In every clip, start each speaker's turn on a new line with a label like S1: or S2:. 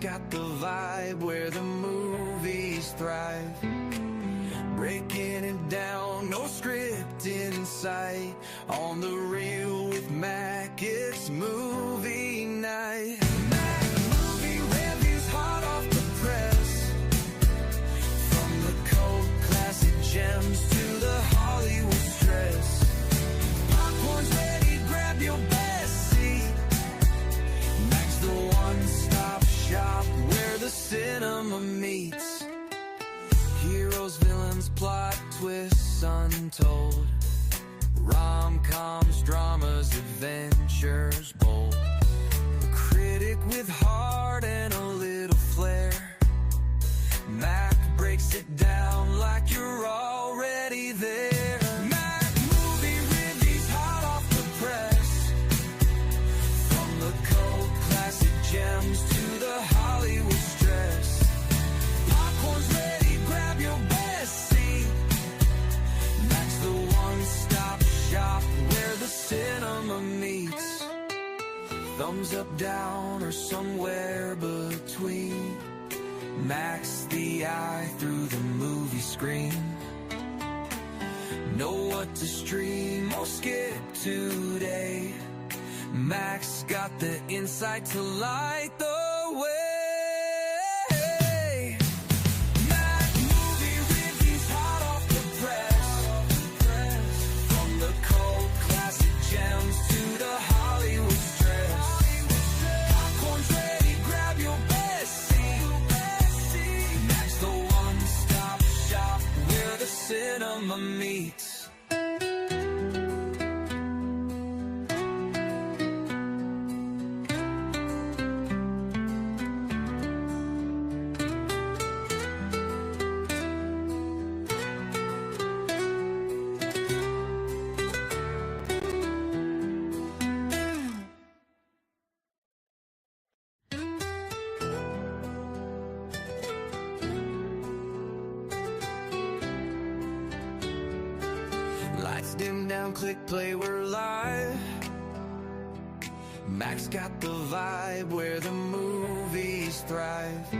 S1: got the vibe where the movies thrive. Breaking it down, no script in sight. On the reel with Mac, it's movie night. Mac movie reviews hot off the press. From the cult classic gems to the Hollywood stress. Popcorn's ready, grab your best seat. Mac's the one-stop shop where the cinema meets. Heroes, villains, plot twists untold. Rom-coms, dramas, adventures bold. A critic with heart and a little flair. Mac breaks it down like you're already there. Mac movie reviews hot off the press. From the cult classic gems to the Hollywood stress. Popcorn's ready, grab your best seat. Mac's the one-stop shop where the cinema meets. Thumbs up, down, or somewhere between. Mac's the eye through the movie screen. Know what to stream or skip today. Mac's got the insight to light the way. Mac movie reviews hot off the press. From the cult classic gems to the Hollywood stress. Popcorn's ready, grab your best seat. Mac's the one-stop shop where the cinema meets. Lights dim down, click play, we're live. Mac's got the vibe where the movies thrive.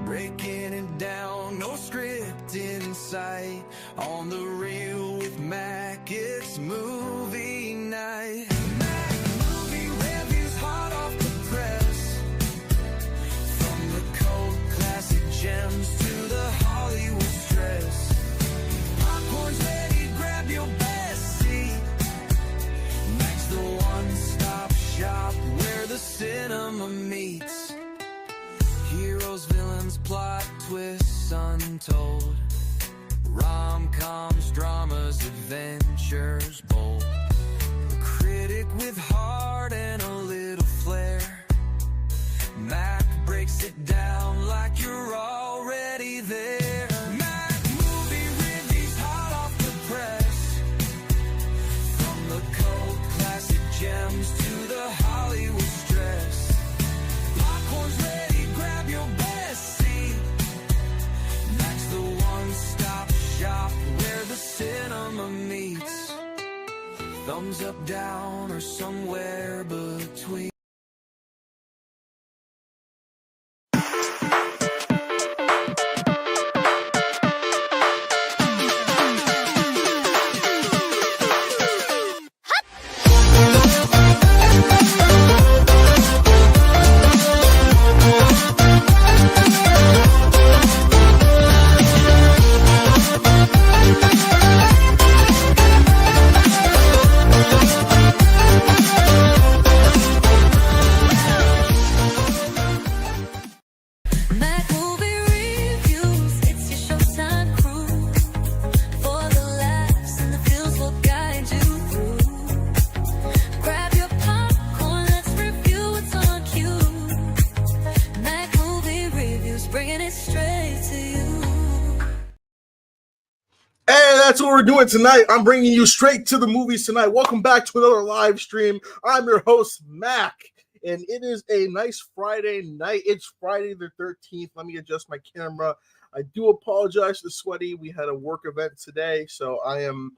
S1: Breaking it down, no script in sight. On the reel with Mac, it's movie night. Mac movie reviews hot off the press. From the cult classic gems to the Hollywood stress. Popcorn's ready, grab your best seat. Mac's the one-stop shop where the cinema meets. Heroes, villains, plot twists untold. Rom-coms, dramas, adventures bold. A critic with heart and a little flair. Mac breaks it down like you're already there. Mac movie reviews hot off the press. From the cult classic gems to the Hollywood stress. Popcorn's ready, grab your best seat. Mac's the one-stop shop where the cinema meets. Thumbs up, down, or somewhere between.
S2: Mac movie reviews, it's your Showtime crew. For the laughs and the feels, we'll guide you through. Grab your popcorn, let's review what's on cue. Mac movie reviews, bringing it straight to you.
S3: Hey, that's what we're doing tonight. I'm bringing you straight to the movies tonight. Welcome back to another live stream. I'm your host, Mac, and it is a nice Friday night. It's Friday the 13th. Let me adjust my camera. I do apologize to Sweaty. We had a work event today, so I am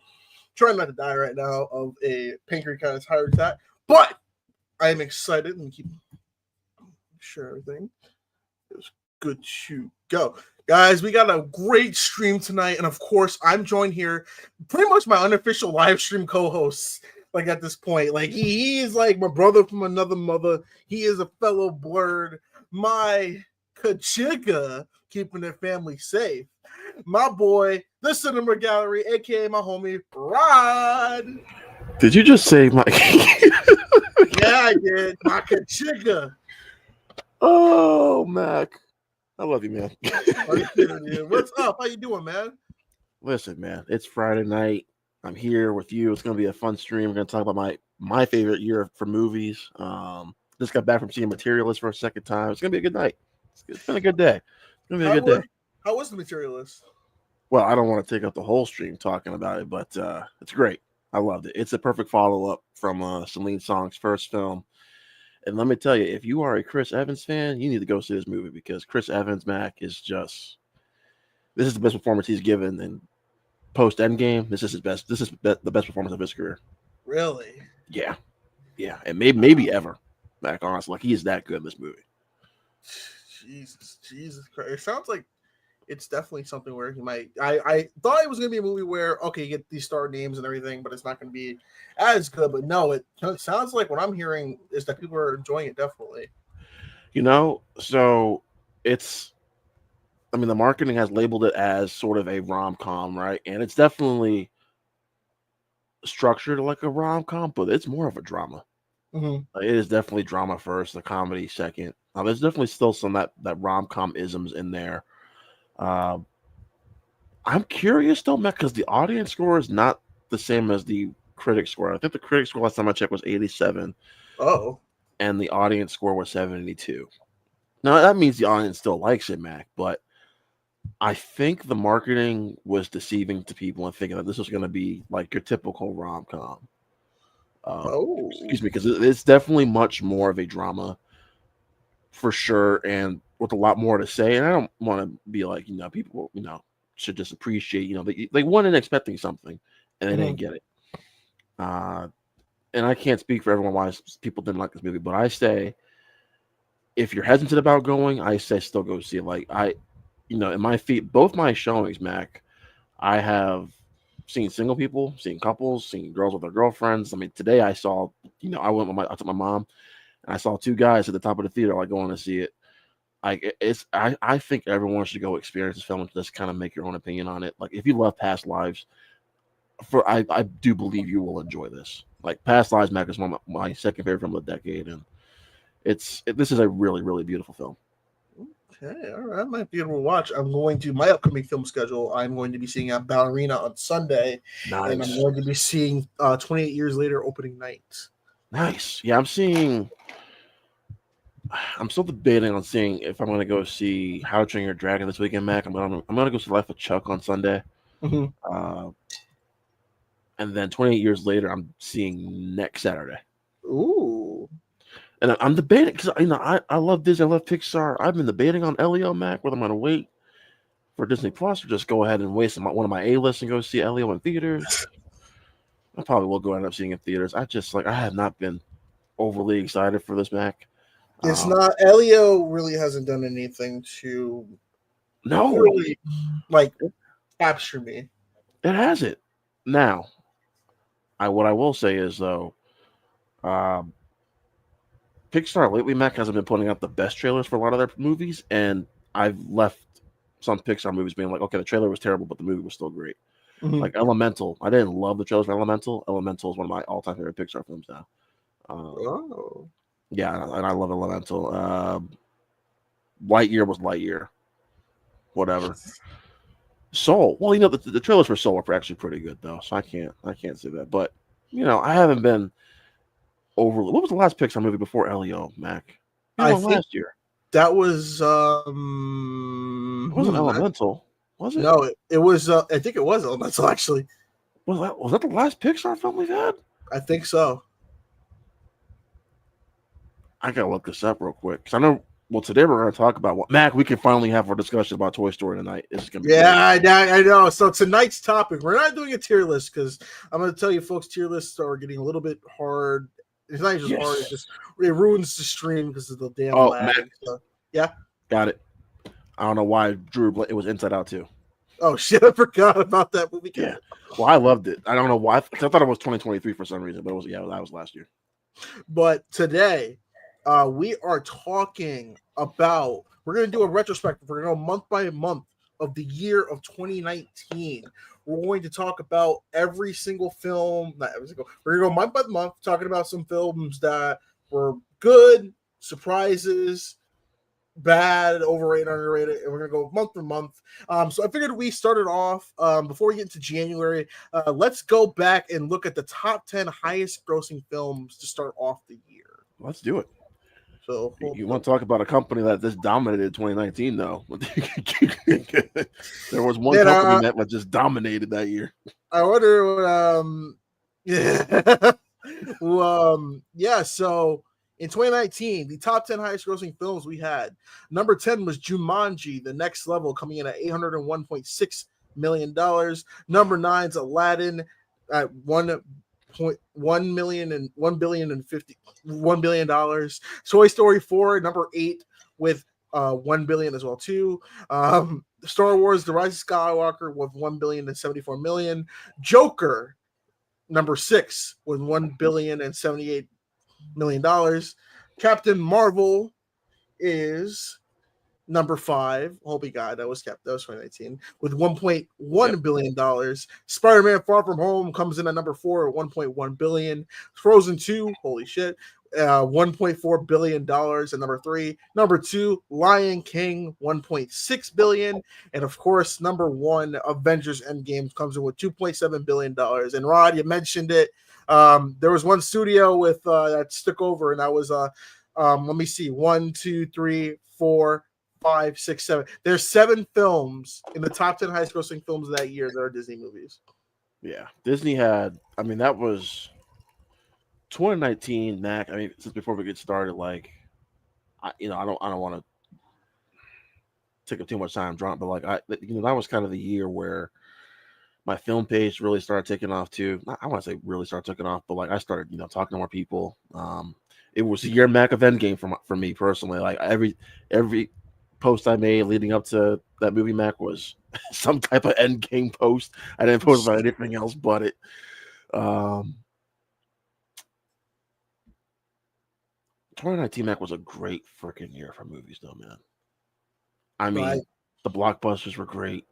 S3: trying not to die right now of a pancreatitis heart attack, but I am excited. Let me keep sure everything is good to go. Guys, we got a great stream tonight, and of course, I'm joined here, pretty much my unofficial live stream co-host. Like at this point, like he is like my brother from another mother. He is a fellow blurred, my Kachiga, keeping their family safe. My boy, the Cinema Gallery, aka my homie Rod.
S4: Did you just say my?
S3: Yeah, I did. My Kachiga.
S4: Oh, Mac, I love you, man.
S3: What's up? How you doing, man?
S4: Listen, man, it's Friday night. I'm here with you. It's gonna be a fun stream. We're gonna talk about my favorite year for movies. Just got back from seeing Materialist for a second time. It's gonna be a good night. It's been a good day. It's gonna be a good day.
S3: How was The Materialist?
S4: Well, I don't want to take up the whole stream talking about it, but it's great. I loved it. It's a perfect follow-up from Celine Song's first film. And let me tell you, if you are a Chris Evans fan, you need to go see this movie because Chris Evans, Mac, is just this is the best performance he's given in post Endgame. This is his best. This is the best performance of his career.
S3: Really?
S4: Yeah, and maybe ever, Mac. Honestly, like he is that good in this movie.
S3: Jesus Christ! It sounds like it's definitely something where he might. I thought it was gonna be a movie where okay, you get these star names and everything, but it's not gonna be as good. But no, it sounds like what I'm hearing is that people are enjoying it definitely.
S4: You know, so it's. I mean, the marketing has labeled it as sort of a rom-com, right? And it's definitely structured like a rom-com, but it's more of a drama.
S3: Mm-hmm.
S4: It is definitely drama first, the comedy second. There's definitely still some that rom-com isms in there. I'm curious though, Matt, because the audience score is not the same as the critic score. I think the critic score last time I checked was 87.
S3: Oh.
S4: And the audience score was 72. Now that means the audience still likes it, Mac, but I think the marketing was deceiving to people and thinking that this was going to be like your typical rom-com. Excuse me, because it's definitely much more of a drama for sure, and with a lot more to say. And I don't want to be like, people, should just appreciate, they went in expecting something and they didn't get it. And I can't speak for everyone why people didn't like this movie, but I say if you're hesitant about going, I say still go see it. Like in my both my showings, Mac, I have seen single people, seen couples, seen girls with their girlfriends. I mean, today I saw, I took my mom and I saw two guys at the top of the theater, like going to see it. I think everyone should go experience this film and just kind of make your own opinion on it. Like if you love Past Lives, I do believe you will enjoy this. Like Past Lives, Mac, is one of my second favorite film of the decade, and this is a really, really beautiful film.
S3: Okay, all right. I might be able to watch. I'm going to my upcoming film schedule. I'm going to be seeing Ballerina on Sunday,
S4: Nice.
S3: And I'm going to be seeing 28 Years Later opening night.
S4: Nice. Yeah, I'm still debating on seeing if I'm going to go see How to Train Your Dragon this weekend, Mac. I'm going to go see Life of Chuck on Sunday.
S3: Mm-hmm.
S4: And then 28 Years Later, I'm seeing next Saturday.
S3: Ooh.
S4: And I'm debating because I love Disney, I love Pixar. I've been debating on Elio, Mac, whether I'm going to wait for Disney Plus or just go ahead and waste one of my A-lists and go see Elio in theaters. I probably will go end up seeing it in theaters. I have not been overly excited for this, Mac.
S3: It's not. Elio really hasn't done anything to really capture me.
S4: It hasn't. Now, what I will say is though, Pixar lately, Mac, hasn't been putting out the best trailers for a lot of their movies, and I've left some Pixar movies being like, okay, the trailer was terrible, but the movie was still great.
S3: Mm-hmm.
S4: Like Elemental, I didn't love the trailers for Elemental. Elemental is one of my all-time favorite Pixar films now. Yeah, and I love Elemental. Lightyear was Lightyear. Whatever. Soul. Well, the trailers for Soul are actually pretty good though, so I can't say that. But I haven't been overly. What was the last Pixar movie before Elio, Mac?
S3: I think
S4: last year.
S3: That was
S4: it wasn't Elemental, was it?
S3: No, it was. I think it was Elemental actually.
S4: Was that the last Pixar film we've had?
S3: I think so.
S4: I gotta look this up real quick because I know. Well, today we're going to talk about Mac. We can finally have our discussion about Toy Story tonight. It's gonna be
S3: I know. So tonight's topic, we're not doing a tier list because I'm going to tell you, folks, tier lists are getting a little bit hard It's not just hard.
S4: Yes.
S3: It's just it ruins the stream because of the damn
S4: Oh,
S3: lag.
S4: Mac,
S3: So, yeah.
S4: got it. I don't know why Drew. It was Inside Out too.
S3: Oh shit! I forgot about that movie.
S4: Yeah. Well, I loved it. I don't know why. 'Cause I thought it was 2023 for some reason, but it was that was last year.
S3: But today, we are talking about. We're going to do a retrospective. We're going to go month by month of the year of 2019. We're going to talk about every single film. Not every single. We're going to go month by month, talking about some films that were good, surprises, bad, overrated, underrated, and we're gonna go month for month. So I figured we started off before we get into January. Let's go back and look at the top 10 highest grossing films to start off the year.
S4: Let's do it.
S3: So
S4: You want to talk about a company that just dominated 2019, though? There was one company that just dominated that year.
S3: I wonder. Yeah. Yeah. So in 2019, the top 10 highest grossing films we had. Number 10 was Jumanji, The Next Level, coming in at $801.6 million. Number 9 is Aladdin at $1 billion. Toy Story 4, number 8 with $1 billion as well too. Star Wars: The Rise of Skywalker with $1.074 billion. Joker, number 6 with $1.078 billion. Captain Marvel is number 5. Holy God, that was 2019 with $1.1 billion. Spider-Man: Far From Home comes in at number 4 at $1.1 billion. Frozen 2, holy shit, $1.4 billion at number 3. Number 2, Lion King, $1.6 billion. And of course, number 1, Avengers Endgame comes in with $2.7 billion. And Rod, you mentioned it. There was one studio with that stuck over, and that was let me see, 1, 2, 3, 4, 5, 6, 7. There's 7 films in the top 10 highest grossing films of that year that are Disney movies.
S4: Yeah, Disney had. I mean, that was 2019. Mac. I mean, since before we get started, like, I don't want to take up too much time, drunk, but like, that was kind of the year where my film page really started taking off too. I want to say really started taking off, but like I started, talking to more people. It was the year Mac of Endgame for me personally. Like every post I made leading up to that movie, Mac, was some type of Endgame post. I didn't post about anything else but it. 2019 Mac was a great freaking year for movies, though, man. I mean, the blockbusters were great.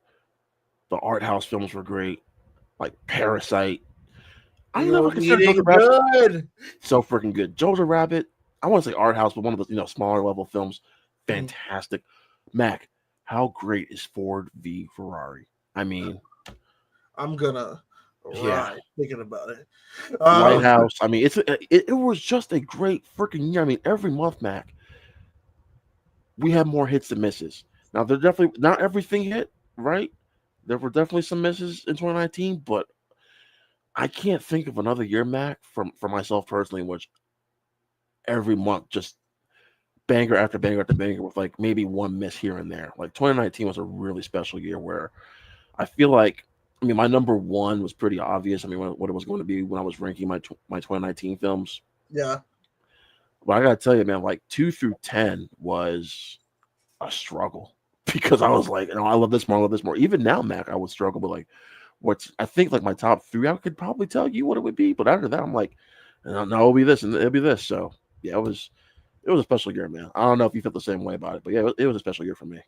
S4: The art house films were great, like Parasite. I never considered Jojo Rabbit so freaking good. Jojo Rabbit, I want to say art house, but one of the smaller level films, fantastic. Mac, how great is Ford v Ferrari? I mean,
S3: I'm gonna thinking about it.
S4: Lighthouse. I mean, it was just a great freaking year. I mean, every month, Mac, we had more hits than misses. Now, they're definitely not everything hit, right? There were definitely some misses in 2019, but I can't think of another year, Mac, for myself personally, in which every month just banger after banger after banger with like maybe one miss here and there. Like 2019 was a really special year where I feel like, I mean, my number one was pretty obvious. I mean, what it was going to be when I was ranking my 2019 films.
S3: Yeah.
S4: But I got to tell you, man, like 2 through 10 was a struggle. Because I was like, I love this more, I love this more. Even now, Mac, I would struggle with like I think like my top 3, I could probably tell you what it would be. But after that, I'm like, no, it'll be this and it'll be this. So yeah, it was a special year, man. I don't know if you felt the same way about it, but yeah, it was a special year for me.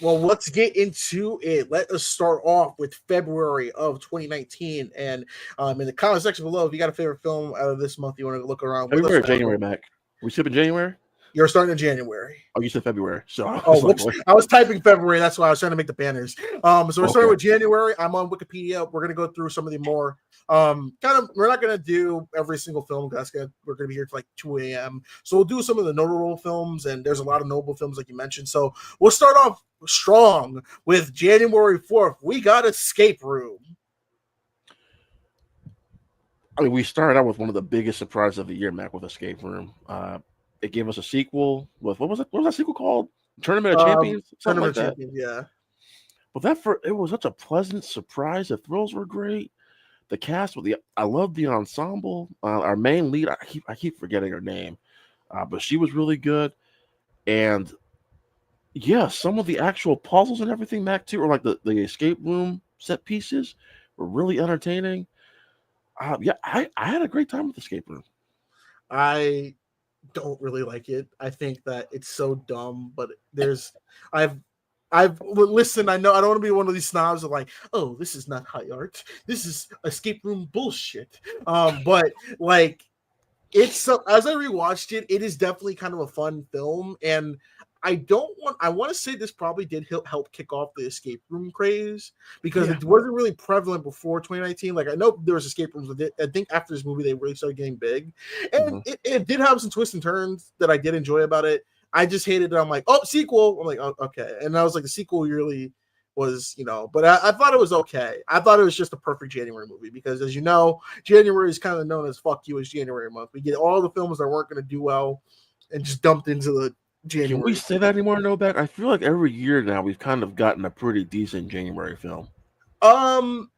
S3: Well, let's get into it. Let us start off with February of 2019. And in the comment section below, if you got a favorite film out of this month, you want to look around.
S4: February or January, Mac? We skipping January?
S3: You're starting in January.
S4: Oh, you said February. So
S3: I was typing February. That's why I was trying to make the banners. So we're starting with January. I'm on Wikipedia. We're gonna go through some of the more we're not gonna do every single film. We're gonna be here till like 2 a.m. So we'll do some of the notable films, and there's a lot of notable films like you mentioned. So we'll start off strong with January 4th. We got Escape Room.
S4: I mean, we started out with one of the biggest surprises of the year, Mac, with Escape Room. It gave us a sequel with what was it? What was that sequel called? Tournament of Champions? Something like that.
S3: Yeah.
S4: But it was such a pleasant surprise. The thrills were great. the cast with the I love the ensemble. Our main lead, I keep forgetting her name, but she was really good. And yeah, some of the actual puzzles and everything, Mac, too, or like the escape room set pieces were really entertaining. Yeah, I had a great time with Escape Room.
S3: I don't really like it. I think that it's so dumb, but I've listen, I know I don't want to be one of these snobs of like, oh, this is not high art. This is escape room bullshit. But like it's so as I rewatched it, it is definitely kind of a fun film, and I want to say this probably did help kick off the escape room craze because
S4: Yeah.
S3: it wasn't really prevalent before 2019. Like I know there was escape rooms, but I think after this movie they really started getting big, and
S4: Mhm.
S3: it did have some twists and turns that I did enjoy about it. I just hated it. I'm like, oh, sequel. I'm like, oh, okay, and I was like, the sequel really was, but I thought it was okay. I thought it was just a perfect January movie because, as you know, January is kind of known as "fuck you" as January month. We get all the films that weren't going to do well and just dumped into the
S4: Can we
S3: January.
S4: say that anymore, Novak? I feel like every year now we've kind of gotten a pretty decent January film.
S3: Um,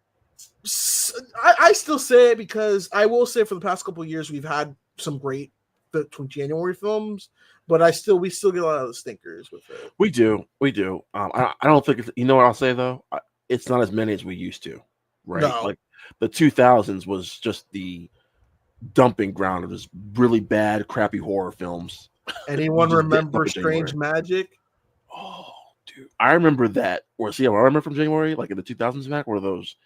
S3: I still say it because I will say for the past couple of years we've had some great January films, but we still get a lot of the stinkers with it.
S4: We do, we do. I don't think it's, you know what I'll say though. It's not as many as we used to, right?
S3: No,
S4: Like the 2000s was just the dumping ground of just really bad, crappy horror films. You
S3: anyone
S4: just didn't dump
S3: remember
S4: in
S3: Strange
S4: January.
S3: Magic?
S4: Oh, dude, I remember that. Or see, what I remember from January, like in the 2000s, Mac, were those.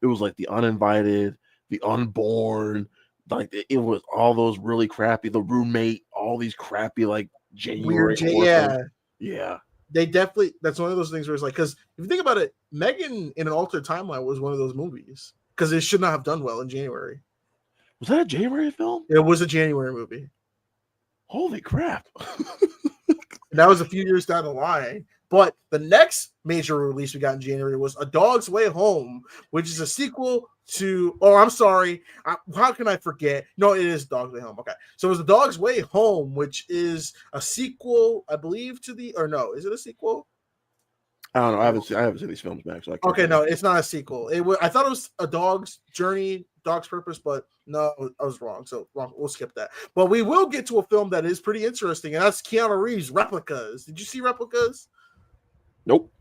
S4: It was like the uninvited, the unborn. Like it was all those really crappy. The roommate, all these crappy like January horror films.
S3: Yeah,
S4: Yeah.
S3: they definitely. That's one of those things where it's like, because if you think about it, Megan in an Altered Timeline was one of those movies because it should not have done well in January.
S4: Was that a January film?
S3: It was a January movie.
S4: Holy crap!
S3: And that was a few years down the line. But the next major release we got in January was A Dog's Way Home, which is a sequel to. Oh, I'm sorry. How can I forget? No, it is Dog's Way Home. Okay, so it was A Dog's Way Home, which is a sequel, I believe, to the. Or no, is it a sequel?
S4: I don't know. I haven't seen these films, Mac. So I can't
S3: Okay,
S4: tell
S3: no,
S4: you.
S3: it's not a sequel. I thought it was A Dog's Journey, Dog's Purpose, but no, I was wrong. So wrong. We'll skip that. But we will get to a film that is pretty interesting, and that's Keanu Reeves' Replicas. Did you see Replicas?
S4: Nope.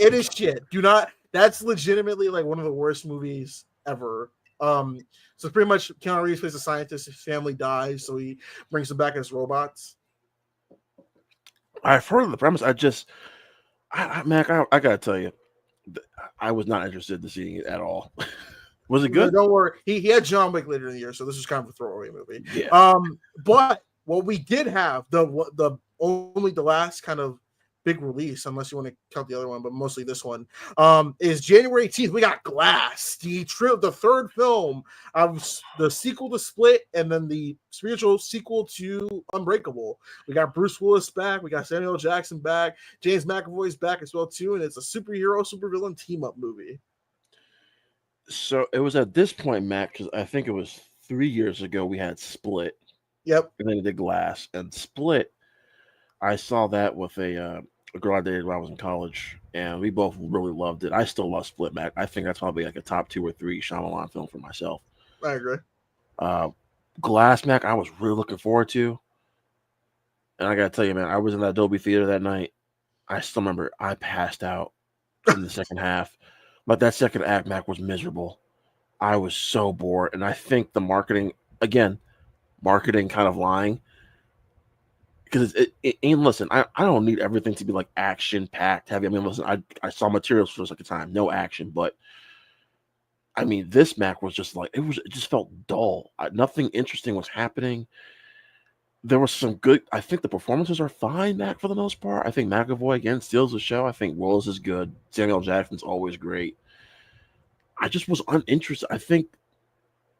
S3: It is shit. Do not. That's legitimately like one of the worst movies ever. So pretty much Keanu Reeves plays a scientist. His family dies, so he brings them back as robots.
S4: I've heard of the premise. Mac, I gotta tell you, I was not interested in seeing it at all. Was it good?
S3: Don't worry. He had John Wick later in the year, so this is kind of a throwaway movie.
S4: Yeah.
S3: But what we did have the only the last kind of big release, unless you want to count the other one, but mostly this one, is January 18th. We got Glass, the third film of the sequel to Split, and then the spiritual sequel to Unbreakable. We got Bruce Willis back, we got Samuel Jackson back, James McAvoy's back as well too, and it's a supervillain team up movie.
S4: So it was at this point, Mac, because I think it was 3 years ago we had Split,
S3: Yep.
S4: and then we did Glass, and Split. I saw that with a girl I dated when I was in college, and we both really loved it. I still love Split, Mac. I think that's probably like a top 2 or 3 Shyamalan film for myself.
S3: I agree.
S4: Glass, Mac, I was really looking forward to, and I gotta tell you, man, I was in that Dolby Theater that night. I still remember I passed out in the second half. But that second act, Mac, was miserable. I was so bored, and I think the marketing kind of lying. Because and listen, I don't need everything to be like action packed heavy. I mean, listen, I saw materials for a second time, no action, but I mean, this Mac was just like it just felt dull. Nothing interesting was happening. There was some good. I think the performances are fine, Mac, for the most part. I think McAvoy again steals the show. I think Willis is good. Samuel Jackson's always great. I just was uninterested. I think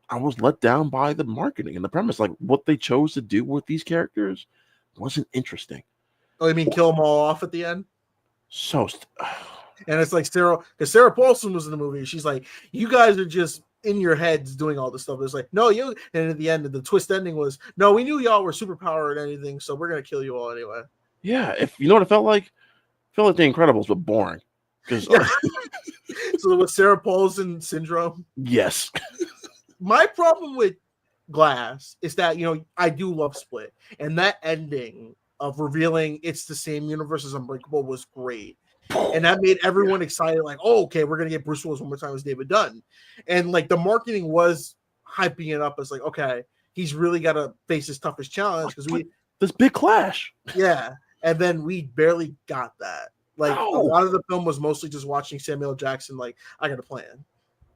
S4: I was let down by the marketing and the premise. Like what they chose to do with these characters wasn't interesting.
S3: Oh, you mean kill them all off at the end?
S4: So,
S3: and it's like because Sarah Paulson was in the movie. She's like, you guys are just in your heads doing all this stuff. It's like, no, you. And at the end, the twist ending was, no, we knew y'all were superpowered and anything, so we're gonna kill you all anyway.
S4: Yeah, if you know what it felt like The Incredibles, but boring. Because
S3: Yeah. So with Sarah Paulson syndrome.
S4: yes,
S3: My problem with Glass is that, you know, I do love Split, and that ending of revealing it's the same universe as Unbreakable was great. And that made everyone excited, like, oh, okay, we're gonna get Bruce Willis one more time as David Dunn. And like the marketing was hyping it up as like, okay, he's really gotta face his toughest challenge because we
S4: this big clash.
S3: yeah. And then we barely got that. Like a
S4: No.
S3: lot of the film was mostly just watching Samuel Jackson, like, I got a plan.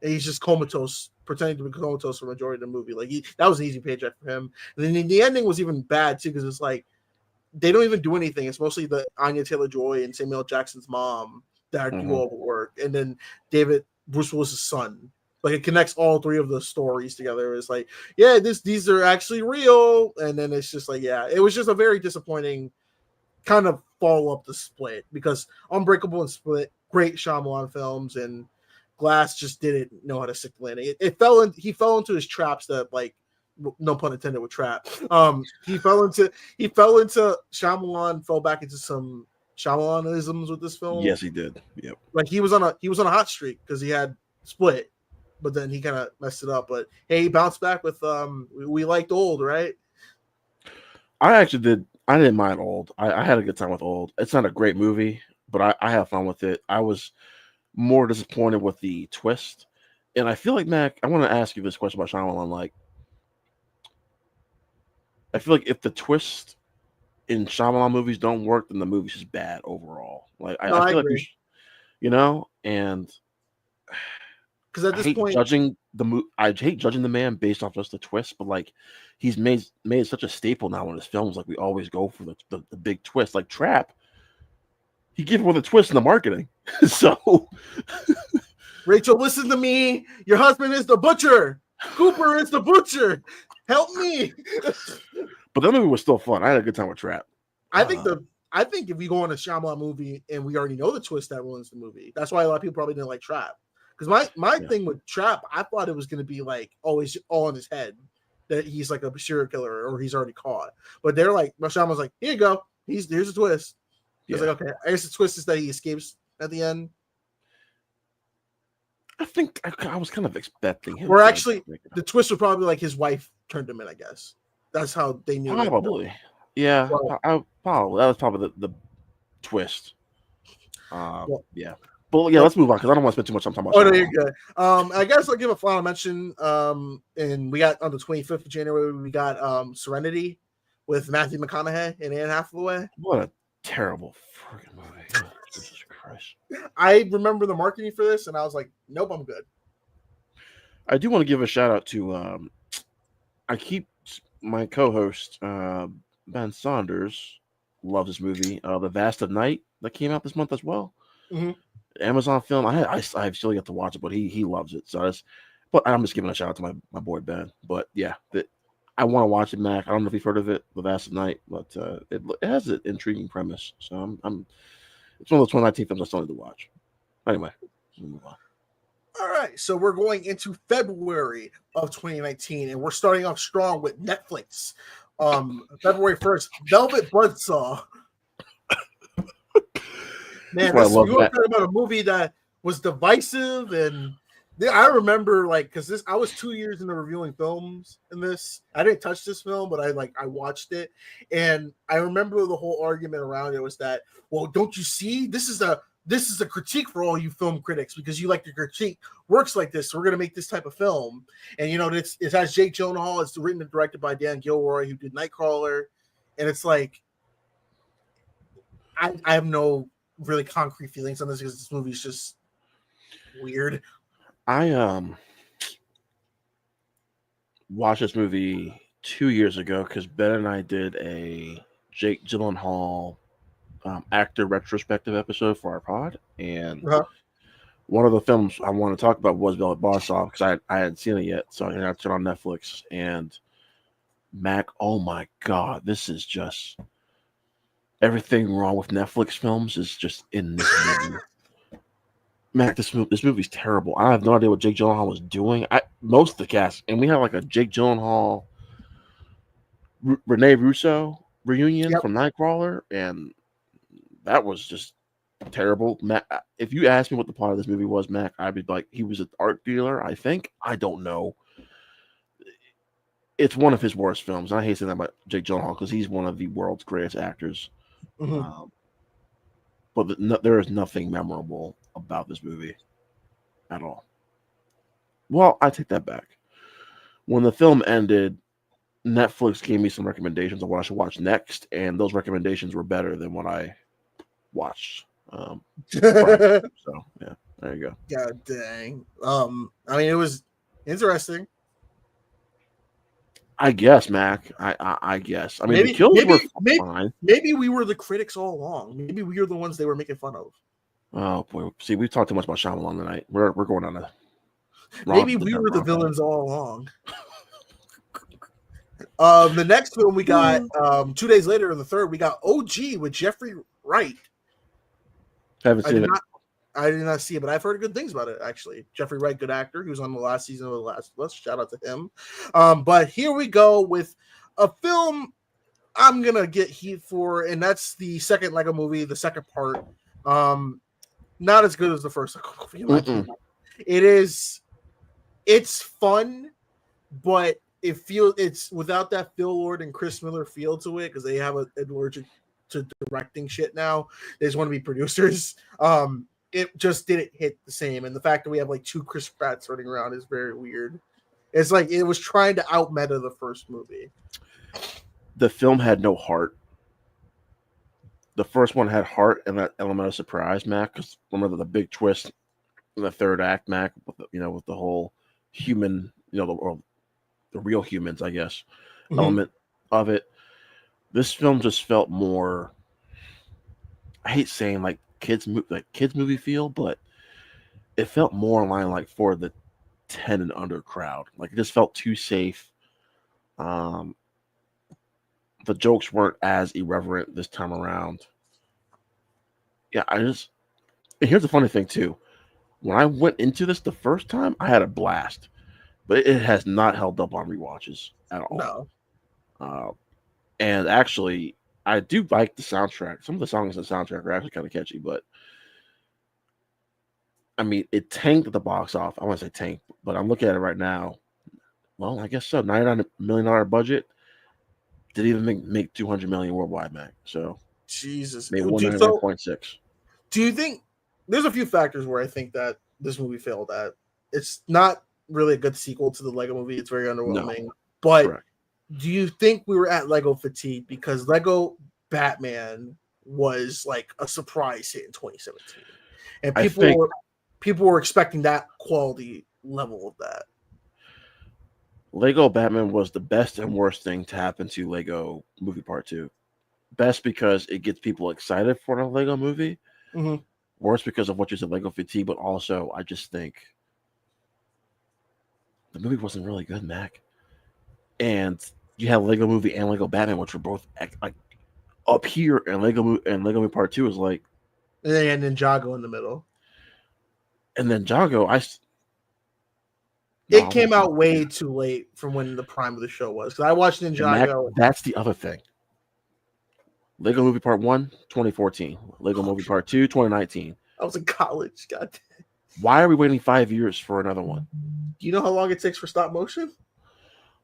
S3: And he's just comatose, pretending to be comatose for the majority of the movie. Like that was an easy paycheck for him. And then the ending was even bad too, because it's like they don't even do anything. It's mostly the Anya Taylor-Joy and Samuel Jackson's mom that do all the work, and then Bruce Willis's son. Like it connects all three of the stories together. It's like, yeah, these are actually real, and then it's just like, yeah, it was just a very disappointing kind of follow up to Split, because Unbreakable and Split, great Shyamalan films, and Glass just didn't know how to stick the landing. He fell into his traps that, like, no pun intended with trap. He fell into Shyamalan, fell back into some Shyamalan-isms with this film.
S4: Yes, he did. Yep.
S3: Like he was on a hot streak because he had Split, but then he kind of messed it up. But hey, he bounced back with we liked Old, right?
S4: I actually did. I didn't mind Old. I had a good time with Old. It's not a great movie, but I have fun with it. I was more disappointed with the twist. And I feel like, Mac, I want to ask you this question about Shyamalan. Like, I feel like if the twist in Shyamalan movies don't work, then the movie's just bad overall. Like, I feel like you know, and
S3: because at this point,
S4: I hate judging the man based off just the twist, but like he's made such a staple now in his films. Like we always go for the big twist. Like Trap, he gave it with a twist in the marketing. So
S3: Rachel, listen to me. Your husband is the butcher. Cooper is the butcher. Help me.
S4: But that movie was still fun. I had a good time with Trap.
S3: I think if we go on a Shyamalan movie and we already know the twist, that ruins the movie. That's why a lot of people probably didn't like Trap. Because my thing with Trap, I thought it was going to be like always all in his head, that he's like a serial killer or he's already caught. But they're like, Shyamalan's like, here you go. Here's a twist. He's like, okay. I guess the twist is that he escapes at the end.
S4: I think I was kind of expecting him.
S3: Or actually, the twist would probably be like his wife turned him in, I guess. That's how they knew.
S4: Probably. Yeah. Well, probably. That was probably the twist. Yeah. But yeah, let's move on because I don't want to spend too much time talking about.
S3: Oh, no, you're good. I guess I'll give a final mention. And we got on the 25th of January, we got Serenity with Matthew McConaughey and Anne Hathaway.
S4: What a terrible freaking movie! Jesus Christ!
S3: I remember the marketing for this, and I was like, nope, I'm good.
S4: I do want to give a shout out to my co-host Ben Saunders loves this movie, The Vast of Night, that came out this month as well.
S3: Mm-hmm.
S4: Amazon film. I still get to watch it, but he loves it. So but I'm just giving a shout out to my boy Ben. But yeah, I want to watch it, Mac. I don't know if you've heard of it, The Vast of Night, but it has an intriguing premise. So I'm it's one of those 2019 films I still need to watch. Anyway, we'll move on.
S3: All right, so we're going into February of 2019, and we're starting off strong with Netflix. February 1st, Velvet Buzzsaw. Man, you were talking about a movie that was divisive, and I remember because I was 2 years into reviewing films in this. I didn't touch this film, but I watched it, and I remember the whole argument around it was that, well, don't you see, this is a critique for all you film critics because you like the critique works like this. So we're gonna make this type of film, and it has Jake Gyllenhaal. It's written and directed by Dan Gilroy, who did Nightcrawler, and it's like I have no really concrete feelings on this because this movie is just weird.
S4: I watched this movie 2 years ago because Ben and I did a Jake Gyllenhaal actor retrospective episode for our pod, and one of the films I want to talk about was Velvet Buzzsaw because I hadn't seen it yet, so I had to turn on Netflix. And Mac, oh my god, this is just everything wrong with Netflix films is just in this movie. Mac, this movie's terrible. I have no idea what Jake Gyllenhaal was doing. Most of the cast, and we had like a Jake Gyllenhaal, Rene Russo reunion from Nightcrawler, and that was just terrible. Mac, if you asked me what the plot of this movie was, Mac, I'd be like, he was an art dealer, I think. I don't know. It's one of his worst films. I hate saying that about Jake Gyllenhaal because he's one of the world's greatest actors.
S3: Mhm.
S4: But there is nothing memorable about this movie at all. Well, I take that back. When the film ended, Netflix gave me some recommendations of what I should watch next, and those recommendations were better than what I watched. Prior. So yeah, there you go.
S3: God dang. I mean, it was interesting.
S4: I guess, Mac. I guess. I mean, the kills were fine.
S3: Maybe we were the critics all along. Maybe we were the ones they were making fun of.
S4: Oh boy, see, we've talked too much about Shyamalan tonight. We're going on a.
S3: Maybe we were the villains all along. The next film we got 2 days later, in the third, we got OG with Jeffrey Wright.
S4: Haven't seen it.
S3: I did not see it, but I've heard good things about it, actually. Jeffrey Wright, good actor. He was on the last season of The Last of Us. Shout out to him. But here we go with a film I'm going to get heat for, and that's the second Lego movie, the second part. Not as good as the first Lego movie. It's fun, but it's without that Phil Lord and Chris Miller feel to it because they have an allergic to directing shit now. They just want to be producers. It just didn't hit the same. And the fact that we have like two Chris Pratts running around is very weird. It's like it was trying to out meta the first movie.
S4: The film had no heart. The first one had heart and that element of surprise, Mac. Because remember the big twist in the third act, Mac, with the whole human, or the real humans, I guess, element of it. This film just felt more. I hate saying like kids movie feel, but it felt more in line like for the 10 and under crowd. Like it just felt too safe. The jokes weren't as irreverent this time around. Yeah, and here's the funny thing too. When I went into this the first time, I had a blast, but it has not held up on rewatches at all.
S3: No.
S4: And actually, I do like the soundtrack. Some of the songs in the soundtrack are actually kind of catchy, but I mean, it tanked at the box office. I want to say tanked, but I'm looking at it right now. Well, I guess so. $99 million budget. Didn't even make 200 million worldwide, Mac. So
S3: Jesus,
S4: maybe 199.6.
S3: Do you think there's a few factors where I think that this movie failed at? It's not really a good sequel to the Lego movie. It's very underwhelming.
S4: No.
S3: But
S4: Correct.
S3: Do you think we were at Lego fatigue because Lego Batman was like a surprise hit in 2017, and people were expecting that quality level of that?
S4: Lego Batman was the best and worst thing to happen to Lego Movie Part 2. Best because it gets people excited for a Lego movie.
S3: Mm-hmm.
S4: Worse because of what you said, Lego fatigue, but also I just think the movie wasn't really good, Mac. And you have Lego Movie and Lego Batman, which were both like up here, and Lego Movie Part 2 is like,
S3: and Ninjago in the middle.
S4: And then Ninjago,
S3: it came out way too late from when the prime of the show was. Because I watched Ninjago.
S4: That's the other thing. Lego Movie Part 1, 2014. Lego Movie Part 2, 2019.
S3: I was in college. God damn.
S4: Why are we waiting 5 years for another one?
S3: Do you know how long it takes for stop motion?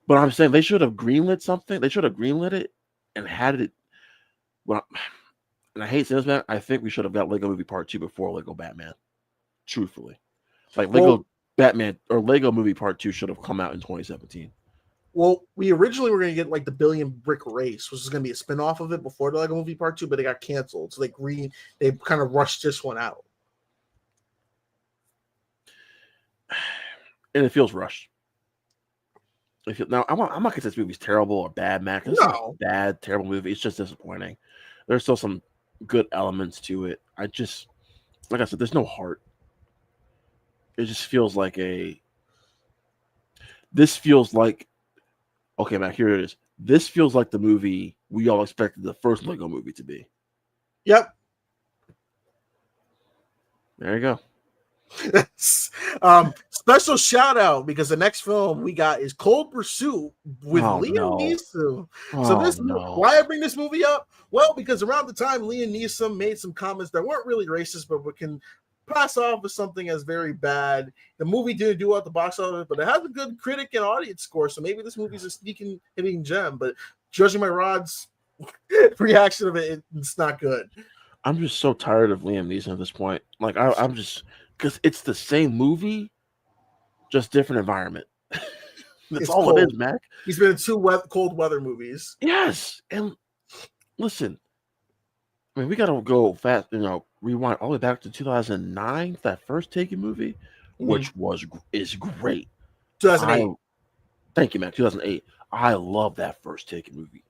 S4: But I'm saying they should have greenlit something. They should have greenlit it and had it. Well, and I hate saying this, man. I think we should have got Lego Movie Part 2 before Lego Batman. Truthfully. Like Lego Batman or Lego Movie Part 2 should have come out in 2017.
S3: Well, we originally were going to get like the Billion Brick Race, which was going to be a spinoff of it before the Lego Movie Part 2, but it got canceled. So they kind of rushed this one out. And it feels rushed. Now, I'm not going to say this movie's terrible or bad, Mac. It's not a bad, terrible movie. It's just disappointing. There's still some good elements to it. Like I said, there's no heart. It just feels like okay, Mac, here it is. This feels like the movie we all expected the first Lego movie to be. Yep.
S4: There you go.
S3: Special shout out because the next film we got is Cold Pursuit with
S4: Oh
S3: Liam
S4: no.
S3: Neeson. So
S4: Oh no.
S3: why I bring this movie up? Well, because around the time Liam Neeson made some comments that weren't really racist, but we can pass off as something as very bad. The movie didn't do at the box office, but it has a good critic and audience score. So maybe this movie's a sneaking hitting gem. But judging by Rod's reaction of it, it's not good.
S4: I'm just so tired of Liam Neeson at this point. Like I'm just because it's the same movie, just different environment. That's
S3: It's
S4: all
S3: cold.
S4: it is, Mac.
S3: He's been in two cold weather movies.
S4: Yes, and listen, I mean we gotta go fast. Rewind all the way back to 2009, that first Taken movie, which is great.
S3: 2008.
S4: Thank you, man. 2008. I love that first Taken movie.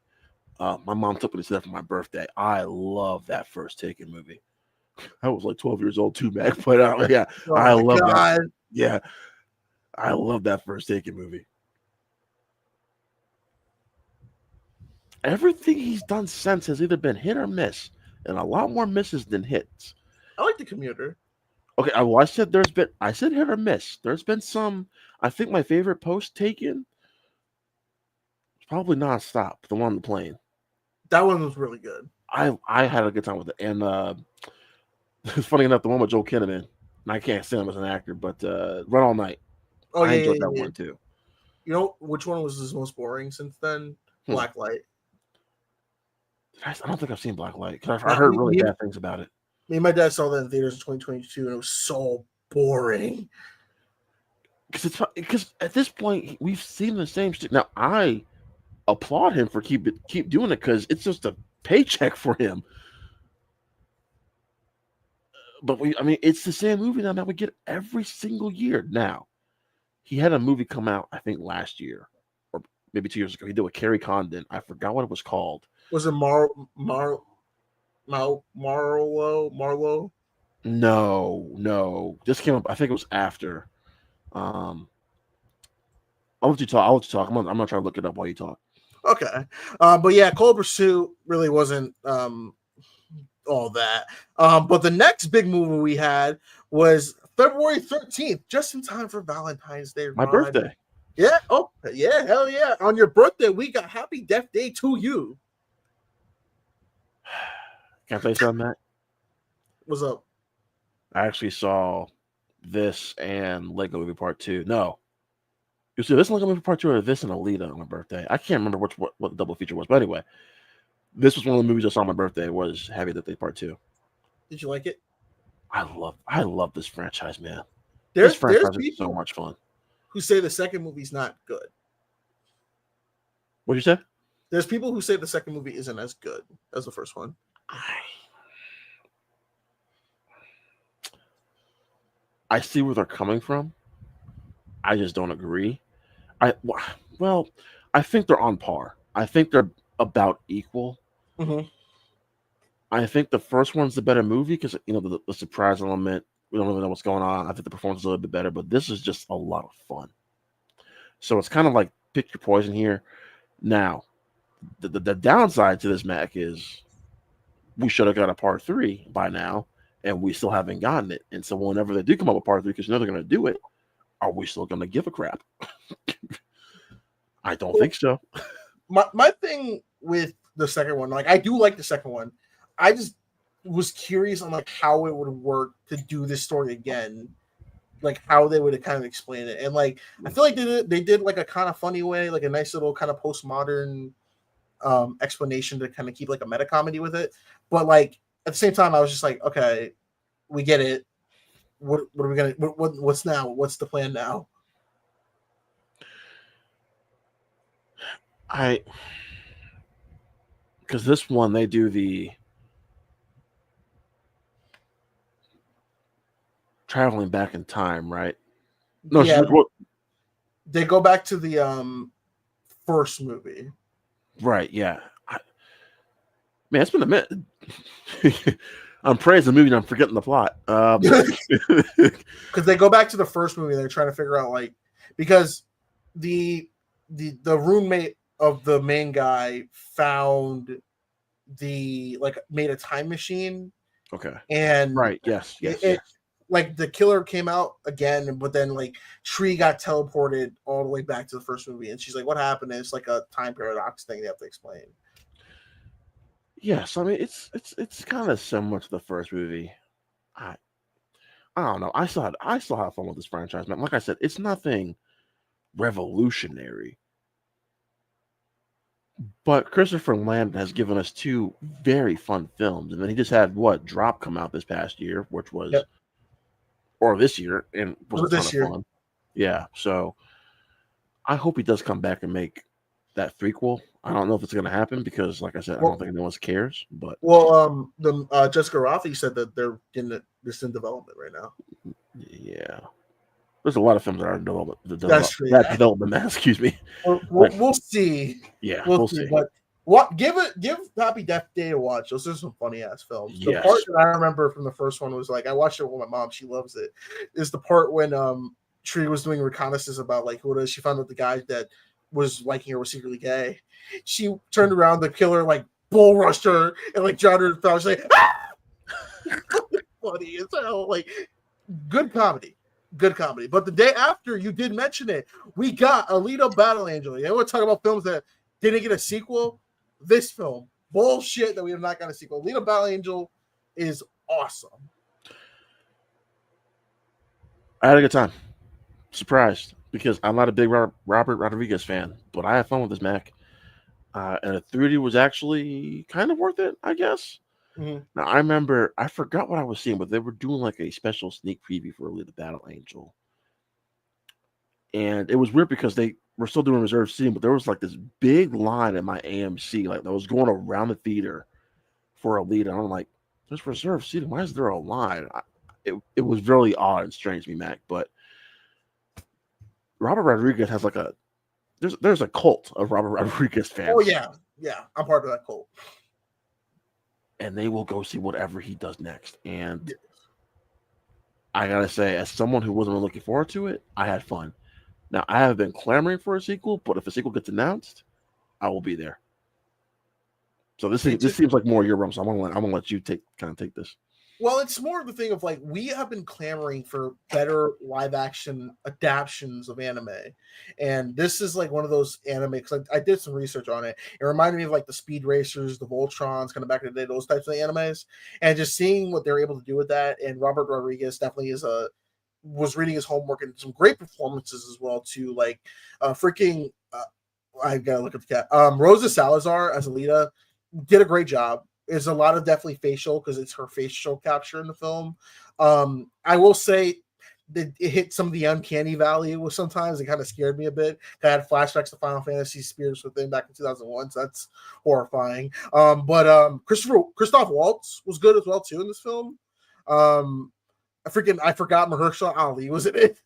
S4: My mom took me to see that for my birthday. I love that first Taken movie. I was like 12 years old too, Mac. But yeah,
S3: Oh
S4: I
S3: my
S4: love
S3: God.
S4: that. Yeah, I love that first Taken movie. Everything he's done since has either been hit or miss, and a lot more misses than hits.
S3: I like The Commuter.
S4: Okay, I said hit or miss. There's been some. I think my favorite post Taken is probably Nonstop, the one on the plane.
S3: That one was really good.
S4: I had a good time with it, and it's funny enough, the one with Joel Kinnaman, and I can't stand him as an actor, but Run All Night.
S3: Oh,
S4: I
S3: yeah,
S4: enjoyed
S3: yeah,
S4: that
S3: yeah.
S4: one too.
S3: You know which one was his most boring since then? Blacklight.
S4: I don't think I've seen Blacklight because I heard really bad things about it.
S3: Me and my dad saw that in theaters in 2022, and it was so boring.
S4: Because at this point we've seen the same shit. Now I applaud him for keep doing it because it's just a paycheck for him. But it's the same movie now that we get every single year. Now he had a movie come out, I think last year or maybe 2 years ago. He did with Carrie Condon. I forgot what it was called.
S3: Was it Marlowe?
S4: No. This came up. I think it was after. I'll let you talk. I'm gonna try to look it up while you talk.
S3: Okay. But yeah, Cold Pursuit really wasn't all that. But the next big movie we had was February 13th, just in time for Valentine's Day.
S4: My birthday.
S3: Yeah. Oh, yeah. Hell yeah. On your birthday, we got Happy Death Day to you.
S4: Can I tell you something, Matt?
S3: What's up?
S4: I actually saw this and Lego Movie Part 2. No. You see this Lego Movie Part 2 or this and Alita on my birthday? I can't remember what the double feature was. But anyway, this was one of the movies I saw on my birthday was Happy Death Day Part 2.
S3: Did you like it?
S4: I love this franchise, man.
S3: There's
S4: this franchise is so much fun.
S3: Who say the second movie's not good.
S4: What'd you say?
S3: There's people who say the second movie isn't as good as the first one.
S4: I see where they're coming from. I just don't agree. I think they're on par. I think they're about equal.
S3: Mm-hmm.
S4: I think the first one's the better movie because the surprise element. We don't really know what's going on. I think the performance is a little bit better, but this is just a lot of fun. So it's kind of like pick your poison here. Now, the downside to this, Mac, is we should have got a part 3 by now, and we still haven't gotten it. And so whenever they do come up with part 3, because they're going to do it, are we still going to give a crap? I don't think so.
S3: My thing with the second one, like I do like the second one. I just was curious on like how it would work to do this story again, like how they would kind of explain it. And like I feel like they did like a kind of funny way, like a nice little kind of postmodern explanation to kind of keep like a meta comedy with it. But like at the same time, I was just like, okay, we get it. What are we gonna? What's now? What's the plan now?
S4: Because this one they do the traveling back in time, right? No,
S3: yeah, they go back to the first movie.
S4: Right, yeah. Man, it's been a minute. I'm praising the movie and I'm forgetting the plot.
S3: Because they go back to the first movie, they're trying to figure out like because the roommate of the main guy found made a time machine.
S4: Okay.
S3: And
S4: right, yes.
S3: like the killer came out again, but then like Shri got teleported all the way back to the first movie, and she's like, "What happened?" And it's like a time paradox thing they have to explain.
S4: Yes, I mean it's kind of similar to the first movie. I I don't know. I still have fun with this franchise, man. Like I said, it's nothing revolutionary, but Christopher Landon has given us two very fun films, and then he just had what Drop come out this past year, which was
S3: Yep,
S4: or this year, and was a ton
S3: this
S4: of
S3: year.
S4: fun. Yeah, so I hope he does come back and make that threequel. I don't know if it's going to happen because, like I said, I don't
S3: Well,
S4: think anyone cares. But
S3: the Jessica Rothy said that they're this in development right now.
S4: yeah, there's a lot of films that are in development.
S3: That's true.
S4: That
S3: Yeah.
S4: development, man. Excuse me.
S3: We'll,
S4: Like,
S3: we'll see.
S4: yeah,
S3: We'll
S4: we'll
S3: see.
S4: see.
S3: But give Happy Death Day a watch. Those are some funny ass films. The part
S4: Yes.
S3: that I remember from the first one was like I watched it with my mom. She loves it. Is the part when Tree was doing reconnaissance about like who it is. She found out the guy that was liking her was secretly gay. She turned around, the killer like bull rushed her and like drowned her. I was like, ah! Funny as hell. Like good comedy. Good comedy. But the day after, you did mention it, we got Alita Battle Angel. You know, we're talking about films that didn't get a sequel. This film, bullshit that we have not got a sequel. Alita Battle Angel is awesome.
S4: I had a good time. Surprised because I'm not a big Robert Rodriguez fan, but I had fun with this Mac. And the 3D was actually kind of worth it, I guess.
S3: Mm-hmm.
S4: Now I remember I forgot what I was seeing, but they were doing like a special sneak preview for Alita Battle Angel. And it was weird because they were still doing reserved seating, but there was like this big line in my AMC, like that was going around the theater for Alita. And I'm like, there's reserved seating. Why is there a line? It was really odd and strange to me, Mac. But Robert Rodriguez has like there's a cult of Robert Rodriguez fans.
S3: Oh yeah, yeah, I'm part of that cult.
S4: And they will go see whatever he does next. And I gotta say, as someone who wasn't really looking forward to it, I had fun. Now I have been clamoring for a sequel, but if a sequel gets announced, I will be there. So this seems like more your realm. So I'm gonna let you take this.
S3: Well, it's more of the thing of like we have been clamoring for better live action adaptations of anime, and this is like one of those anime. Because I did some research on it. It reminded me of like the Speed Racers, the Voltrons, kind of back in the day, those types of animes, and just seeing what they're able to do with that. And Robert Rodriguez definitely was reading his homework and some great performances as well too. Like freaking, I gotta look at the cat. Rosa Salazar as Alita did a great job. There's a lot of definitely facial because it's her facial capture in the film. I will say that it hit some of the uncanny valley with sometimes. It kind of scared me a bit. I had flashbacks to Final Fantasy Spirits Within back in 2001, so that's horrifying. But Christoph Waltz was good as well too in this film. I forgot Mahershala Ali was in it.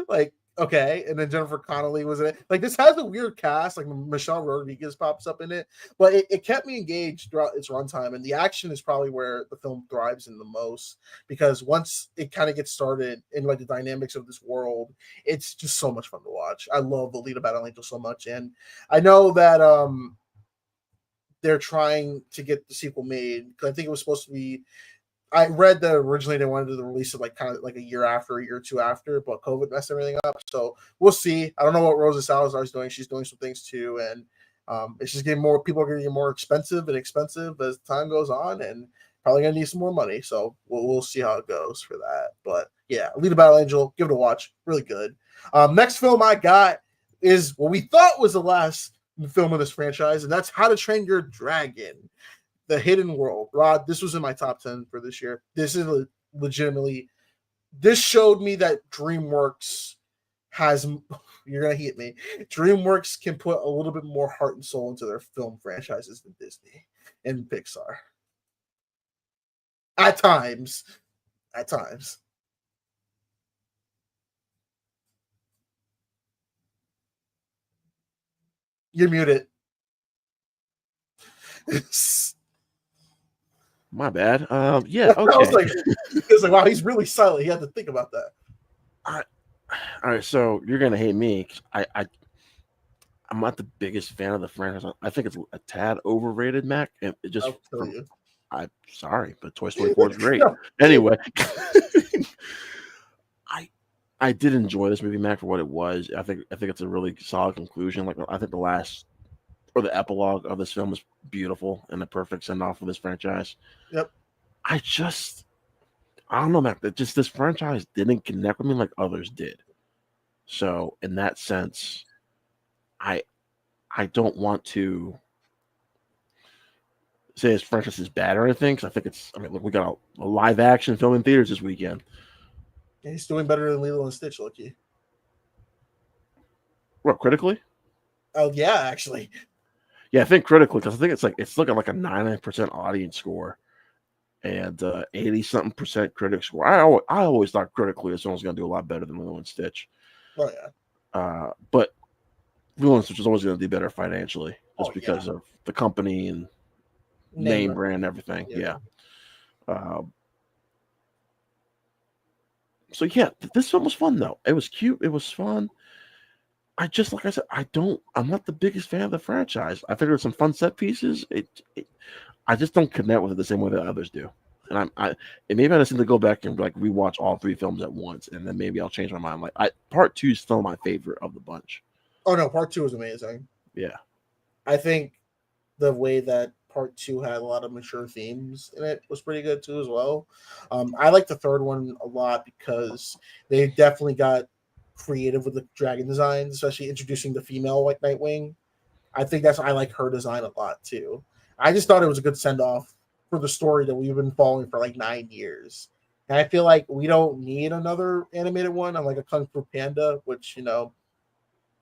S3: Like, okay, and then Jennifer Connelly was in it. Like, this has a weird cast. Like, Michelle Rodriguez pops up in it, but it kept me engaged throughout its runtime. And the action is probably where the film thrives in the most because once it kind of gets started in like the dynamics of this world, it's just so much fun to watch. I love Alita Battle Angel so much, and I know that they're trying to get the sequel made because I think it was supposed to be. I read that originally they wanted to release it like kind of like a year or two after, but COVID messed everything up. So we'll see. I don't know what Rosa Salazar is doing. She's doing some things too, and it's just getting more. People are going to get more expensive as time goes on, and probably going to need some more money. So we'll see how it goes for that. But yeah, Alita Battle Angel, give it a watch. Really good. Next film I got is what we thought was the last film of this franchise, and that's How to Train Your Dragon. The Hidden World. Rod, this was in my top 10 for this year. This is legitimately, this showed me that DreamWorks has, you're going to hit me, DreamWorks can put a little bit more heart and soul into their film franchises than Disney and Pixar. At times. You're muted.
S4: My bad. Yeah. Okay.
S3: I was like, wow, he's really silent. He had to think about that.
S4: All right. So you're gonna hate me. I'm not the biggest fan of the franchise. I think it's a tad overrated, Mac. And it just
S3: I'll tell you.
S4: I'm sorry, but Toy Story 4 is great. Anyway, I did enjoy this movie, Mac, for what it was. I think it's a really solid conclusion. Like I think the last or the epilogue of this film was beautiful and the perfect send off for this franchise.
S3: Yep.
S4: I don't know, Mac. That just this franchise didn't connect with me like others did. So in that sense, I don't want to say this franchise is bad or anything because I think it's. I mean, look, we got a live action film in theaters this weekend.
S3: And he's doing better than Lilo and Stitch, Loki.
S4: What, critically?
S3: Oh yeah, actually.
S4: Yeah, I think critically because I think it's looking like a 99% audience score and 80 something percent critic score. I always thought critically this one was going to do a lot better than Lilo and Stitch.
S3: Oh yeah.
S4: But Lilo and Stitch is always going to do better financially just because of the company and name brand and everything. Yeah. So yeah, this film was fun though. It was cute. It was fun. Like I said, I'm not the biggest fan of the franchise. I think there's some fun set pieces. I just don't connect with it the same way that others do. And and maybe I just need to go back and like rewatch all 3 films at once, and then maybe I'll change my mind. Like part 2 is still my favorite of the bunch.
S3: Oh no, part 2 was amazing.
S4: Yeah.
S3: I think the way that part 2 had a lot of mature themes in it was pretty good too as well. I like the third one a lot because they definitely got creative with the dragon designs, especially introducing the female like Nightwing. I think I like her design a lot too. I just thought it was a good send off for the story that we've been following for like 9 years. And I feel like we don't need another animated one on like a Kung Fu Panda, which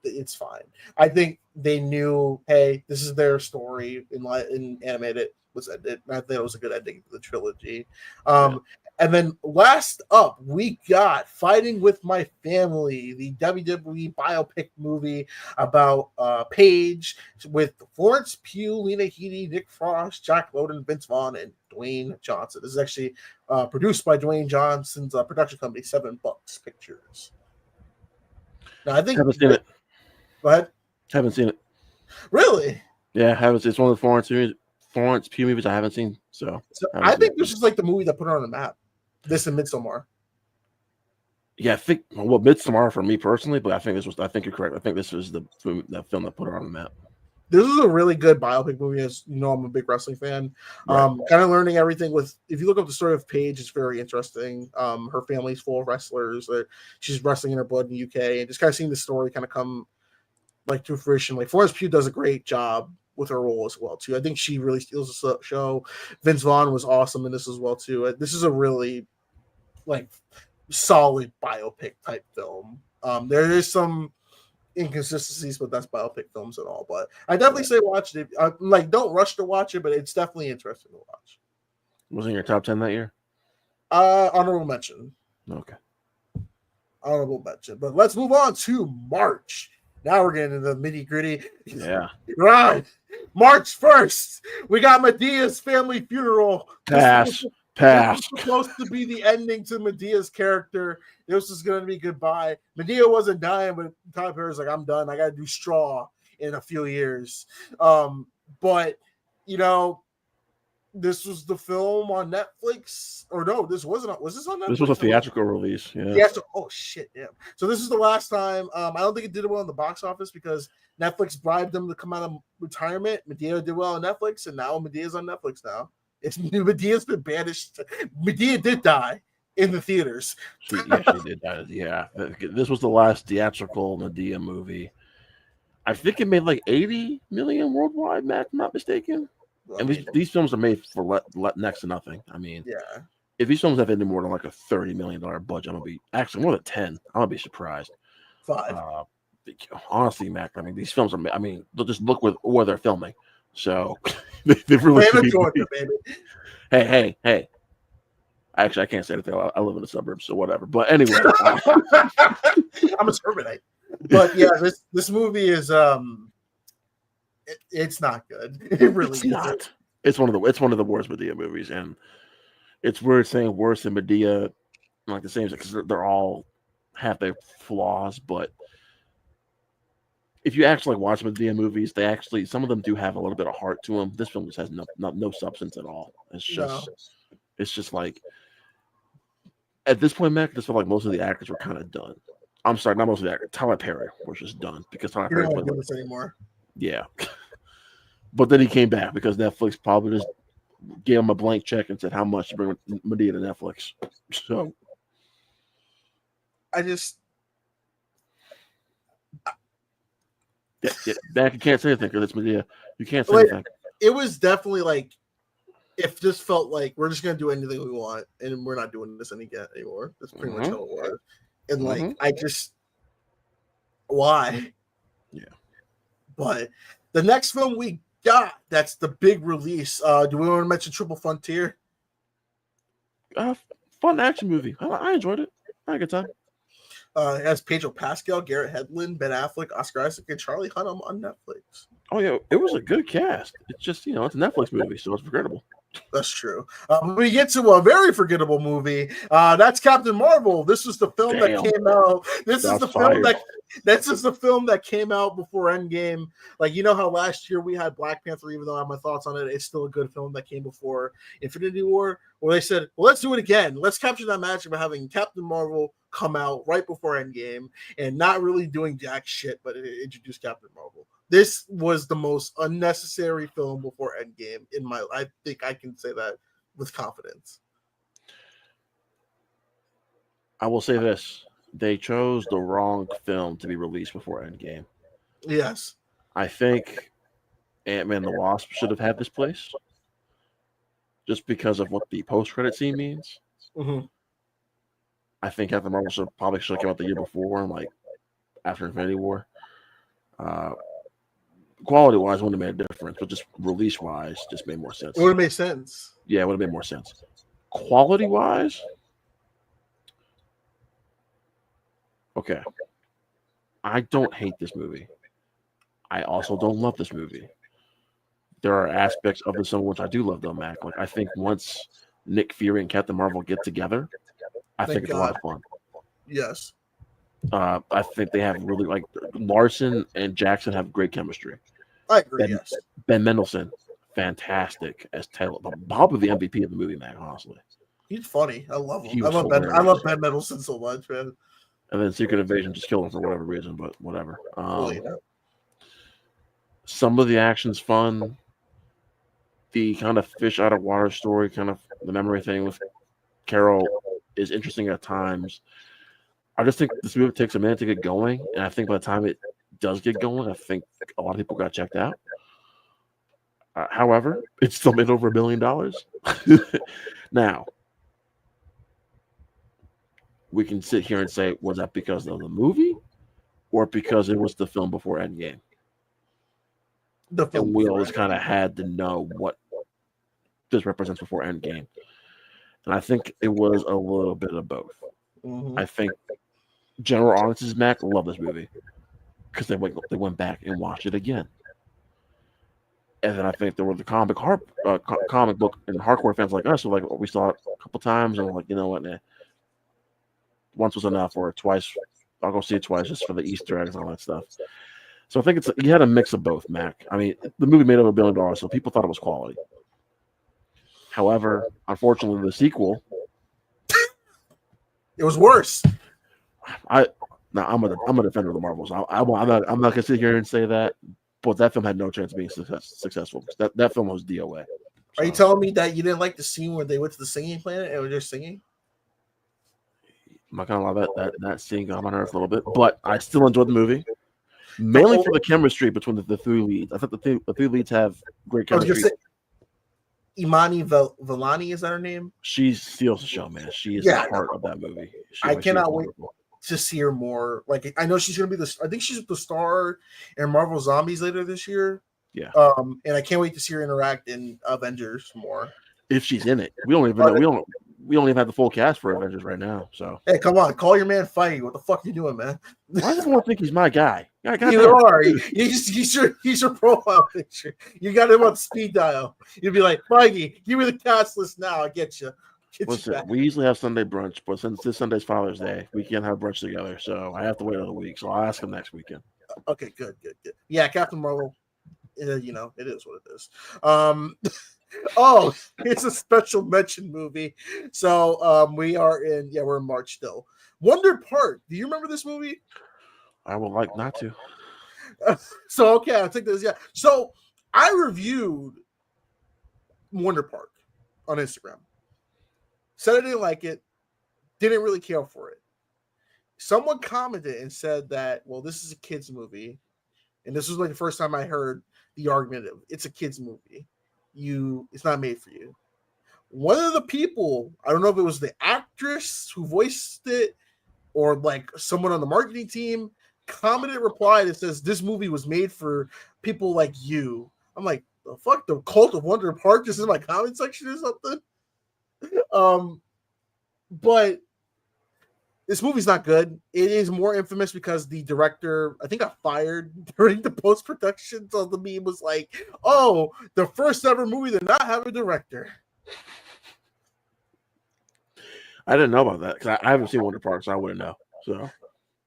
S3: it's fine. I think they knew, hey, this is their story in animated was ended. I think it was a good ending to the trilogy. And then last up, we got Fighting with My Family, the WWE biopic movie about Paige with Florence Pugh, Lena Headey, Nick Frost, Jack Lowden, Vince Vaughn, and Dwayne Johnson. This is actually produced by Dwayne Johnson's production company, 7 Bucks Pictures. Now, I think...
S4: Haven't seen it.
S3: Go ahead.
S4: Haven't seen it.
S3: Really?
S4: Yeah, haven't seen. It's one of the Florence Pugh movies I haven't seen. So
S3: I think this is like the movie that put her on the map. This and Midsommar.
S4: Yeah, I think Midsommar for me personally, but I think you're correct. I think this was that film that put her on the map.
S3: This is a really good biopic movie. As you know, I'm a big wrestling fan.
S4: Right.
S3: Kind of learning everything if you look up the story of Paige, it's very interesting. Her family's full of wrestlers. She's wrestling in her blood in the UK, and just kind of seeing the story kind of come like to fruition. Like Florence Pugh does a great job with her role as well too. I think she really steals the show. Vince Vaughn was awesome in this as well too. This is a really like solid biopic type film. There is some inconsistencies, but that's biopic films and all. But I definitely say watch it. Like don't rush to watch it, but it's definitely interesting to watch.
S4: Was it in your top 10 that year?
S3: Honorable mention.
S4: Okay.
S3: Honorable mention. But let's move on to March. Now we're getting into the nitty gritty.
S4: Yeah.
S3: Right. March 1st, we got Medea's family funeral.
S4: Pass.
S3: This was supposed to be the ending to Medea's character. This was going to be goodbye. Medea wasn't dying, but Tyler Perry's like, I'm done. I got to do Straw in a few years. But, this was the film on Netflix. Or no, this wasn't. Was this on Netflix?
S4: This was a theatrical release. Yeah.
S3: Yeah. Oh, shit. Damn. So this is the last time. I don't think it did well in the box office because Netflix bribed them to come out of retirement. Medea did well on Netflix, and now Medea's on Netflix now. Medea's been banished. Medea did die in the theaters.
S4: She did die. Yeah. This was the last theatrical Medea movie. I think it made like 80 million worldwide, Matt, if I'm not mistaken. And these films are made for next to nothing. I mean,
S3: yeah.
S4: If these films have any more than like a $30 million budget, I'm gonna be actually more than 10. I'm gonna be surprised.
S3: 5.
S4: Honestly, Mac, I mean, these films are. I mean, they'll just look where they're filming. So they really.
S3: Georgia, baby.
S4: Hey. Actually, I can't say anything. I live in the suburbs, so whatever. But anyway,
S3: I'm a suburbanite. But yeah, this movie is it's not good. It really
S4: it's not. It's one of the worst Medea movies, and it's weird saying worse than Medea, like the same because they're all have their flaws, but if you actually watch Medea movies, they actually some of them do have a little bit of heart to them. This film just has no substance at all. It's just like at this point, Mac, I just felt like most of the actors were kind of done. I'm sorry, not most of the actors. Tyler Perry was just done because Tyler Perry
S3: don't do this anymore.
S4: Yeah, but then he came back because Netflix probably just gave him a blank check and said how much to bring Medea to Netflix. So Mac, you can't say anything because it's Medea. You can't say anything.
S3: It was definitely like it just felt like we're just gonna do anything we want, and we're not doing this anymore. That's pretty much how it was. And like, why?
S4: Yeah.
S3: But the next film we got, that's the big release. Do we want to mention Triple Frontier?
S4: Fun action movie. I enjoyed it. I had a good time.
S3: It has Pedro Pascal, Garrett Hedlund, Ben Affleck, Oscar Isaac, and Charlie Hunnam on Netflix.
S4: Oh yeah, it was a good cast. It's just it's a Netflix movie, so it's forgettable.
S3: That's true. We get to a very forgettable movie. That's Captain Marvel. This was the film that came out. This is the film that came out before Endgame. Like, you know how last year we had Black Panther, even though I have my thoughts on it, it's still a good film that came before Infinity War. Well, they said, well, let's do it again. Let's capture that magic by having Captain Marvel come out right before Endgame and not really doing jack shit, but introduce Captain Marvel. This was the most unnecessary film before Endgame I think I can say that with confidence.
S4: I will say this. They chose the wrong film to be released before Endgame.
S3: Yes.
S4: I think Ant-Man the Wasp should have had this place just because of what the post-credit scene means.
S3: Mm-hmm.
S4: I think Captain Marvel should have come out the year before, like after Infinity War. Quality-wise, wouldn't have made a difference, but just release-wise, just made more sense.
S3: It would have made sense.
S4: Yeah, it would have made more sense. Quality-wise, okay. I don't hate this movie. I also don't love this movie. There are aspects of this film which I do love, though, Mac. Like, I think once Nick Fury and Captain Marvel get together, I think it's a lot of fun.
S3: Yes.
S4: I think they have really, like, Larson and Jackson have great chemistry.
S3: I agree, yes.
S4: Ben Mendelsohn, fantastic as Taylor. Probably the MVP of the movie, man, honestly.
S3: He's funny. I love him. I love Ben Mendelsohn so much, man.
S4: And then Secret Invasion just killed him for whatever reason, but whatever. Some of the action's fun. The kind of fish out of water story, kind of the memory thing with Carol is interesting at times. I just think this movie takes a minute to get going, and I think by the time it does get going, I think a lot of people got checked out. However, it still made over $1 billion. Now, we can sit here and say, was that because of the movie or because it was the film before Endgame? And we always kind of had to know what this represents before Endgame. And I think it was a little bit of both.
S3: Mm-hmm.
S4: I think general audiences, Mac, love this movie because they went back and watched it again. And then I think there were the comic book and hardcore fans like us, who like we saw it a couple times and we're like, you know what, nah. Once was enough, or twice. I'll go see it twice just for the Easter eggs and all that stuff. So I think you had a mix of both, Mac. I mean, the movie made over $1 billion, so people thought it was quality. However, unfortunately, the sequel,
S3: it was worse.
S4: I'm a defender of the Marvels. I'm not gonna sit here and say that, but that film had no chance of being successful. That film was DOA.
S3: So. Are you telling me that you didn't like the scene where they went to the singing planet and were just singing?
S4: I'm not gonna lie, that scene got on my nerves a little bit, but I still enjoyed the movie. Mainly for the chemistry between the three leads. I think the three leads have great chemistry.
S3: Imani Vellani, is that her name?
S4: She steals the show, man. She is the heart of that movie.
S3: I cannot wait to see her more. Like, I know she's going to be I think she's the star in Marvel Zombies later this year.
S4: Yeah.
S3: And I can't wait to see her interact in Avengers more.
S4: If she's in it. We don't even know. We don't even have the full cast for Avengers right now. So
S3: hey, come on, call your man Feige. What the fuck are you doing, man?
S4: Why does everyone think he's my guy?
S3: You are. He's your profile picture. You got him on speed dial. You'd be like, Feige, give me the cast list now. I'll get you.
S4: Listen, we usually have Sunday brunch, but since this Sunday's Father's Day, we can't have brunch together. So I have to wait another week. So I'll ask him next weekend.
S3: Okay, good. Yeah, Captain Marvel. You know, it is what it is. Oh, it's a special mention movie. So we're in March still. Wonder Park. Do you remember this movie?
S4: I would like not to.
S3: So okay, I'll take this. Yeah. So I reviewed Wonder Park on Instagram. Said I didn't like it, didn't really care for it. Someone commented and said that, well, this is a kids movie. And this was like the first time I heard the argument of it's a kids movie. It's not made for you. One of the people, I don't know if it was the actress who voiced it or like someone on the marketing team, commented, replied, and says this movie was made for people like you. I'm like, the fuck, the Cult of Wonder Park just in my comment section or something. But this movie's not good. It is more infamous because the director, I think, got fired during the post production. So the meme was like, "Oh, the first ever movie to not have a director."
S4: I didn't know about that because I haven't seen Wonder Park, so I wouldn't know. So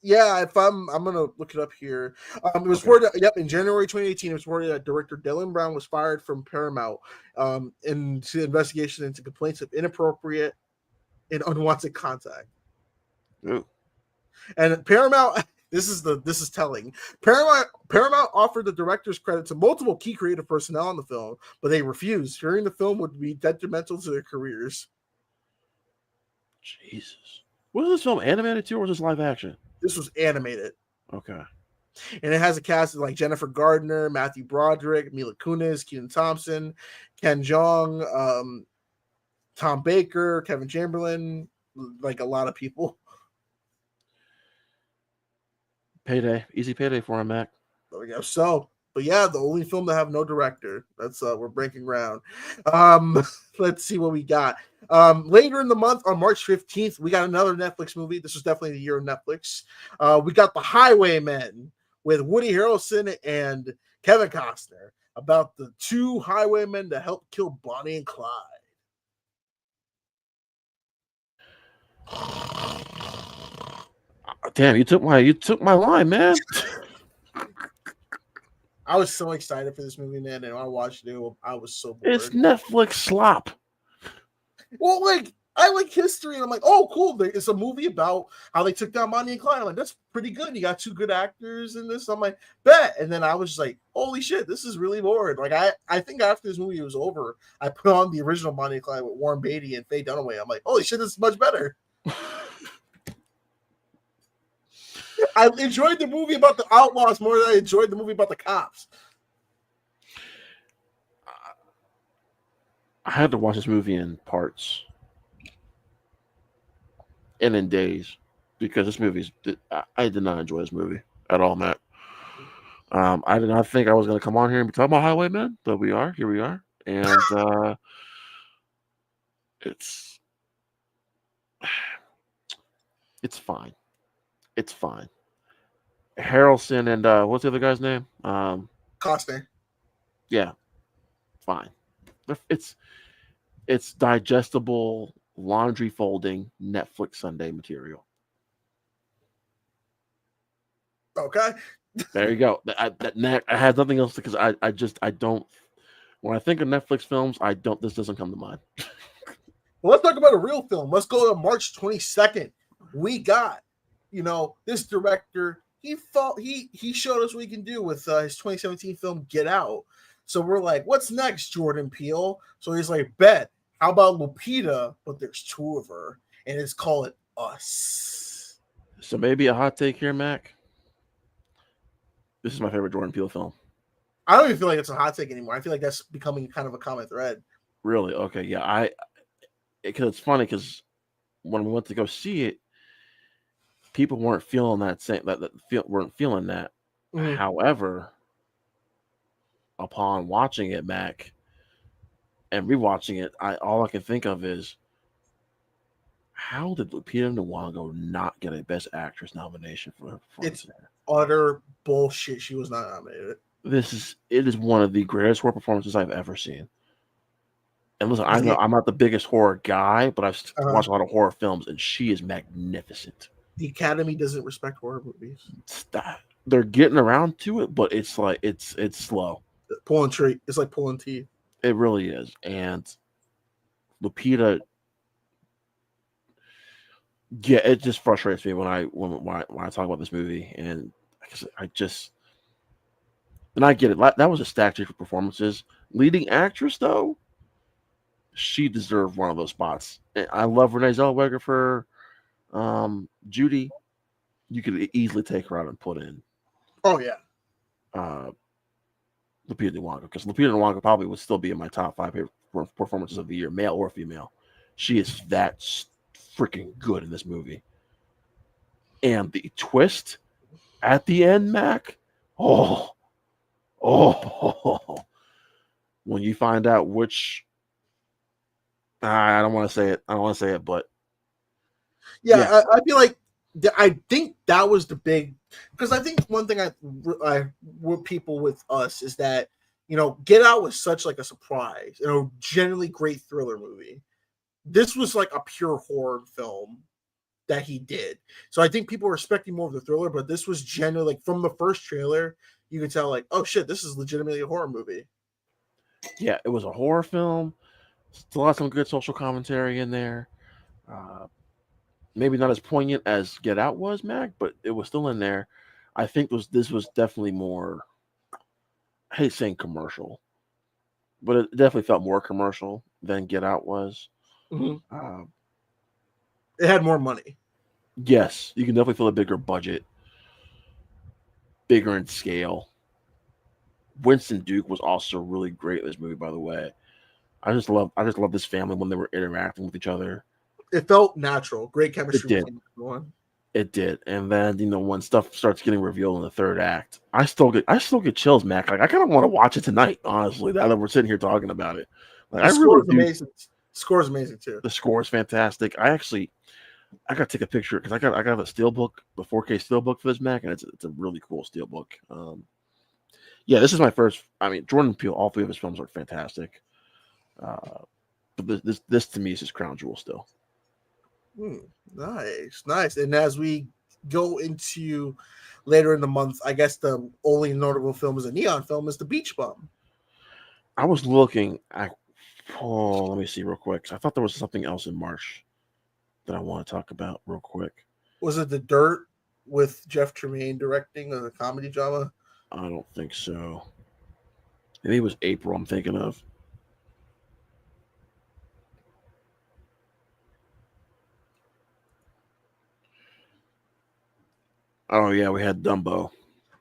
S3: yeah, if I'm gonna look it up here. It was reported, in January 2018. It was reported that director Dylan Brown was fired from Paramount into the investigation into complaints of inappropriate and unwanted contact.
S4: Ooh.
S3: And Paramount, this is telling. Paramount offered the director's credit to multiple key creative personnel on the film, but they refused, fearing the film would be detrimental to their careers.
S4: Jesus. Was this film animated too, or was this live action?
S3: This was animated.
S4: Okay.
S3: And it has a cast of like Jennifer Gardner, Matthew Broderick, Mila Kunis, Kenan Thompson, Ken Jeong, Tom Baker, Kevin Chamberlain, like a lot of people.
S4: Payday. Easy payday for him, Mac.
S3: There we go. So, but yeah, the only film to have no director. That's we're breaking ground. Let's see what we got. Later in the month, on March 15th, we got another Netflix movie. This was definitely the year of Netflix. We got The Highwaymen with Woody Harrelson and Kevin Costner about the two highwaymen that helped kill Bonnie and Clyde.
S4: Damn, you took my line, man.
S3: I was so excited for this movie, man, and I watched it. I was so bored.
S4: It's Netflix slop.
S3: Well, like, I like history, and I'm like, oh, cool. It's a movie about how they took down Bonnie and Clyde. I'm like, that's pretty good. You got two good actors in this. I'm like, bet. And then I was like, holy shit, this is really boring. Like, I think after this movie was over, I put on the original Bonnie and Clyde with Warren Beatty and Faye Dunaway. I'm like, holy shit, this is much better. I enjoyed the movie about the outlaws more than I enjoyed the movie about the cops.
S4: I had to watch this movie in parts and in days because this movie's. I did not enjoy this movie at all, Matt. I did not think I was going to come on here and be talking about Highwaymen, but we are. Here we are, and it's fine. It's fine. Harrelson and what's the other guy's name?
S3: Costner.
S4: Yeah, fine. It's digestible laundry folding Netflix Sunday material.
S3: Okay.
S4: There you go. I had nothing else because I don't. When I think of Netflix films, this doesn't come to mind.
S3: Well, let's talk about a real film. Let's go to March 22nd. We got, this director. He showed us what he can do with his 2017 film Get Out. So we're like, what's next, Jordan Peele? So he's like, bet. How about Lupita? But there's two of her, and it's called Us.
S4: So maybe a hot take here, Mac. This is my favorite Jordan Peele film.
S3: I don't even feel like it's a hot take anymore. I feel like that's becoming kind of a common thread.
S4: Really? Okay. Yeah. Because it's funny because when we went to go see it, people weren't feeling that weren't feeling that. Mm-hmm. However, upon watching it, Mac, and rewatching it, all I can think of is how did Lupita Nyong'o not get a Best Actress nomination for
S3: it's utter bullshit. She was not nominated.
S4: It is one of the greatest horror performances I've ever seen. And listen, I know I'm not the biggest horror guy, but I've watched a lot of horror films, and she is magnificent.
S3: The Academy doesn't respect horror movies.
S4: Stop. they're getting around to it, but it's like it's slow.
S3: Pulling tree. It's like pulling teeth.
S4: It really is. And Lupita, yeah, it just frustrates me when I talk about this movie, and I just and I get it. That was a stacked year for performances. Leading actress though, she deserved one of those spots. And I love Renee Zellweger for Judy. You could easily take her out and put in
S3: Oh yeah.
S4: uh, Lupita Nyong'o, because Lupita Nyong'o probably would still be in my top 5 performances of the year, male or female. She is that freaking good in this movie. And the twist at the end, Mac, oh, when you find out which, I don't want to say it. I don't want to say it, but
S3: Yeah,
S4: yeah.
S3: I feel like I think that was the big, because I think one thing I with people with us is that, you know, Get Out was such like a surprise, you know, generally great thriller movie. This was like a pure horror film that he did. So I think people were expecting more of the thriller, but this was generally like from the first trailer, you could tell like, oh shit, this is legitimately a horror movie.
S4: Yeah, it was a horror film. Still had some good social commentary in there. Maybe not as poignant as Get Out was, Mac, but it was still in there. I think this was definitely more. I hate saying commercial, but it definitely felt more commercial than Get Out was.
S3: Mm-hmm.
S4: Uh,
S3: It had more money.
S4: yes, you can definitely feel a bigger budget, bigger in scale. Winston Duke was also really great in this movie, by the way. I just love this family when they were interacting with each other.
S3: It felt natural. Great
S4: It
S3: chemistry
S4: did.
S3: between everyone.
S4: It did. And then, when stuff starts getting revealed in the third act, I still get chills, Mac. Like I kind of want to watch it tonight, honestly, now that we're sitting here talking about it. Like
S3: The
S4: I
S3: score
S4: really
S3: is
S4: do.
S3: amazing. The score is amazing too.
S4: The score is fantastic. I got to take a picture because I got a steelbook, the 4K steelbook for this, Mac, and it's a really cool steelbook. Yeah, this is my first. I mean, Jordan Peele, all 3 of his films are fantastic. But this to me is his crown jewel still.
S3: Nice. And as we go into later in the month, I guess the only notable film is a neon film is The Beach Bum.
S4: I was looking at. Oh, let me see real quick. 'Cause I thought there was something else in March that I want to talk about real quick.
S3: Was it The Dirt with Jeff Tremaine directing as a comedy drama?
S4: I don't think so. Maybe it was April I'm thinking of. Oh yeah, we had Dumbo.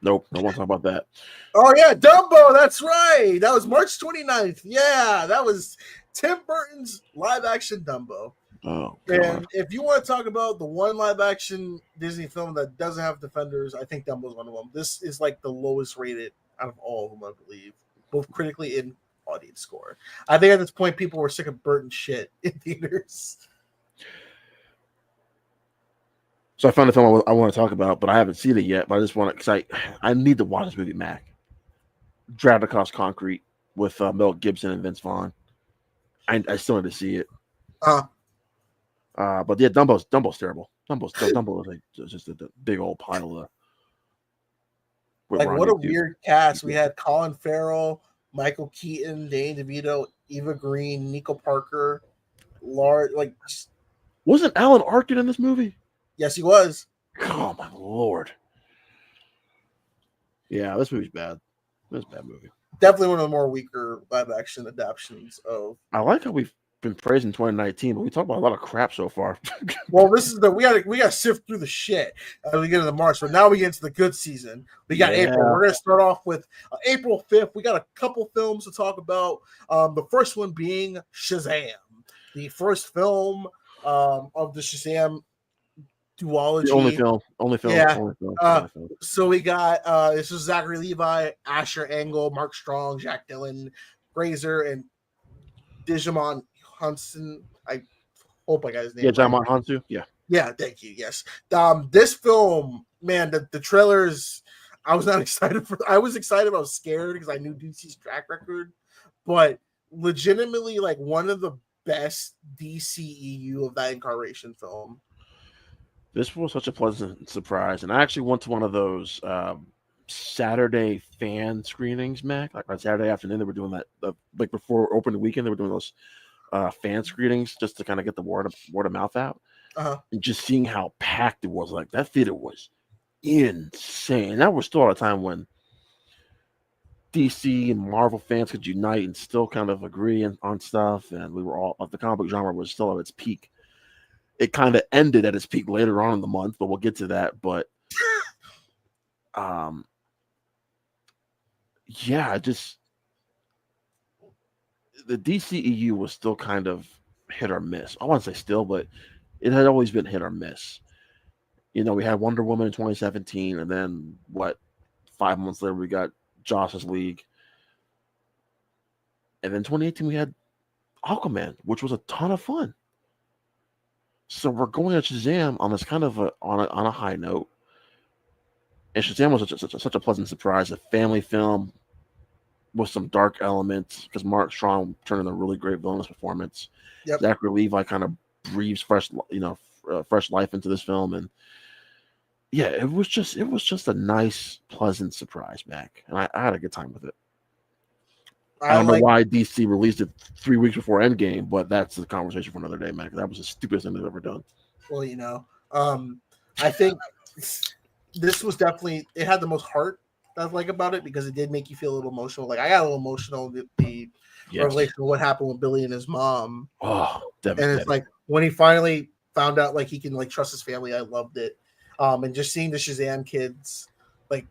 S4: Nope, don't want to talk about that.
S3: Oh yeah, Dumbo, that's right. That was March 29th. Yeah, that was Tim Burton's live action Dumbo.
S4: Oh god.
S3: And if you want to talk about the one live action Disney film that doesn't have Defenders, I think Dumbo's one of them. This is like the lowest rated out of all of them, I believe, both critically and audience score. I think at this point people were sick of Burton shit in theaters.
S4: So I found a film I want to talk about, but I haven't seen it yet. But I just want to, because I need to watch this movie, Mac. Dragged Across Concrete with Mel Gibson and Vince Vaughn. I still need to see it. But yeah, Dumbo's terrible. Dumbo is like just a big old pile of.
S3: Like what a weird cast. We had Colin Farrell, Michael Keaton, Danny DeVito, Eva Green, Nico Parker, Laura. Like,
S4: wasn't Alan Arkin in this movie?
S3: Yes, he was.
S4: Oh my lord! Yeah, this movie's bad. This is a bad movie.
S3: Definitely one of the more weaker live action adaptations of.
S4: I like how we've been praising 2019, but we talked about a lot of crap so far.
S3: Well, this is we gotta sift through the shit as we get into March. But now we get into the good season. We got April. We're gonna start off with April 5th. We got a couple films to talk about. The first one being Shazam, the first film of the Shazam duology.
S4: The only film.
S3: Yeah.
S4: Only film.
S3: So we got this is Zachary Levi, Asher Engel, Mark Strong, Jack Dylan, Grazer, and Digimon Hansen. I hope I got his name.
S4: Yeah, Digimon Hansu. Yeah.
S3: Yeah, thank you. Yes. This film, man, the trailers, I was not excited for. I was excited, but I was scared because I knew DC's track record. But legitimately, like, one of the best DCEU of that incarnation film.
S4: This was such a pleasant surprise, and I actually went to one of those Saturday fan screenings, Mac. Like on Saturday afternoon, they were doing that. Like before opening weekend, they were doing those fan screenings just to kind of get the word of mouth out,
S3: Uh-huh.
S4: and just seeing how packed it was. Like that theater was insane. That was still at a time when DC and Marvel fans could unite and still kind of agree on stuff, and we were all the comic book genre was still at its peak. It kind of ended at its peak later on in the month, but we'll get to that. But um, yeah, just the DCEU was still kind of hit or miss. I want to say still, but it had always been hit or miss. You know, we had Wonder Woman in 2017, and then 5 months later we got Justice League, and then 2018 we had Aquaman, which was a ton of fun. So we're going at Shazam on this kind of on a high note, and Shazam was such a pleasant surprise. A family film with some dark elements because Mark Strong turned in a really great villainous performance.
S3: Yep.
S4: Zachary Levi kind of breathes fresh life into this film, and yeah, it was just a nice, pleasant surprise, Mac, and I had a good time with it. I don't know why DC released it 3 weeks before Endgame, but that's the conversation for another day, Mac. That was the stupidest thing they've ever done.
S3: Well, I think this was definitely, it had the most heart I like about it because it did make you feel a little emotional. Like I got a little emotional with the revelation of what happened with Billy and his mom.
S4: Oh,
S3: devastating. And it's like when he finally found out like he can like trust his family, I loved it. And just seeing the Shazam kids like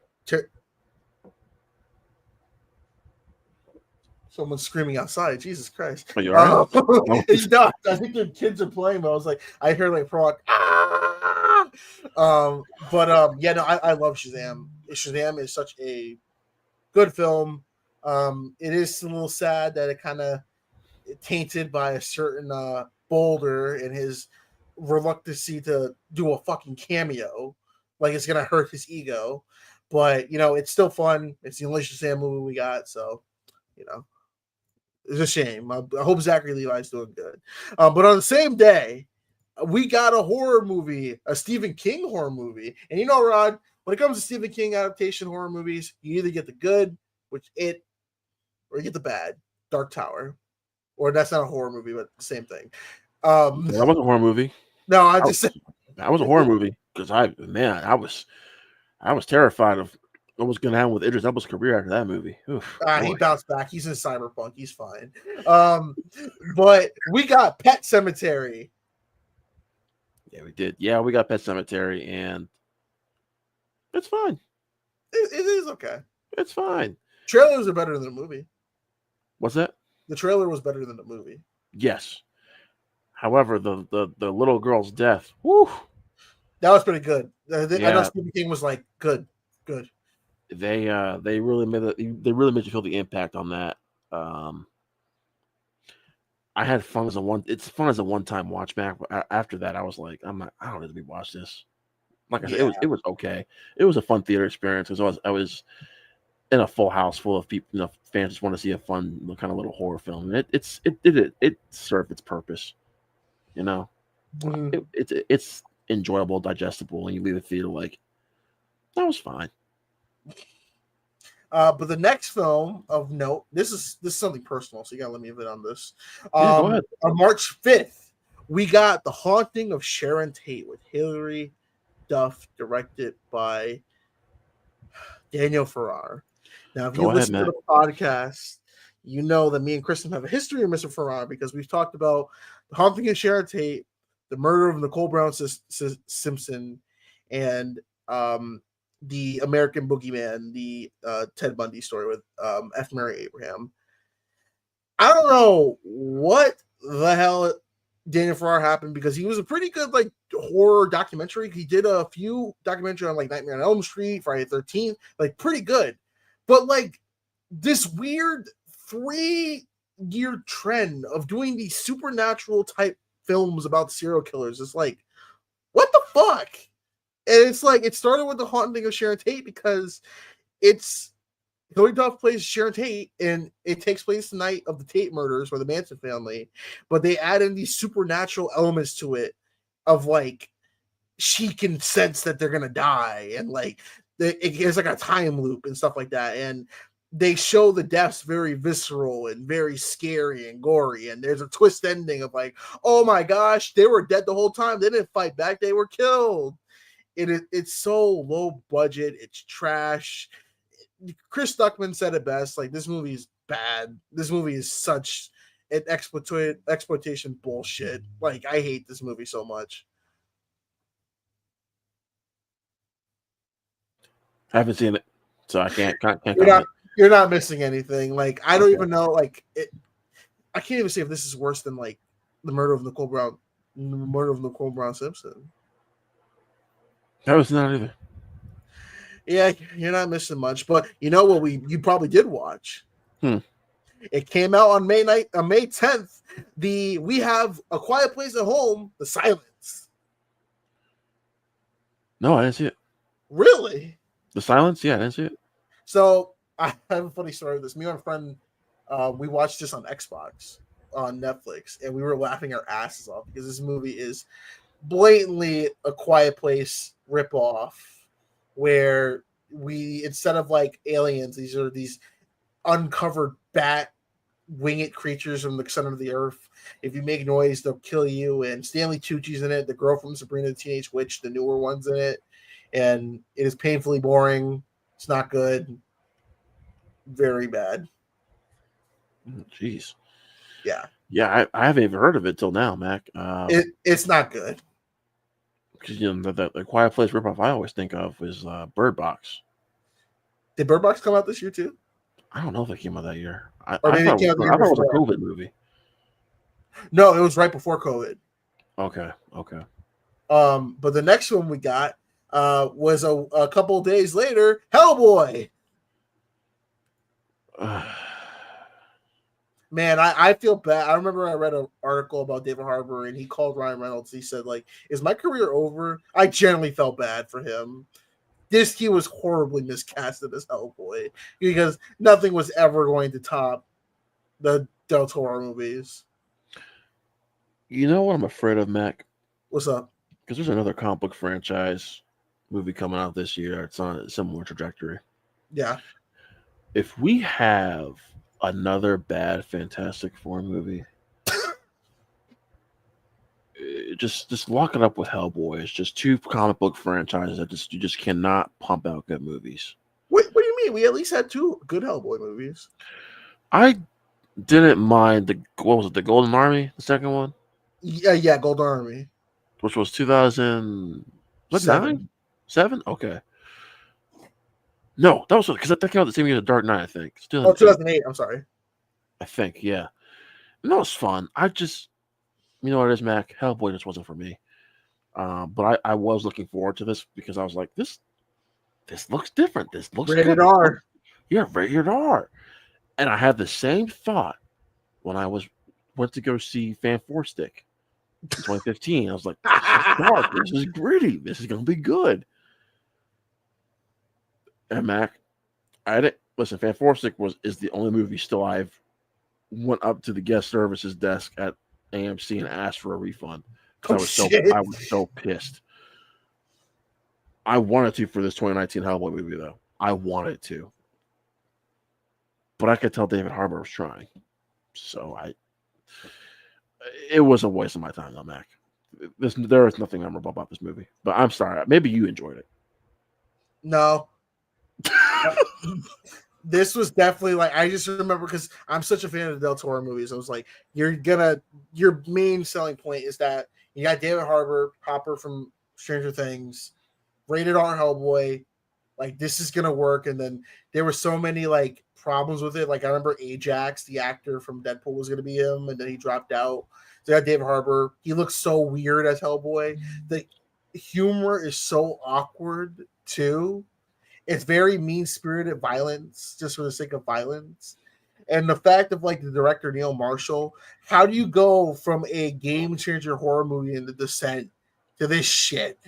S3: someone's screaming outside. Jesus Christ.
S4: Are you all right?
S3: No, I think their kids are playing, but I was like, I heard like frog. Ah! Yeah, no, I love Shazam. Shazam is such a good film. It is a little sad that it kind of tainted by a certain Boulder and his reluctancy to do a fucking cameo. Like it's gonna hurt his ego. But it's still fun. It's the only Shazam movie we got, so it's a shame. I hope Zachary Levi's doing good. But on the same day, we got a horror movie, a Stephen King horror movie. And Rod, when it comes to Stephen King adaptation horror movies, you either get the good, which It, or you get the bad, Dark Tower. Or that's not a horror movie, but the same thing.
S4: That wasn't a horror movie.
S3: No, I just said
S4: that was a horror movie because I was terrified of what was going to happen with Idris Elba's career after that movie.
S3: He bounced back. He's in Cyberpunk. He's fine. But we got Pet Sematary.
S4: Yeah, we did. Yeah, we got Pet Sematary, and it's fine.
S3: It is okay.
S4: It's fine.
S3: Trailers are better than the movie.
S4: What's that?
S3: The trailer was better than the movie.
S4: Yes. However, the little girl's death, woo,
S3: that was pretty good. I know Stephen King was like, good.
S4: They really made you feel the impact on that. I had fun it's fun as a one-time watch back, but after that I was like, I don't need to watch this. Like I said, it was okay. It was a fun theater experience because I was in a full house full of people, fans just want to see a fun kind of little horror film. And it served its purpose. It's enjoyable, digestible, and you leave the theater like that was fine.
S3: But the next film of note, this is something personal, so you gotta let me in on this.
S4: Go ahead.
S3: On March 5th, we got The Haunting of Sharon Tate with Hilary Duff, directed by Daniel Farrar. Now, if you listen to the podcast, you know that me and Kristen have a history of Mr. Farrar because we've talked about The Haunting of Sharon Tate, the murder of Nicole Brown Simpson, and the American Boogeyman, the Ted Bundy story with F. Murray Abraham. I don't know what the hell Daniel Farrar happened because he was a pretty good like horror documentary. He did a few documentaries on like Nightmare on Elm Street, Friday the 13th, like pretty good. But like this weird 3-year trend of doing these supernatural type films about serial killers is like, what the fuck? And it's like it started with The Haunting of Sharon Tate because it's Hilary Duff plays Sharon Tate, and it takes place the night of the Tate murders or the Manson family, but they add in these supernatural elements to it of like she can sense that they're gonna die, and like it's like a time loop and stuff like that. And they show the deaths very visceral and very scary and gory. And there's a twist ending of like, oh my gosh, they were dead the whole time. They didn't fight back. They were killed. It's so low budget. It's trash. Chris Stuckman said it best. Like, this movie is bad. This movie is such an exploitation bullshit. Like, I hate this movie so much.
S4: I haven't seen it, so I can't
S3: You're not missing anything. Like, I don't even know. Like, I can't even say if this is worse than like the murder of Nicole Brown Simpson.
S4: I haven't seen that either.
S3: Yeah, you're not missing much. But you know what? You probably did watch. It came out on May 10th. We have A Quiet Place at Home, The Silence.
S4: No, I didn't see it.
S3: Really?
S4: The Silence? Yeah, I didn't see it.
S3: So I have a funny story with this. Me and my friend, we watched this on Xbox on Netflix, and we were laughing our asses off because this movie is blatantly A Quiet Place ripoff, where we, instead of like aliens, these are these uncovered bat winged creatures from the center of the earth. If you make noise, they'll kill you. And Stanley Tucci's in it, the girl from Sabrina the Teenage Witch, the newer one's in it, and it is painfully boring. It's not good. Very bad.
S4: Jeez.
S3: Yeah,
S4: I haven't even heard of it till now, Mac.
S3: It's not good.
S4: Because the Quiet Place ripoff I always think of is Bird Box.
S3: Did Bird Box come out this year too?
S4: I don't know if it came out that year. I
S3: Or
S4: thought
S3: maybe it came out the year
S4: it was a
S3: before.
S4: COVID movie.
S3: No, it was right before COVID.
S4: Okay.
S3: But the next one we got was a couple days later, Hellboy. Man, I feel bad. I remember I read an article about David Harbour, and he called Ryan Reynolds. He said, like, is my career over? I generally felt bad for him. He was horribly miscasted as Hellboy because nothing was ever going to top the Del Toro movies.
S4: You know what I'm afraid of, Mac?
S3: What's up?
S4: Because there's another comic book franchise movie coming out this year. It's on a similar trajectory.
S3: Yeah.
S4: If we have another bad Fantastic Four movie, just lock it up with Hellboy. It's just two comic book franchises that you just cannot pump out good movies.
S3: What do you mean? We at least had two good Hellboy movies.
S4: I didn't mind the Golden Army, the second one?
S3: Yeah, Golden Army.
S4: Which was 2007? 7? Okay. No, that was because that came out the same year as Dark Knight, I think.
S3: 2008. I'm sorry.
S4: I think, yeah. And that was fun. You know what it is, Mac? Hellboy just wasn't for me. But I was looking forward to this because I was like, this looks different. This looks
S3: Rated
S4: good.
S3: R.
S4: Yeah, rated R. And I had the same thought when I went to go see Fan Four Stick in 2015. I was like, this is dark. This is gritty. This is gonna be good. And Mac, I didn't listen. Fan Four Stick is the only movie still I've went up to the guest services desk at AMC and asked for a refund because I was so pissed. I wanted to for this 2019 Hellboy movie though. I wanted to, but I could tell David Harbour was trying. So it was a waste of my time though, Mac. There is nothing memorable about this movie. But I'm sorry. Maybe you enjoyed it.
S3: No. This was definitely like, I just remember because I'm such a fan of the Del Toro movies. I was like, your main selling point is that you got David Hopper from Stranger Things, rated R Hellboy. Like, this is gonna work. And then there were so many like problems with it. Like, I remember Ajax, the actor from Deadpool, was gonna be him, and then he dropped out. So I got David Harbour. He looks so weird as Hellboy. The humor is so awkward too. It's very mean-spirited violence just for the sake of violence. And the fact of like the director Neil Marshall, how do you go from a game-changer horror movie in The Descent to this shit?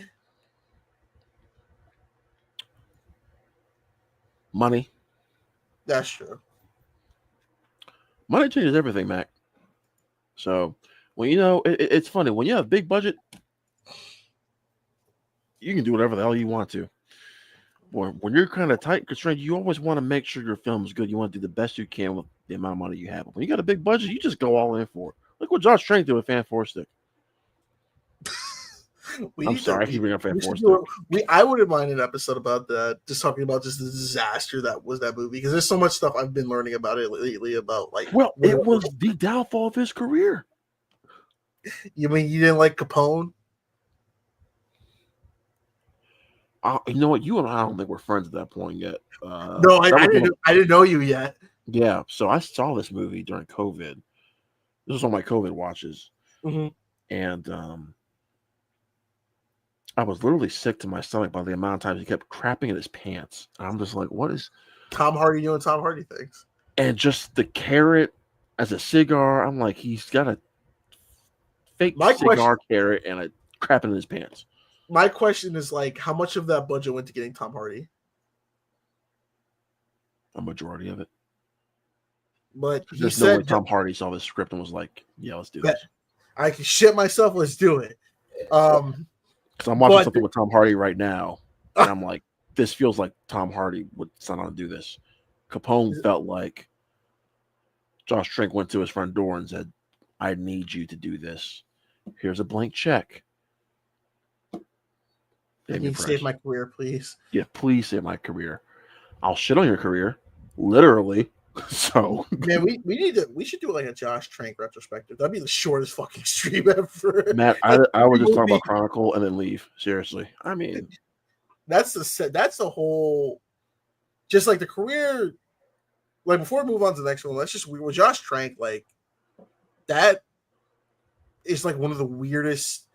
S4: Money.
S3: That's true.
S4: Money changes everything, Mac. So, it's funny when you have a big budget, you can do whatever the hell you want to. When you're kind of tight constrained, you always want to make sure your film is good. You want to do the best you can with the amount of money you have. But when you got a big budget, you just go all in for it. Look what Josh Trank did with Fan Four Stick. I'm sorry, I keep bringing up Fan Four Stick.
S3: I wouldn't mind an episode about that, just talking about just the disaster that was that movie, because there's so much stuff I've been learning about it lately about like.
S4: Well, it was the downfall of his career.
S3: You mean you didn't like Capone?
S4: You know what? You and I don't think we're friends at that point yet.
S3: No, I didn't know you yet.
S4: Yeah, so I saw this movie during COVID. This was on my COVID watches, and I was literally sick to my stomach by the amount of times he kept crapping in his pants. I'm just like, what is
S3: Tom Hardy doing Tom Hardy things?
S4: And just the carrot as a cigar. I'm like, he's got a fake cigar carrot and a crapping in his pants.
S3: My question is, like, how much of that budget went to getting Tom Hardy?
S4: A majority of it.
S3: But he
S4: There's
S3: said
S4: no way Tom Hardy saw this script and was like, yeah, let's do this.
S3: I can shit myself. Let's do it.
S4: Because I'm watching something with Tom Hardy right now, and I'm like, this feels like Tom Hardy would sign on to do this. Capone felt like Josh Trank went to his front door and said, I need you to do this. Here's a blank check.
S3: Can you save my career, please?
S4: Yeah, please save my career. I'll shit on your career, literally. So,
S3: man, we should do like a Josh Trank retrospective. That'd be the shortest fucking stream ever.
S4: Matt, I would just talk about Chronicle and then leave. Seriously, I mean,
S3: that's the whole, just like the career. Like, before we move on to the next one, let's just with Josh Trank, like, that is like one of the weirdest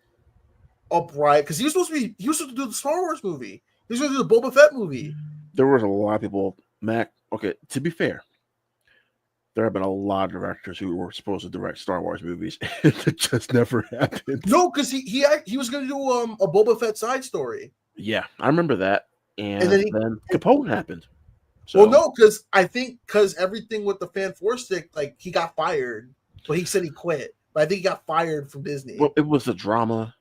S3: upright, because he was supposed to do the Star Wars movie. He was going to do the Boba Fett movie.
S4: There was a lot of people, Mac. Okay, to be fair, there have been a lot of directors who were supposed to direct Star Wars movies. It just never happened.
S3: No, because he was going to do a Boba Fett side story.
S4: Yeah, I remember that. And then Capone happened. So,
S3: well, no, because everything with the Fan Four Stick, like, he got fired. But he said he quit. But I think he got fired from Disney.
S4: Well, it was a drama.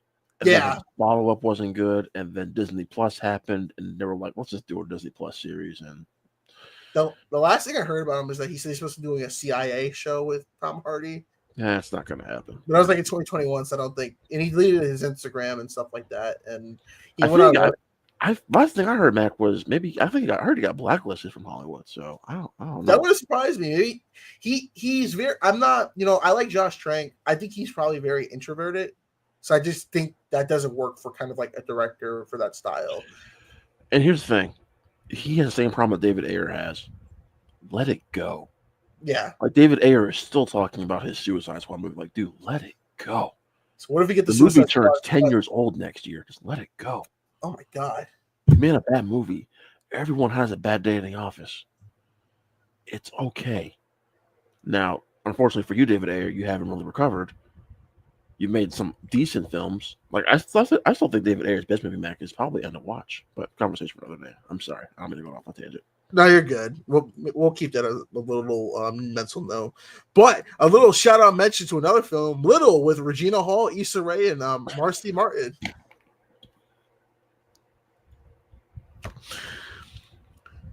S4: And then follow up wasn't good, and then Disney Plus happened, and they were like, "Let's just do a Disney Plus series." And
S3: the last thing I heard about him was that he said he's supposed to be doing a CIA show with Tom Hardy.
S4: Yeah, it's not going to happen.
S3: But I was like in 2021, so I don't think. And he deleted his Instagram and stuff like that. And he
S4: went on. Last thing I heard, Mac, was I heard he got blacklisted from Hollywood. So I don't know.
S3: That would have surprised me. Maybe he's very. I'm not. I like Josh Trank. I think he's probably very introverted. So I just think that doesn't work for kind of like a director for that style.
S4: And here's the thing. He has the same problem that David Ayer has. Let it go.
S3: Yeah.
S4: Like, David Ayer is still talking about his Suicide Squad movie. Like, dude, let it go.
S3: So what if we get
S4: the movie turns 10 years old next year? Just let it go.
S3: Oh my God.
S4: You made a bad movie. Everyone has a bad day in the office. It's okay. Now, unfortunately for you, David Ayer, you haven't really recovered. You made some decent films. Like, I still think David Ayer's best movie, Mac, is probably End of Watch. But conversation for another day. I'm sorry. I'm going to go off on a tangent.
S3: No, you're good. We'll keep that a little mental note. But a little shout out mention to another film, Little, with Regina Hall, Issa Rae, and Marcy Martin.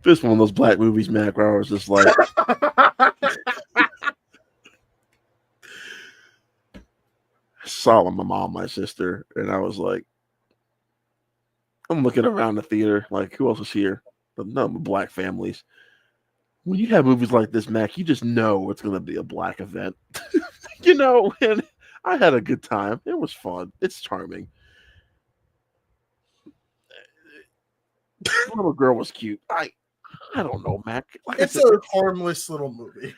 S4: This one of those black movies, Mac, where I was just like, I saw my mom, my sister, and I was like, I'm looking around the theater, like, who else is here? But none of the black families. When you have movies like this, Mac, you just know it's going to be a black event. And I had a good time. It was fun. It's charming. The little girl was cute. I don't know, Mac. Like
S3: it's a harmless little movie.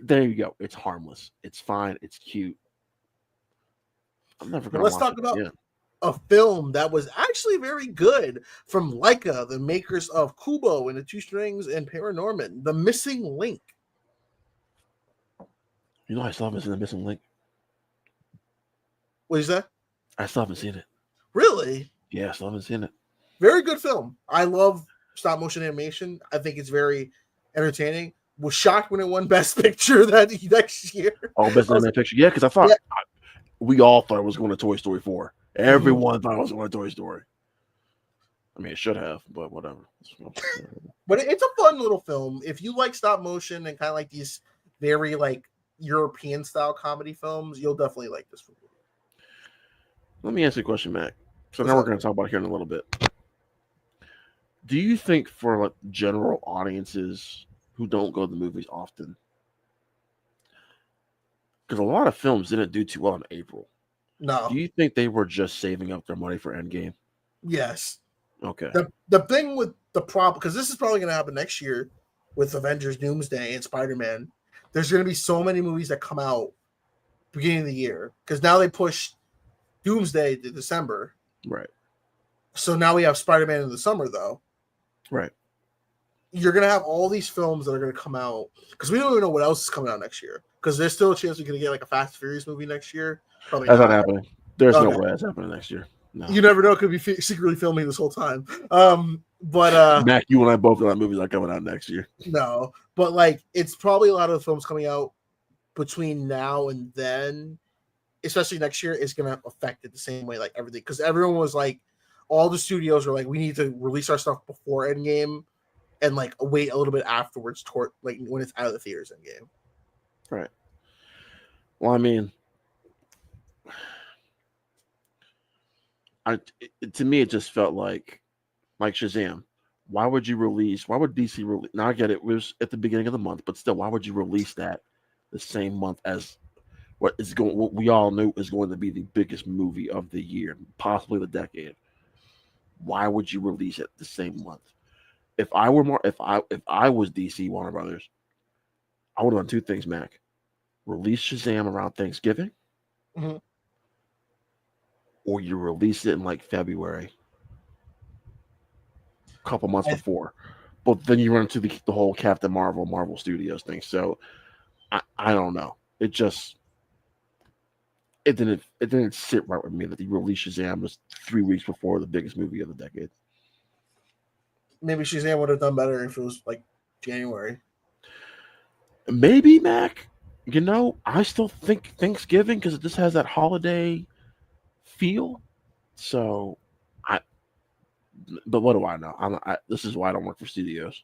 S4: There you go. It's harmless. It's fine. It's cute. I'm never going to.
S3: Let's talk about a film that was actually very good from Leica, the makers of Kubo and the Two Strings and Paranorman, The Missing Link.
S4: I still haven't seen The Missing Link.
S3: What is that?
S4: I still haven't seen it.
S3: Really?
S4: Yeah, I still haven't seen it.
S3: Very good film. I love stop motion animation. I think it's very entertaining. Was shocked when it won Best Picture that next year.
S4: Oh, Best Animated Picture. Yeah, because I thought we all thought it was going to Toy Story 4. Everyone thought it was going to Toy Story. I mean, it should have, but whatever.
S3: But it's a fun little film. If you like stop motion and kind of like these very like European style comedy films, you'll definitely like this movie.
S4: Let me ask you a question, Mac. So
S3: What's
S4: now we're
S3: up?
S4: going to talk about it here in a little bit. Do you think for like general audiences who don't go to the movies often, because a lot of films didn't do too well in April,
S3: No.
S4: do you think they were just saving up their money for Endgame?
S3: Yes.
S4: Okay.
S3: The thing with the problem, because this is probably going to happen next year with Avengers Doomsday and Spider-Man, there's going to be so many movies that come out beginning of the year, because now they pushed Doomsday to December.
S4: Right.
S3: So now we have Spider-Man in the summer, though.
S4: Right.
S3: You're going to have all these films that are going to come out, because we don't even know what else is coming out next year, because there's still a chance we're going to get like a Fast and Furious movie next year. Probably
S4: That's
S3: not.
S4: not happening. There's no
S3: Okay.
S4: way that's happening next year. No.
S3: You never know. It could be secretly filming this whole time. But
S4: Mac, you and I both know that movies are coming out next year.
S3: no. But like, it's probably a lot of the films coming out between now and then, especially next year, is going to affect it the same way, like everything. Because everyone was like, all the studios were like, we need to release our stuff before Endgame, and like wait a little bit afterwards, toward like when it's out of the theaters Endgame.
S4: Right. Well, I mean, to me, it just felt like Shazam. Why would DC release? Now I get it was at the beginning of the month, but still, why would you release that the same month as what we all knew is going to be the biggest movie of the year, possibly the decade? Why would you release it the same month? If I was DC Warner Brothers, I would have done two things, Mac. Release Shazam around Thanksgiving, or you release it in like February, a couple months before. But then you run into the whole Captain Marvel Studios thing. So I don't know. It didn't sit right with me that you released Shazam just 3 weeks before the biggest movie of the decade.
S3: Maybe Shazam would have done better if it was like January.
S4: Maybe, Mac. You know, I still think Thanksgiving because it just has that holiday feel. So, but what do I know? This is why I don't work for studios.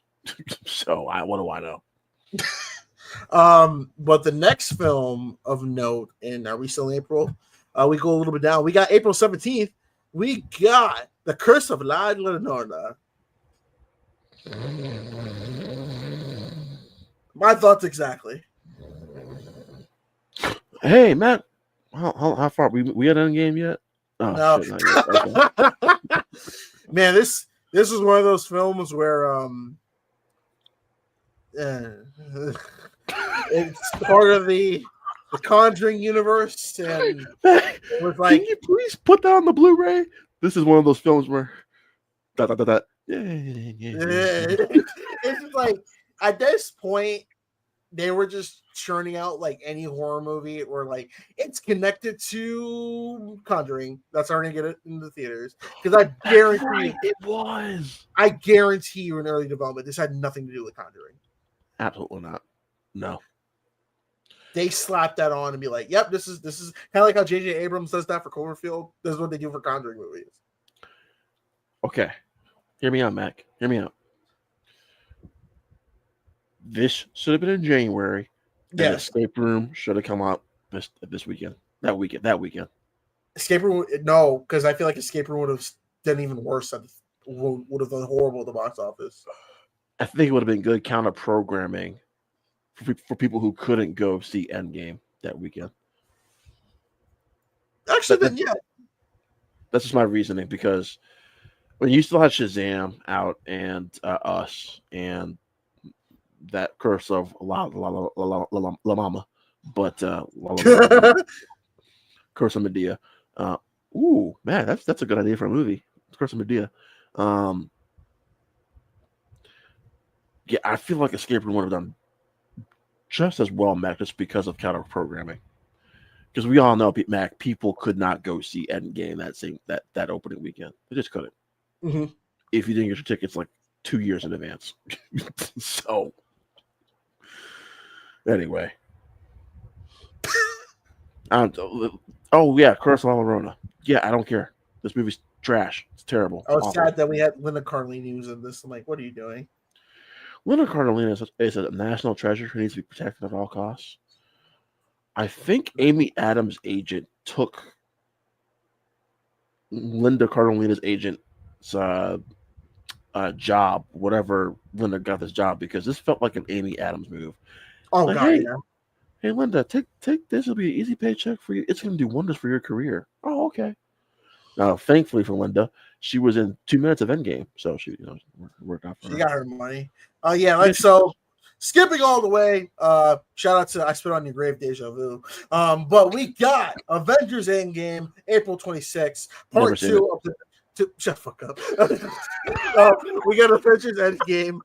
S4: So, what do I know?
S3: But the next film of note, and are we still in April? We go a little bit down. We got April 17th. We got The Curse of La Llorona. My thoughts exactly.
S4: Hey, Matt, how far we had Endgame yet? Oh,
S3: No.
S4: shit, not yet. Okay.
S3: Man, this is one of those films where it's part of the Conjuring universe, and it was like,
S4: can you please put that on the Blu-ray? This is one of those films where yeah.
S3: it's just like at this point they were just churning out like any horror movie or like it's connected to Conjuring that's already gonna get it in the theaters, because I guarantee
S4: it was.
S3: I guarantee you in early development this had nothing to do with Conjuring.
S4: Absolutely not. No.
S3: They slapped that on and be like, yep, this is kind of like how J.J. Abrams does that for Cloverfield. This is what they do for Conjuring movies.
S4: Okay. Hear me out, Mac. Hear me out. This should have been in January.
S3: Yes.
S4: Escape Room should have come out this weekend. That weekend.
S3: Escape Room, no, because I feel like Escape Room would have done even worse. Would have done horrible at the box office.
S4: I think it would have been good counter programming for people who couldn't go see Endgame that weekend.
S3: Actually, then yeah.
S4: That's just my reasoning, because when you still had Shazam out and Us and that Curse of La Mama, but Curse of Medea. Ooh, man, that's a good idea for a movie. Curse of Medea. Yeah, I feel like Escape Room would have done just as well, Mac, just because of counter programming. Because we all know, Mac, people could not go see Endgame that opening weekend. They just couldn't.
S3: Mm-hmm.
S4: If you didn't get your tickets like 2 years in advance. So, anyway. Oh, yeah, Curse of La Llorona. Yeah, I don't care. This movie's trash. It's terrible.
S3: I
S4: It's
S3: was
S4: awful.
S3: sad that we had Linda Cardellini was in this. I'm like, what are you doing?
S4: Linda Cardellini is a national treasure who needs to be protected at all costs. I think Amy Adams' agent took Linda Cardellini's agent's job, whatever Linda got this job, because this felt like an Amy Adams move.
S3: Oh
S4: Like,
S3: god,
S4: hey,
S3: yeah.
S4: hey, Linda, take this. Will be an easy paycheck for you. It's going to do wonders for your career. Oh, okay. Now, thankfully for Linda, she was in 2 minutes of Endgame, so she, worked out for
S3: She
S4: her.
S3: got her money. So skipping all the way, shout out to I Spit on Your Grave, Deja Vu. But we got Avengers Endgame, April 26th,
S4: Never
S3: part
S4: seen
S3: 2 of the shut the fuck up. We got Avengers Endgame,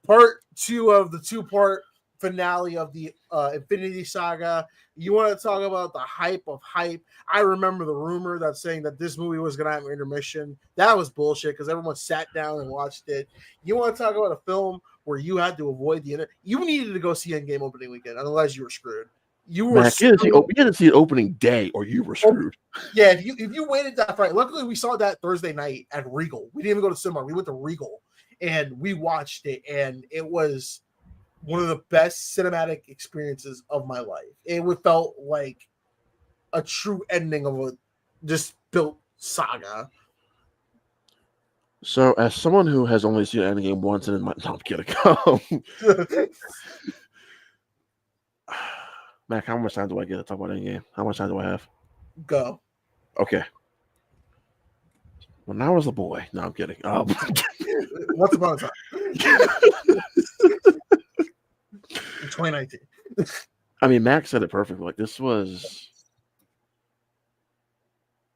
S3: part 2 of the 2-part finale of the Infinity Saga. You want to talk about the hype of hype? I remember the rumor that's saying that this movie was going to have an intermission. That was bullshit because everyone sat down and watched it. You want to talk about a film where you had to avoid you needed to go see Endgame opening weekend, otherwise you were screwed. You were
S4: Mac, you didn't see it opening day, or you were screwed.
S3: Yeah, if you waited that Friday, luckily we saw that Thursday night at Regal. We didn't even go to cinema. We went to Regal and we watched it, and it was one of the best cinematic experiences of my life. It felt like a true ending of a just built saga.
S4: So, as someone who has only seen Endgame once and in my no, I'm kidding. Mac, how much time do I get to talk about Endgame? How much time do I have?
S3: Go.
S4: Okay. When I was a boy, no, I'm kidding.
S3: Once upon a time. In 2019.
S4: I mean, Mac said it perfectly. Like, this was.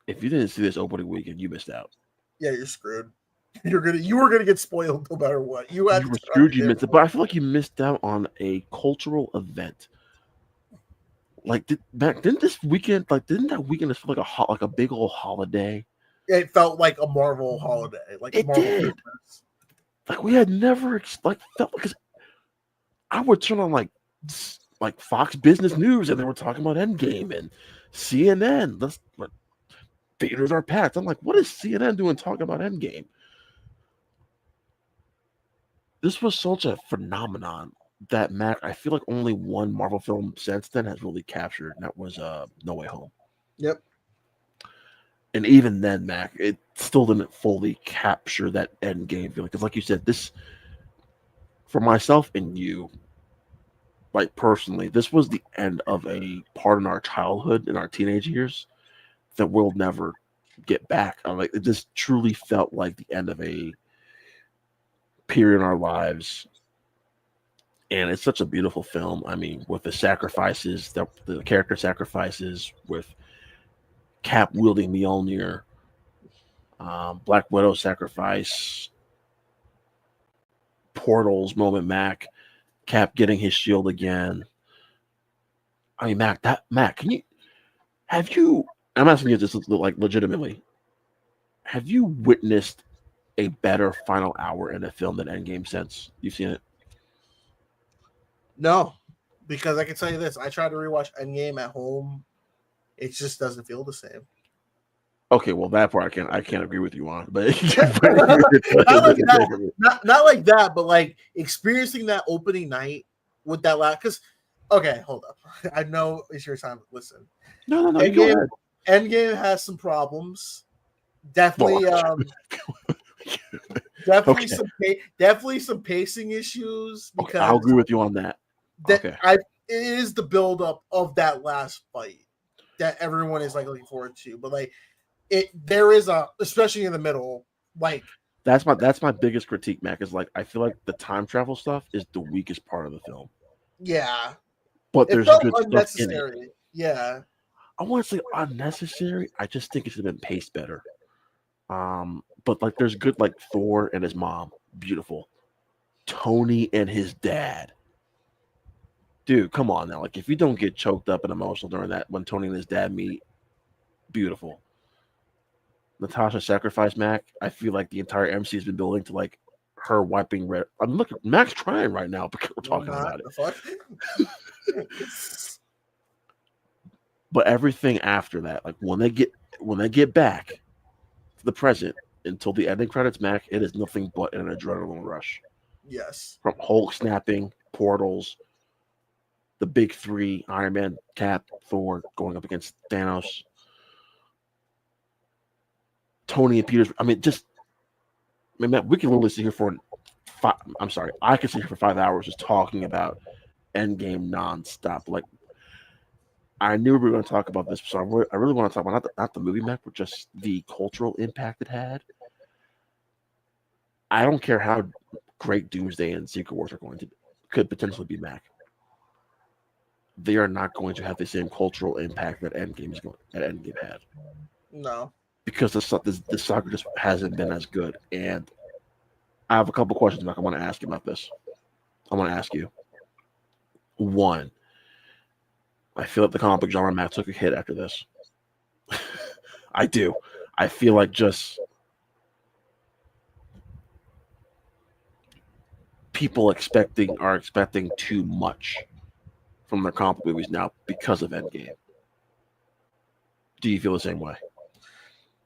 S4: If you didn't see this opening weekend, you missed out.
S3: Yeah, you're screwed. You were gonna get spoiled no matter what. You were
S4: screwed. You missed it, but I feel like you missed out on a cultural event. Like, didn't this weekend? Like, didn't that weekend just feel like a big old holiday?
S3: It felt like a Marvel holiday. Like
S4: It
S3: Marvel
S4: did.
S3: Christmas.
S4: Like, we had never felt because I would turn on like Fox Business News and they were talking about Endgame and CNN. Theaters are packed. I'm like, what is CNN doing talking about Endgame? This was such a phenomenon that, Mac, I feel like only one Marvel film since then has really captured, and that was No Way Home.
S3: Yep.
S4: And even then, Mac, it still didn't fully capture that Endgame feeling. Because like you said, this, for myself and you, like personally, this was the end of a part in our childhood, in our teenage years, that we'll never get back. Like, it just truly felt like the end of a period in our lives. And it's such a beautiful film. I mean, with the sacrifices, the character sacrifices, with Cap wielding Mjolnir, Black Widow sacrifice, Portals moment, Mac, Cap getting his shield again. I mean, Mac, I'm asking you this like legitimately. Have you witnessed a better final hour in a film than Endgame since you've seen it?
S3: No, because I can tell you this: I tried to rewatch Endgame at home. It just doesn't feel the same.
S4: Okay, well, that part I can't agree with you on, but
S3: not like that, but like experiencing that opening night with that last. Because okay, hold up. I know it's your time to listen.
S4: No, you go ahead.
S3: Endgame has some problems. Definitely, definitely some pacing issues. Because
S4: okay, I'll agree with you on that. Okay,
S3: it is the buildup of that last fight that everyone is like looking forward to, but like there is especially in the middle, like
S4: that's my biggest critique, Mac. Is like I feel like the time travel stuff is the weakest part of the film.
S3: Yeah,
S4: but there's good stuff in it.
S3: Yeah,
S4: I want to say unnecessary. I just think it should have been paced better. But like there's good, like Thor and his mom, beautiful. Tony and his dad. Dude, come on now. Like if you don't get choked up and emotional during that when Tony and his dad meet, beautiful. Natasha sacrifice Mac. I feel like the entire MC has been building to like her wiping red. I'm looking Mac's trying right now because we're talking about it. But everything after that, like when they get back, to the present until the ending credits, Mac, it is nothing but an adrenaline rush.
S3: Yes.
S4: From Hulk snapping, portals, the big three, Iron Man, Cap, Thor going up against Thanos, Tony and Peter's. I mean, Matt, we can literally sit here for I could sit here for 5 hours just talking about Endgame nonstop. Like, I knew we were going to talk about this, so I really want to talk about not the movie, Mac, but just the cultural impact it had. I don't care how great Doomsday and Secret Wars could potentially be, Mac. They are not going to have the same cultural impact that Endgame had.
S3: No.
S4: Because the saga just hasn't been as good. And I have a couple questions, Mac. I want to ask you about this. I want to ask you. One, I feel like the comic book genre, Matt, took a hit after this. I do. I feel like just people are expecting too much from their comic book movies now because of Endgame. Do you feel the same way?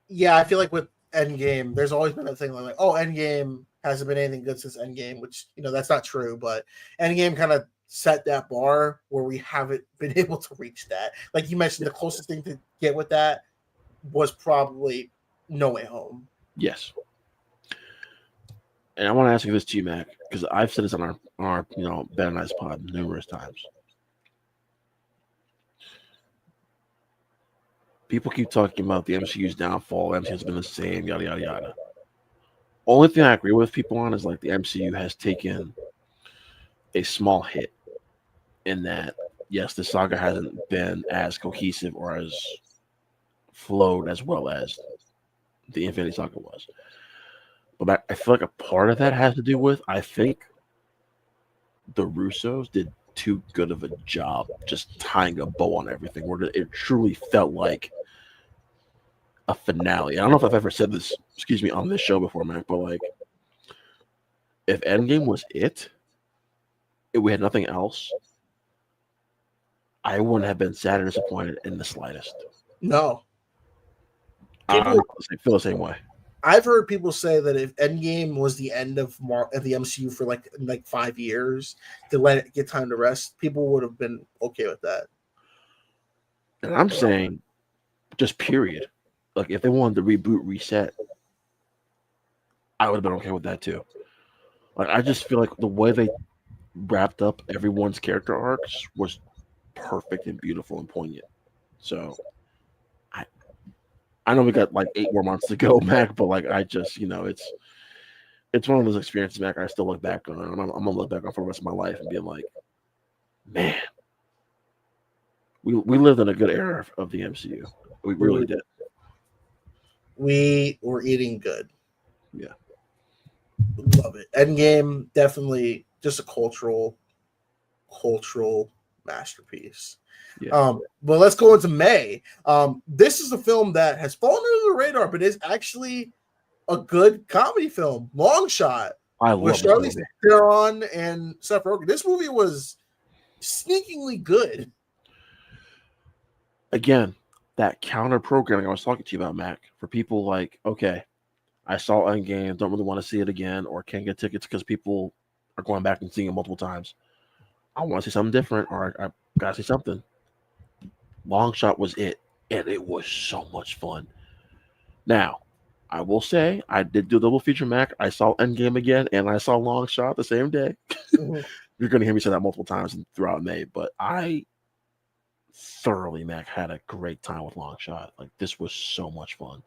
S3: Yeah, I feel like with Endgame, there's always been a thing like, oh, Endgame hasn't been anything good since Endgame, which, that's not true, but Endgame kind of set that bar where we haven't been able to reach that. Like you mentioned, the closest thing to get with that was probably No Way Home.
S4: Yes. And I want to ask you this to you, Mac, because I've said this on our Ben and I's pod numerous times. People keep talking about the MCU's downfall. MCU has been the same, yada yada yada. Only thing I agree with people on is like the MCU has taken a small hit in that, yes, the saga hasn't been as cohesive or as flowed as well as the Infinity Saga was. But I feel like a part of that has to do with, I think the Russos did too good of a job just tying a bow on everything, where it truly felt like a finale. I don't know if I've ever said this, on this show before, Mac, but like, if Endgame was if we had nothing else, I wouldn't have been sad or disappointed in the slightest.
S3: No.
S4: I feel the same way.
S3: I've heard people say that if Endgame was the end of the MCU for like 5 years to let it get time to rest, people would have been okay with that.
S4: And I'm saying, just period. Like if they wanted to reboot, reset, I would have been okay with that too. Like I just feel like the way they wrapped up everyone's character arcs was perfect and beautiful and poignant. So I know we got like 8 more months to go, Mac, but like I just, it's one of those experiences, Mac, I still look back on. I'm gonna look back on for the rest of my life and be like, man, we lived in a good era of the MCU. We really did.
S3: We were eating good.
S4: Yeah.
S3: Love it. Endgame, definitely just a cultural masterpiece.
S4: Yeah.
S3: But let's go into May. This is a film that has fallen under the radar, but is actually a good comedy film. Long Shot.
S4: I love
S3: with Charlize Theron and Seth Rogen. This movie was sneakingly good.
S4: Again, that counter programming I was talking to you about, Mac, for people like, okay, I saw Endgame, don't really want to see it again, or can't get tickets because people are going back and seeing it multiple times. I want to see something different, or I gotta see something. Long Shot was it, and it was so much fun. Now, I will say I did do a double feature, Mac. I saw Endgame again, and I saw Long Shot the same day.
S3: Mm-hmm.
S4: You're going to hear me say that multiple times throughout May, but I thoroughly, Mac, had a great time with Long Shot. Like, this was so much fun.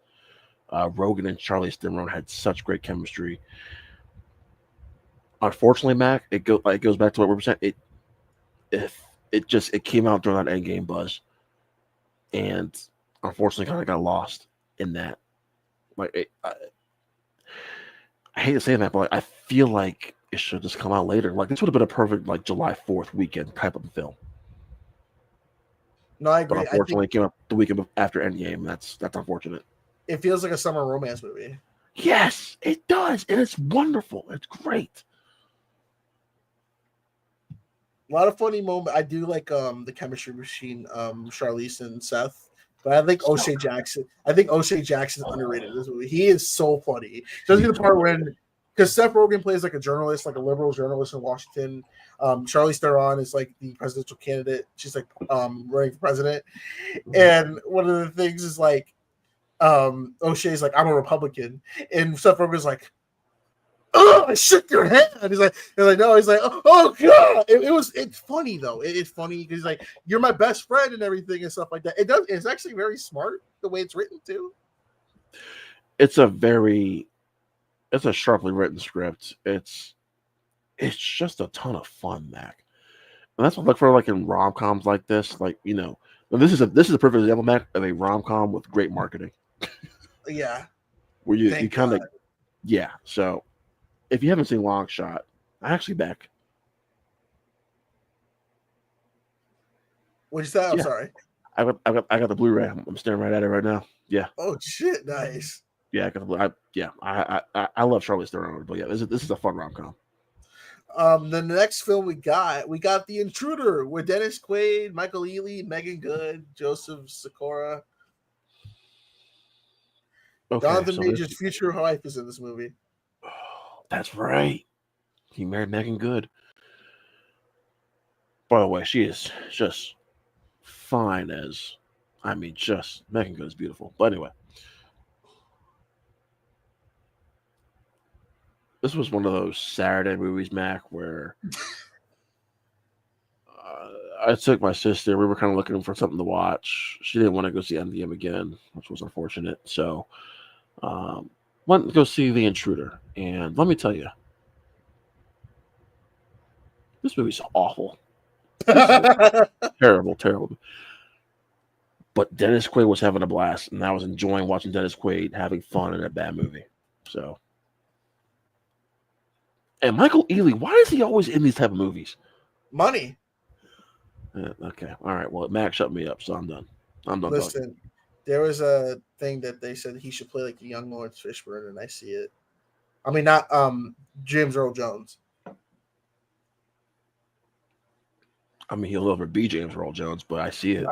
S4: Rogen and Charlize Theron had such great chemistry. Unfortunately, Mac, it goes back to what we were saying. It came out during that Endgame buzz, and unfortunately, kind of got lost in that. Like, I hate to say that, but I feel like it should just come out later. Like, this would have been a perfect like July 4th weekend type of film.
S3: No, I agree.
S4: But unfortunately, it came up the weekend after Endgame. That's unfortunate.
S3: It feels like a summer romance movie.
S4: Yes, it does, and it's wonderful. It's great.
S3: A lot of funny moments. I do like the chemistry between Charlize and Seth. But I think O'Shea Jackson. I think O'Shea Jackson underrated in this movie. He is so funny. Especially the part when, because Seth Rogen plays like a journalist, like a liberal journalist in Washington. Charlize Theron is like the presidential candidate. She's like running for president. And one of the things is like O'Shea's like, I'm a Republican, and Seth Rogen's like, oh, I shook your hand. He's like, no. He's like, oh god. It's funny though. It's funny because like, you're my best friend and everything and stuff like that. It's actually very smart the way it's written too.
S4: It's a sharply written script. It's just a ton of fun, Mac. And that's what I look for, like in rom coms like this. Like, you know, this is a perfect example, Mac, of a rom com with great marketing.
S3: Yeah.
S4: Where you kind of, yeah. So if you haven't seen Long Shot, I actually back.
S3: What'd you say? I'm
S4: Yeah.
S3: sorry.
S4: I got the Blu-ray. I'm staring right at it right now. Yeah.
S3: Oh shit! Nice.
S4: Yeah, I love Charlize Theron, but yeah, this is a fun rom com.
S3: The next film we got The Intruder with Dennis Quaid, Michael Ealy, Megan Good, Joseph Sikora.
S4: Okay,
S3: Jonathan
S4: so
S3: Major's future wife is in this movie.
S4: Oh, that's right. He married Megan Good. By the way, she is just fine as, I mean, just Megan Good is beautiful. But anyway, this was one of those Saturday movies, Mac, where I took my sister. We were kind of looking for something to watch. She didn't want to go see MDM again, which was unfortunate. So, went to go see The Intruder. And let me tell you, this movie's awful. Terrible, terrible. But Dennis Quaid was having a blast, and I was enjoying watching Dennis Quaid having fun in a bad movie. So, and Michael Ealy, why is he always in these type of movies?
S3: Money.
S4: Okay, all right. Well, Max shut me up, so I'm done.
S3: Listen,
S4: talking.
S3: there was a thing that they said he should play like a young Lawrence Fishburne, and I see it. I mean, not James Earl Jones.
S4: I mean, he'll never be James Earl Jones, but I see it.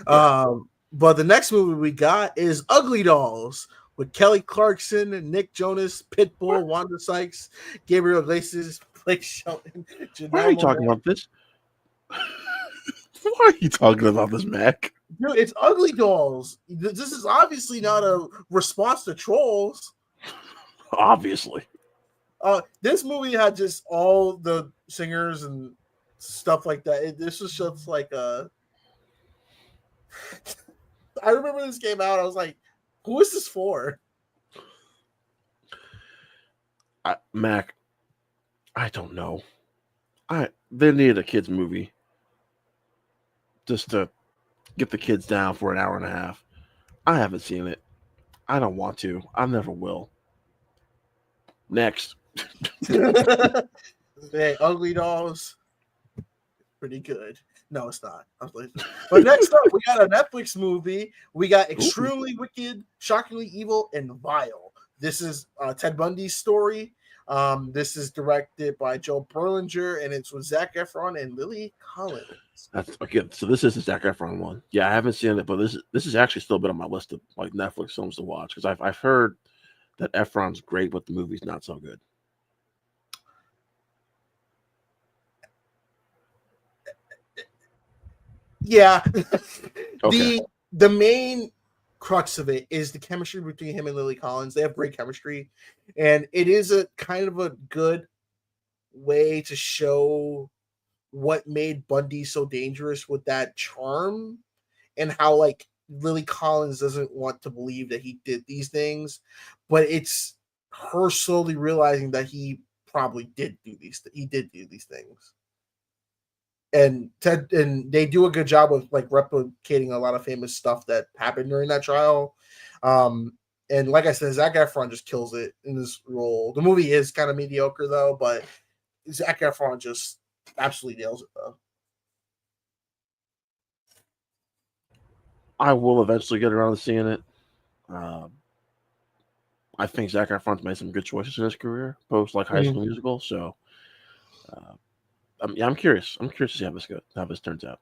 S3: But the next movie we got is Ugly Dolls with Kelly Clarkson, Nick Jonas, Pitbull, Wanda Sykes, Gabriel Iglesias, Blake Shelton.
S4: Why are you talking about this? Why are you talking about this, Mac?
S3: Dude, it's Ugly Dolls. This is obviously not a response to Trolls.
S4: Obviously.
S3: This movie had just all the singers and stuff like that. This was just like a. I remember this came out. I was like, "Who is this for?"
S4: Mac, I don't know. They needed a kids movie just to get the kids down for an hour and a half. I haven't seen it. I don't want to. I never will. Next.
S3: Hey, Ugly Dolls. Pretty good. No, it's not. But next up, we got a Netflix movie. We got Extremely Wicked, Shockingly Evil, and Vile. This is Ted Bundy's story. This is directed by Joe Berlinger, and it's with Zac Efron and Lily Collins.
S4: That's again. So this is the Zac Efron one. Yeah, I haven't seen it, but this is actually still been on my list of like Netflix films to watch because I've heard that Efron's great, but the movie's not so good.
S3: Yeah.
S4: Okay.
S3: The main crux of it is the chemistry between him and Lily Collins. They have great chemistry, and it is a kind of a good way to show what made Bundy so dangerous with that charm, and how like Lily Collins doesn't want to believe that he did these things, but it's her slowly realizing that he probably did do these. He did do these things. And Ted and they do a good job of like replicating a lot of famous stuff that happened during that trial. And like I said, Zac Efron just kills it in this role. The movie is kind of mediocre though, but Zac Efron just absolutely nails it though.
S4: I will eventually get around to seeing it. I think Zac Efron's made some good choices in his career, post like High School Musical. So, I'm curious. I'm curious to see how this turns out.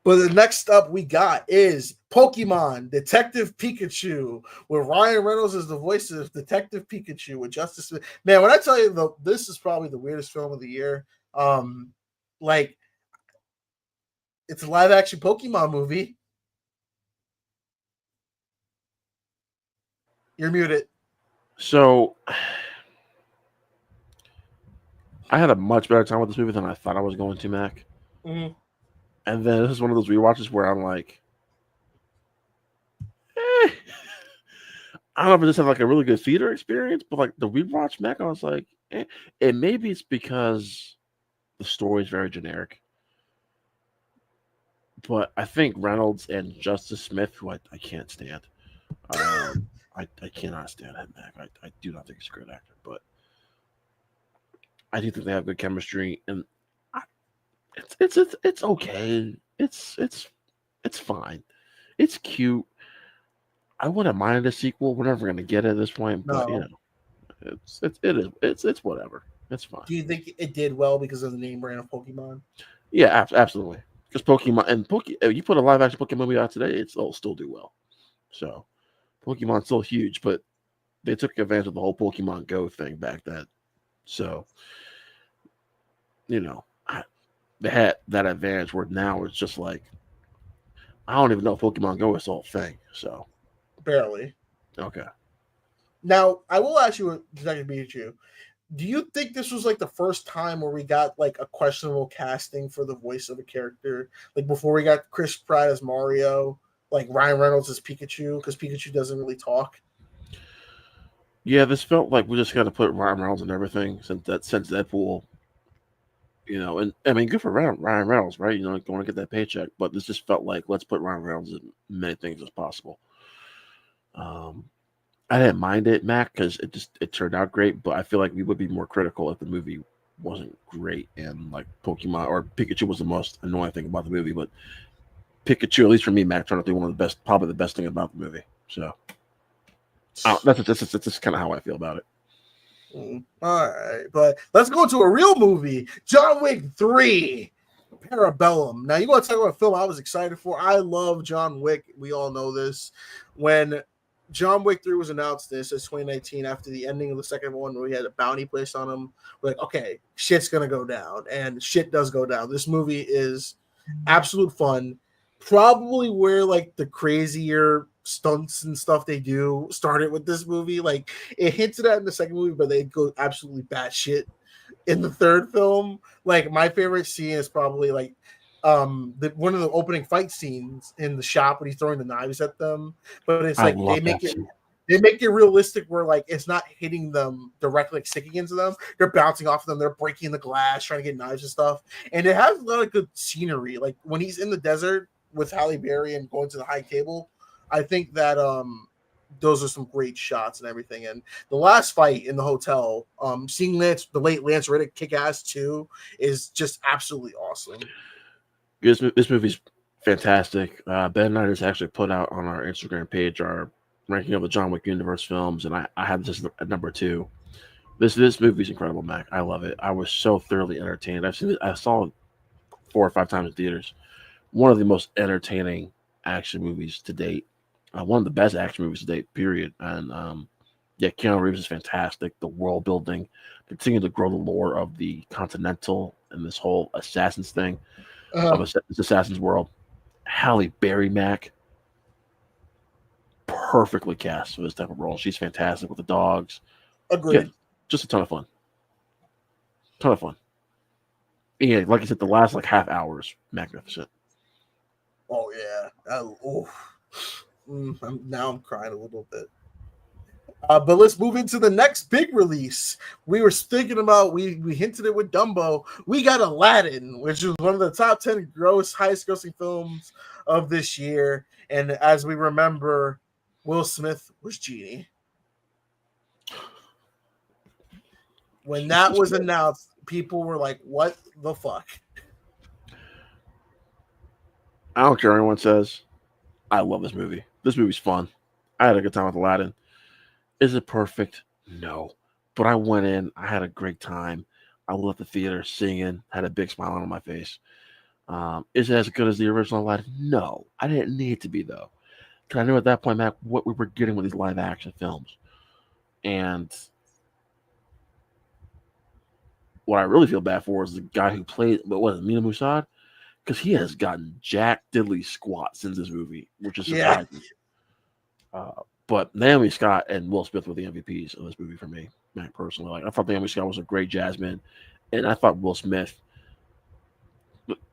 S3: But the next up we got is Pokemon Detective Pikachu, where Ryan Reynolds is the voice of Detective Pikachu with Justice Smith. Man, when I tell you this is probably the weirdest film of the year. Like it's a live action Pokemon movie. You're muted.
S4: So I had a much better time with this movie than I thought I was going to, Mac.
S3: Mm-hmm.
S4: And then this is one of those rewatches where I'm like, eh. I don't know if I just had like a really good theater experience, but like the rewatch, Mac, I was like, eh. And maybe it's because the story is very generic. But I think Reynolds and Justice Smith, who I can't stand, I cannot stand him, Mac. I do not think he's a great actor, but I do think they have good chemistry, and I, it's okay. It's fine. It's cute. I wouldn't mind a sequel. We're never gonna get it at this point, but you
S3: No.
S4: know, it's whatever. It's fine.
S3: Do you think it did well because of the name brand of Pokemon?
S4: Yeah, absolutely. Because Pokemon and you put a live action Pokemon movie out today, it'll still do well. So Pokemon's still huge, but they took advantage of the whole Pokemon Go thing back then. So you know, they had that advantage where now it's just like I don't even know if Pokemon Go is the whole thing. So
S3: Barely.
S4: okay.
S3: Now, I will ask you, Detective Pikachu, do you think this was like the first time where we got like a questionable casting for the voice of a character? Like before we got Chris Pratt as Mario, like Ryan Reynolds as Pikachu, because Pikachu doesn't really talk.
S4: Yeah, this felt like we just got to put Ryan Reynolds in everything since Deadpool. You know, and I mean, good for Ryan Reynolds, right? You know, going to get that paycheck, but this just felt like let's put Ryan Reynolds in many things as possible. Um, I didn't mind it, Mac, because it turned out great, but I feel like we would be more critical if the movie wasn't great and like Pokemon or Pikachu was the most annoying thing about the movie. But Pikachu, at least for me, Mac, turned out to be one of the best, probably the best thing about the movie. So that's just kind of how I feel about it.
S3: All right, but let's go to a real movie, John Wick 3, Parabellum. Now, you want to talk about a film I was excited for? I love John Wick. We all know this. When John Wick 3 was announced, this is 2019, after the ending of the second one, where we had a bounty placed on him. We're like, okay, shit's going to go down, and shit does go down. This movie is absolute fun. Probably where like the crazier stunts and stuff they do started with this movie. Like it hinted at in the second movie, but they go absolutely batshit in the third film. Like my favorite scene is probably like one of the opening fight scenes in the shop when he's throwing the knives at them. But it's
S4: I
S3: like
S4: love that scene.
S3: they make it realistic where like it's not hitting them directly, like sticking into them. They're bouncing off of them. They're breaking the glass, trying to get knives and stuff. And it has a lot of good scenery. Like when he's in the desert with Halle Berry and going to the high table, I think that those are some great shots and everything. And the last fight in the hotel, seeing the late Lance Reddick kick ass too is just absolutely awesome.
S4: This movie's fantastic. Ben and I just actually put out on our Instagram page our ranking of the John Wick universe films, and I had this at number 2. This movie's incredible, Mac. I love it. I was so thoroughly entertained. I saw it 4 or 5 times in theaters. One of the most entertaining action movies to date. One of the best action movies to date, period. And yeah, Keanu Reeves is fantastic. The world building, continue to grow the lore of the Continental and this whole Assassins thing of this Assassin's world. Halle Berry, Mac, perfectly cast for this type of role. She's fantastic with the dogs.
S3: Agreed.
S4: Yeah, just a ton of fun. Ton of fun. Yeah, like I said, the last like half hour is magnificent.
S3: Oh yeah. Now I'm crying a little bit. But let's move into the next big release. We were thinking about, we hinted it with Dumbo. We got Aladdin, which is one of the top 10 highest grossing films of this year. And as we remember, Will Smith was Genie. When that was announced, people were like, what the fuck?
S4: I don't care what anyone says. I love this movie. This movie's fun. I had a good time with Aladdin. Is it perfect? No. But I went in. I had a great time. I left the theater singing. Had a big smile on my face. Is it as good as the original live? No, I didn't need it to be though, because I knew at that point, Mac, what we were getting with these live action films, and what I really feel bad for is the guy who played, what was it, Mina Musad, because he has gotten jack diddly squat since this movie, which is
S3: Yeah.
S4: surprising. But Naomi Scott and Will Smith were the MVPs of this movie for me, Mac, personally. Like I thought Naomi Scott was a great Jasmine, and I thought Will Smith,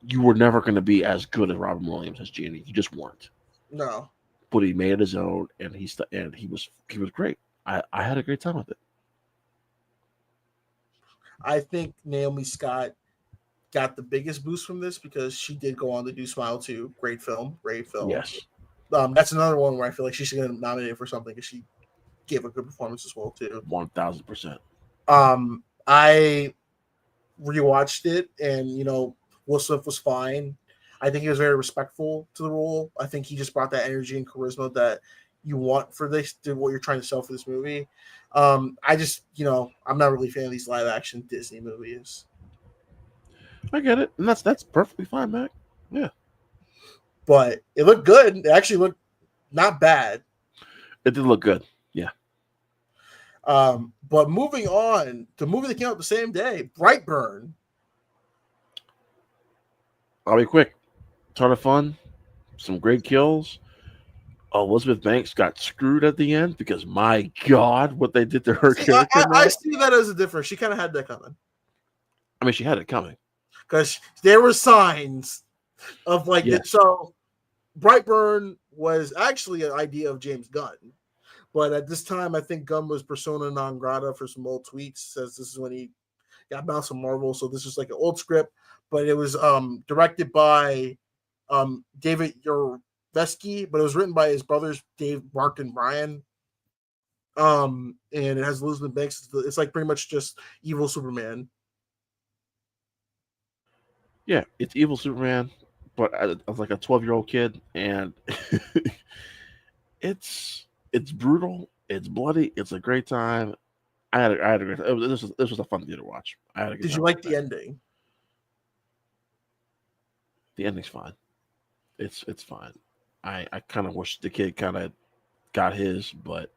S4: you were never going to be as good as Robin Williams as Genie. You just weren't.
S3: No.
S4: But he made it his own, and he was great. I had a great time with it.
S3: I think Naomi Scott got the biggest boost from this because she did go on to do Smile 2. Great film.
S4: Yes.
S3: That's another one where I feel like she should get nominated for something because she gave a good performance as well too.
S4: 1000%.
S3: I rewatched it, and Will Smith was fine. I think he was very respectful to the role. I think he just brought that energy and charisma that you want for this, to what you're trying to sell for this movie. I just, I'm not really a fan of these live action Disney movies.
S4: I get it, and that's perfectly fine, Mac. Yeah.
S3: But it looked good. It actually looked not bad.
S4: It did look good. Yeah.
S3: But moving on, the movie that came out the same day, Brightburn.
S4: I'll be quick. Ton of fun. Some great kills. Elizabeth Banks got screwed at the end because, my God, what they did to her character.
S3: I see that as a difference. She kind of had that coming.
S4: I mean, she had it coming.
S3: Because there were signs of like
S4: Yes.
S3: that. So Brightburn was actually an idea of James Gunn. But at this time, I think Gunn was persona non grata for some old tweets. Says this is when he got bounced from Marvel. So this is like an old script. But it was directed by David Yervesky, but it was written by his brothers, Dave, Mark, and Brian. And it has Elizabeth Banks. It's like pretty much just evil Superman.
S4: Yeah, it's evil Superman, but I was like a 12-year-old kid, and it's brutal, it's bloody, it's a great time. I had a great time. This was a fun theater watch. I had a good
S3: Did
S4: time
S3: you like
S4: with
S3: the
S4: that.
S3: ending?
S4: The ending's fine. It's fine. I kind of wish the kid kind of got his, but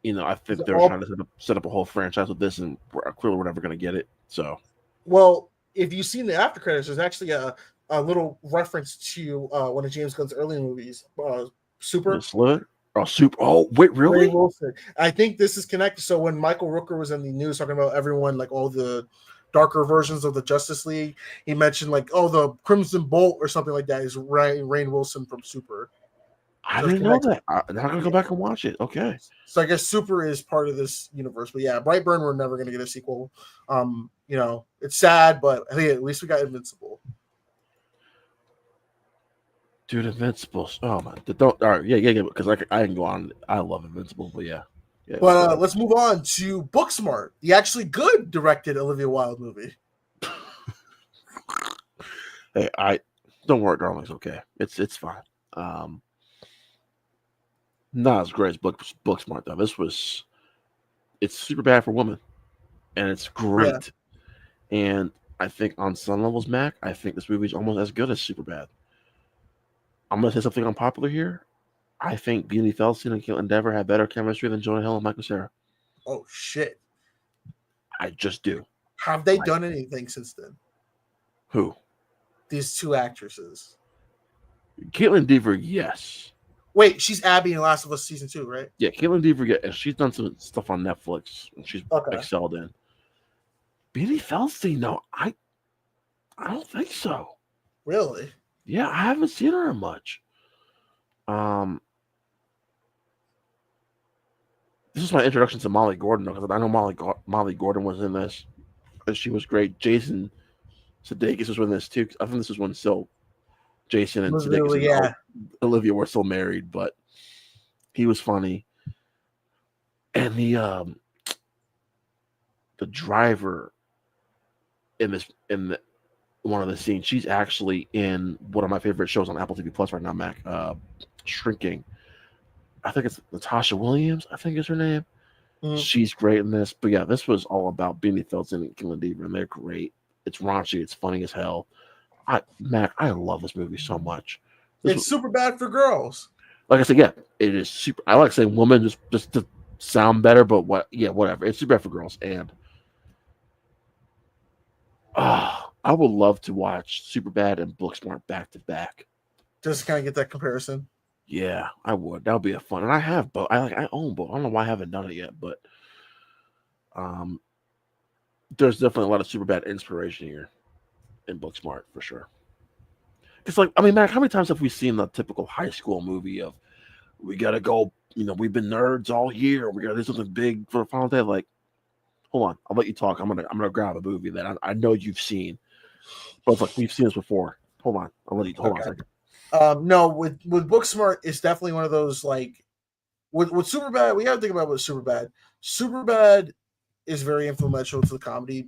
S4: I think they're trying to set up a whole franchise with this, and clearly we're never going to get it. So,
S3: well, if you've seen the after credits, there's actually a little reference to one of James Gunn's early movies, Super.
S4: The Slither? Oh, Super. Oh, wait, really?
S3: Ray Wilson. I think this is connected. So when Michael Rooker was in the news talking about everyone, like all the darker versions of the Justice League, he mentioned like, the Crimson Bolt or something like that is Rainn Wilson from Super.
S4: I didn't know that. I'm going to go back and watch it. Okay.
S3: So I guess Super is part of this universe. But yeah, Brightburn, we're never going to get a sequel. It's sad, but hey, at least we got Invincible.
S4: Dude, Invincible. Oh man, all right, yeah. Because I can go on. I love Invincible, but yeah.
S3: But let's move on to Booksmart, the actually good directed Olivia Wilde movie.
S4: Hey, don't worry, darling. It's okay. It's fine. Not as great as Booksmart though. It's super bad for women, and it's great. Yeah. And I think on some levels, Mac, I think this movie is almost as good as Superbad. I'm going to say something unpopular here. I think Beanie Feldstein and Caitlin Dever have better chemistry than Jonah Hill and Michael Cera.
S3: Oh, shit.
S4: I just do.
S3: Have they done anything since then?
S4: Who?
S3: These two actresses.
S4: Caitlin Dever, yes.
S3: Wait, she's Abby in Last of Us Season 2, right?
S4: Yeah, Caitlin Dever, yeah. She's done some stuff on Netflix, and she's excelled in. Beanie Feldstein, no, I don't think so.
S3: Really?
S4: Yeah, I haven't seen her much. This is my introduction to Molly Gordon, because I know Molly Gordon was in this, and she was great. Jason Sudeikis was in this too. I think this was when still Jason and Sudeikis and Olivia were still married, but he was funny. And the driver in one of the scenes, she's actually in one of my favorite shows on Apple TV Plus right now, Mac. Shrinking. I think it's Natasha Williams, I think is her name. Mm-hmm. She's great in this. But yeah, this was all about Beanie Feldstein and Caitlin Dever, and they're great. It's raunchy, it's funny as hell. Mac, I love this movie so much.
S3: It's super bad for girls.
S4: Like I said, yeah, it is super. I like saying woman just to sound better, but whatever. It's super bad for girls, and I would love to watch Superbad and Booksmart back to back.
S3: Just kind of get that comparison.
S4: Yeah, I would. That would be a fun. And I have both. I own both. I don't know why I haven't done it yet, but there's definitely a lot of Superbad inspiration here in Booksmart for sure. It's like, I mean, Mac, how many times have we seen the typical high school movie of we gotta go, we've been nerds all year, we gotta do something big for the final day? Like, hold on, I'll let you talk. I'm gonna grab a movie that I know you've seen, but it's like we've seen this before. Hold on, I'll let you hold on a second.
S3: No, with Booksmart, it's definitely one of those like with Superbad. We got to think about what's Superbad. Superbad is very influential to the comedy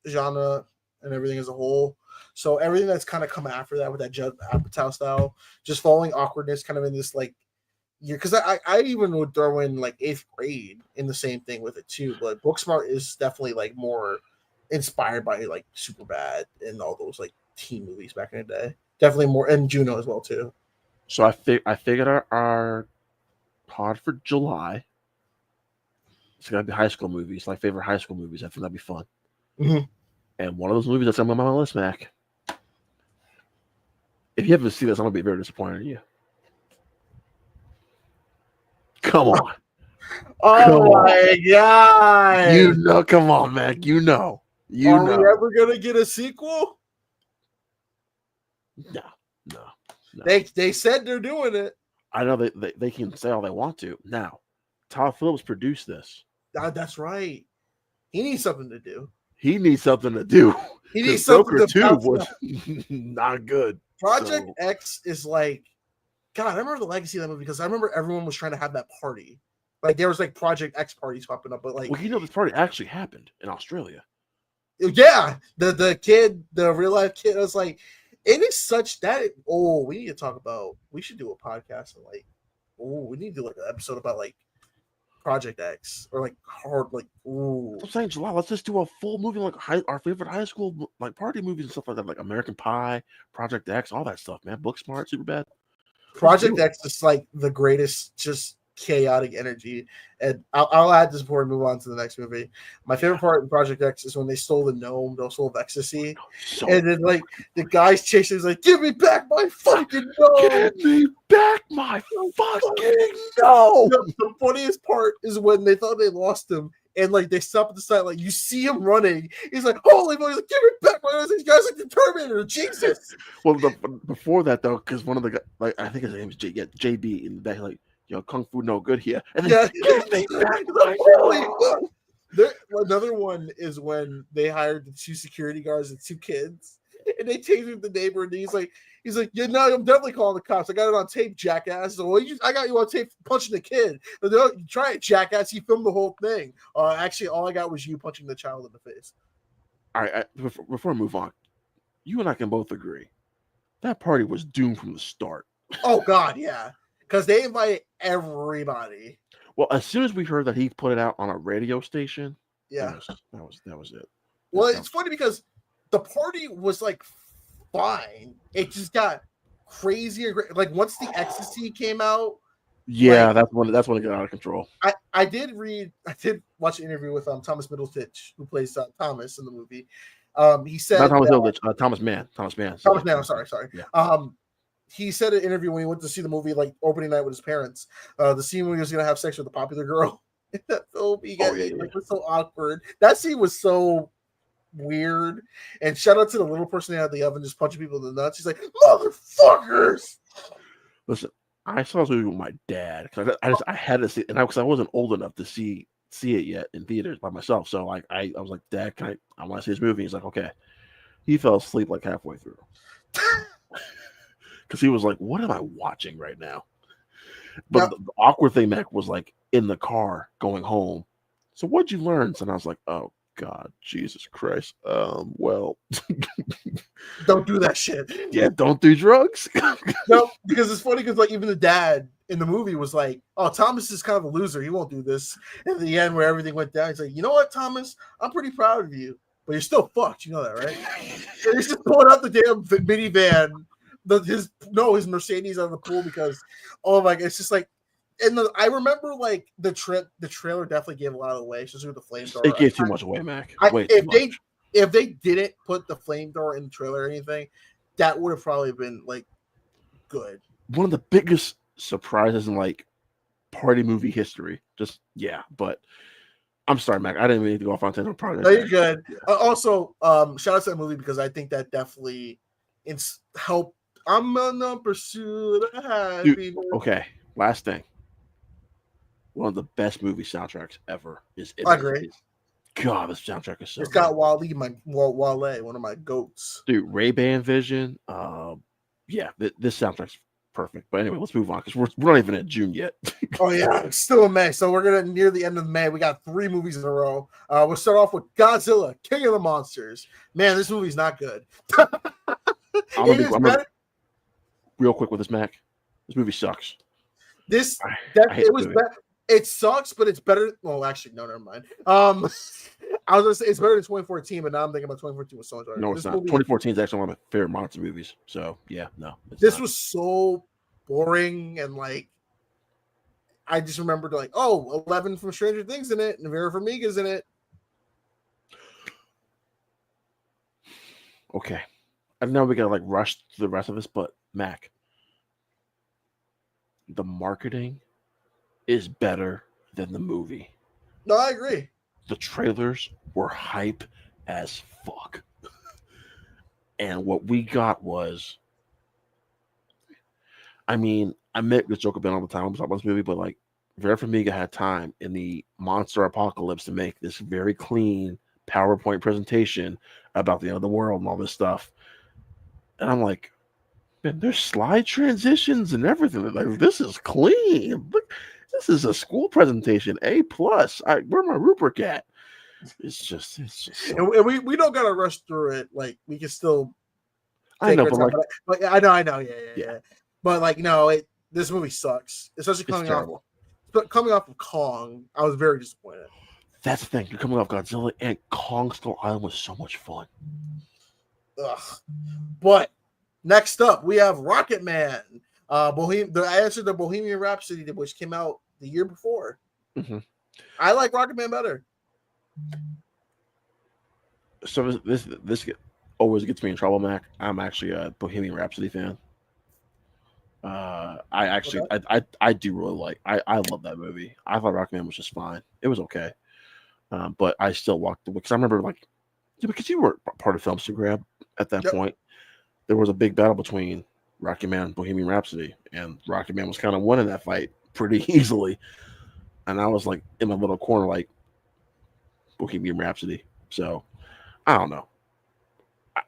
S3: genre and everything as a whole. So everything that's kind of come after that with that Judd Apatow style, just following awkwardness, kind of in this like year. Because I even would throw in like 8th grade in the same thing with it too. But Booksmart is definitely like more inspired by like Superbad and all those like teen movies back in the day. Definitely more, and Juno as well too.
S4: So I figured our pod for July. It's gonna be high school movies, my favorite high school movies. I think that'd be fun.
S3: Mm-hmm.
S4: And one of those movies that's on my list, Mac. If you haven't seen this, I'm gonna be very disappointed in you. Come on.
S3: Oh my god!
S4: Come on, Mac.
S3: Are we ever gonna get a sequel?
S4: No.
S3: They said they're doing it.
S4: I know they can say all they want to. Now, Todd Phillips produced this.
S3: That's right. He needs something to do.
S4: He needs something to do.
S3: He needs something to do.
S4: Was not good.
S3: Project X is like, God, I remember the legacy of that movie because I remember everyone was trying to have that party. Like there was like Project X parties popping up, but like,
S4: well, this party actually happened in Australia.
S3: Yeah, the kid, the real life kid, was like, it is such that. Oh, we need to talk about. We should do a podcast and like, we need to do like an episode about like Project X or like hard like. Ooh,
S4: I'm saying July. Let's just do a full movie like our favorite high school like party movies and stuff like that, like American Pie, Project X, all that stuff, man. Booksmart, Superbad.
S3: Project X is like the greatest, just chaotic energy. And I'll add this before we move on to the next movie. My favorite part in Project X is when they stole the gnome, those full of ecstasy. And then like the guys chasing is like, give me back my fucking gnome.
S4: Give me back my fucking gnome.
S3: The funniest part is when they thought they lost him. And like they stop at the side, like you see him running. He's like, "Holy moly!" He's like, "Give me back my!" These guys like the Terminator. Jesus.
S4: Well, before that though, because one of the guys, like I think his name is JB in the back, like, yo, kung fu no good here. And then give me back my gnome.
S3: Another one is when they hired the 2 security guards and 2 kids, and they tasered the neighbor, and he's like, yeah, no, I'm definitely calling the cops. I got it on tape, jackass. So, I got you on tape punching the kid. You try it, jackass. He filmed the whole thing. Actually, all I got was you punching the child in the face.
S4: All right, before I move on, you and I can both agree that party was doomed from the start.
S3: Oh God, yeah, because they invited everybody.
S4: Well, as soon as we heard that he put it out on a radio station,
S3: yeah,
S4: that was it.
S3: Well, it's funny because the party was like fine. It just got crazier. Like once the ecstasy came out,
S4: yeah, like, that's when it got out of control.
S3: I did watch an interview with Thomas Middleditch, who plays Thomas in the movie. He said
S4: not Thomas Middleditch, Thomas Mann.
S3: Thomas Mann. I'm sorry.
S4: Yeah.
S3: He said in an interview when he went to see the movie, like opening night with his parents, the scene when he was gonna have sex with a popular girl in that film, it was so awkward. That scene was so weird. And shout out to the little person out of the oven just punching people in the nuts. He's like, motherfuckers.
S4: Listen, I saw this movie with my dad because I had to see it, and because I wasn't old enough to see it yet in theaters by myself. So like I was like, Dad, I want to see this movie. He's like, okay. He fell asleep like halfway through. Because he was like, what am I watching right now? But the awkward thing, Mac, was like in the car going home. So what'd you learn? And I was like, oh God, Jesus Christ. Well,
S3: don't do that shit.
S4: Yeah, don't do drugs.
S3: No, because it's funny because like even the dad in the movie was like, oh, Thomas is kind of a loser. He won't do this. At the end where everything went down, he's like, you know what, Thomas? I'm pretty proud of you. but you're still fucked. You know that, right? And he's just pulling out the damn minivan, his Mercedes out of the pool because, oh my god, it's just like. And I remember like the trailer definitely gave a lot away, especially with the flamethrower.
S4: It gave too much away, Mac. Way too much.
S3: If they didn't put the flamethrower in the trailer or anything, that would have probably been like good.
S4: One of the biggest surprises in like party movie history. Just but I'm sorry, Mac. I didn't mean to go off on tangent.
S3: No, you're good. Also, shout out to that movie because I think that definitely helped. I'm on the pursuit of happiness.
S4: Dude, okay, last thing. One of the best movie soundtracks ever is.
S3: I agree.
S4: God, this soundtrack is so.
S3: It's got Wale, one of my goats.
S4: Dude, Ray-Ban Vision. This soundtrack's perfect. But anyway, let's move on because we're not even in June yet.
S3: Oh yeah, it's still in May, so we're gonna near the end of May. We got 3 movies in a row. We'll start off with Godzilla, King of the Monsters. Man, this movie's not good.
S4: Real quick with this, Mac. This movie sucks.
S3: It sucks, but it's better. Well, actually, no, never mind. I was gonna say it's better than 2014, but now I'm thinking about 2014 was so much better.
S4: No, it's not. 2014 is actually one of my favorite monster movies. So yeah, no.
S3: This was so boring and like I just remembered like, 11 from Stranger Things in it, and Vera Farmiga's in it.
S4: Okay, I know we gotta like rush to the rest of this, but Mac, the marketing is better than the movie.
S3: No, I agree.
S4: The trailers were hype as fuck. And what we got was, I mean, I make this joke about all the time about this movie, but like Vera Farmiga had time in the monster apocalypse to make this very clean PowerPoint presentation about the end of the world and all this stuff. And I'm like, man, there's slide transitions and everything. Like, this is clean. Look, this is a school presentation. A+. Where my rubric at? It's just.
S3: And we don't gotta rush through it. Like we can still.
S4: I know, but
S3: I know. Yeah. But like, no, this movie sucks. Especially coming off of Kong. I was very disappointed.
S4: That's the thing. You're coming off Godzilla, and Kong Skull Island was so much fun.
S3: Ugh. But next up, we have Rocket Man. The answer to Bohemian Rhapsody, which came out the year before.
S4: Mm-hmm.
S3: I like Rocket Man better.
S4: So this always gets me in trouble, Mac. I'm actually a Bohemian Rhapsody fan. I do really like. I love that movie. I thought Rocket Man was just fine. It was okay, but I still walked away because I remember because you were part of Filmster Grab at that point. There was a big battle between Rocket Man and Bohemian Rhapsody, and Rocket Man was kind of winning that fight pretty easily. And I was like in my little corner, like Bohemian Rhapsody. So I don't know.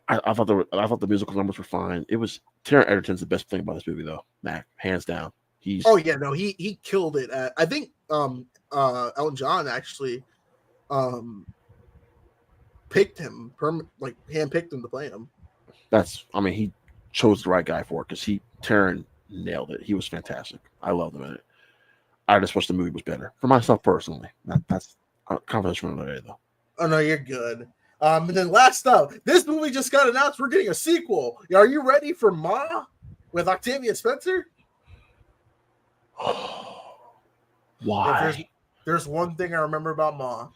S4: I thought the musical numbers were fine. It was Taron Egerton's the best thing about this movie, though. Mac, hands down. He
S3: killed it. I think Elton John actually picked him, handpicked him to play him.
S4: He chose the right guy for it because Taron nailed it. He was fantastic. I loved him in it. I just wish the movie was better for myself personally. That's a conversation for another day, though.
S3: Oh no, you're good. And then last up, this movie just got announced. We're getting a sequel. Are you ready for Ma with Octavia Spencer?
S4: Why?
S3: There's one thing I remember about Ma,